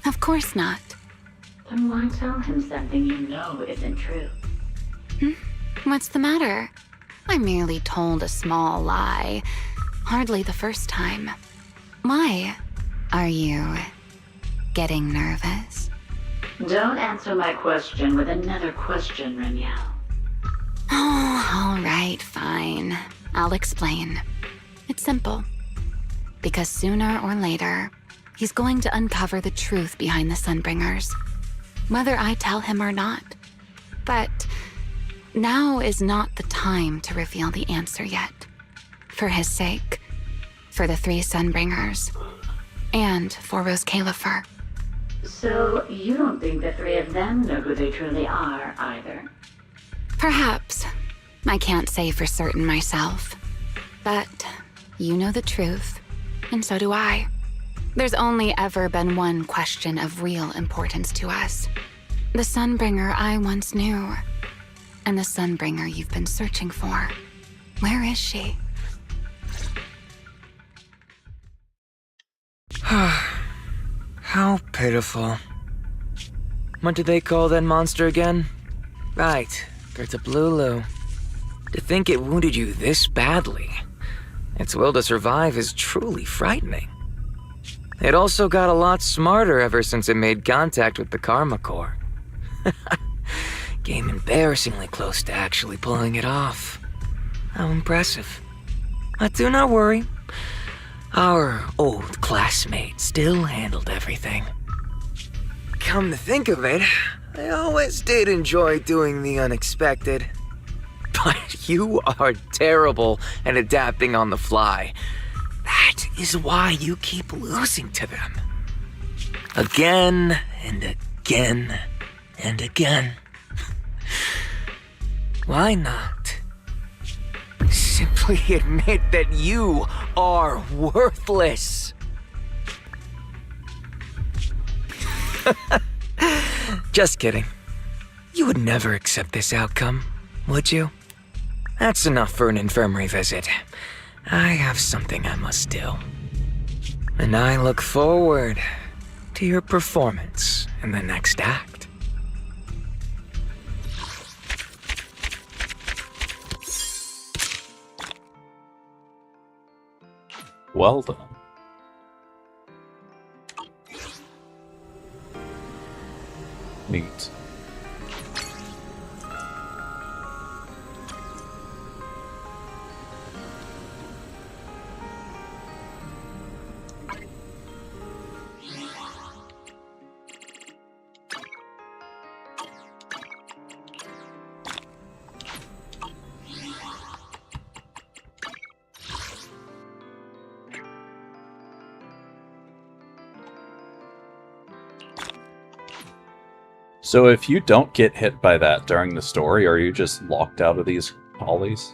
Of course not. Then why tell him something you know isn't true? What's the matter? I merely told a small lie. Hardly the first time. Why? Are you getting nervous? Don't answer my question with another question, Remiel. Oh, all right, fine. I'll explain. It's simple. Because sooner or later, he's going to uncover the truth behind the Sunbringers, whether I tell him or not. But now is not the time to reveal the answer yet. For his sake, for the 3 Sunbringers. And for Rose Califer. So, you don't think the 3 of them know who they truly are, either? Perhaps. I can't say for certain myself. But you know the truth, and so do I. There's only ever been one question of real importance to us. The Sunbringer I once knew, and the Sunbringer you've been searching for. Where is she? How pitiful. What do they call that monster again? Right, Gertablulu. To think it wounded you this badly. Its will to survive is truly frightening. It also got a lot smarter ever since it made contact with the Karma Core. Came embarrassingly close to actually pulling it off. How impressive. But do not worry. Our old classmate still handled everything. Come to think of it, I always did enjoy doing the unexpected. But you are terrible at adapting on the fly. That is why you keep losing to them. Again and again and again. Why not? Simply admit that you are worthless. Just kidding. You would never accept this outcome, would you? That's enough for an infirmary visit. I have something I must do. And I look forward to your performance in the next act. Well done. Neat. So if you don't get hit by that during the story, are you just locked out of these polys?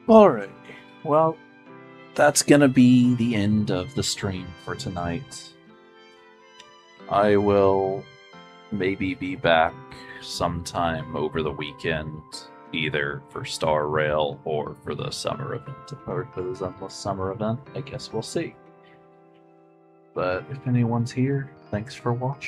Alright, well, that's gonna be the end of the stream for tonight. I will maybe be back sometime over the weekend, either for Star Rail or for the summer event, or for the Zenless summer event. I guess we'll see. But if anyone's here, thanks for watching.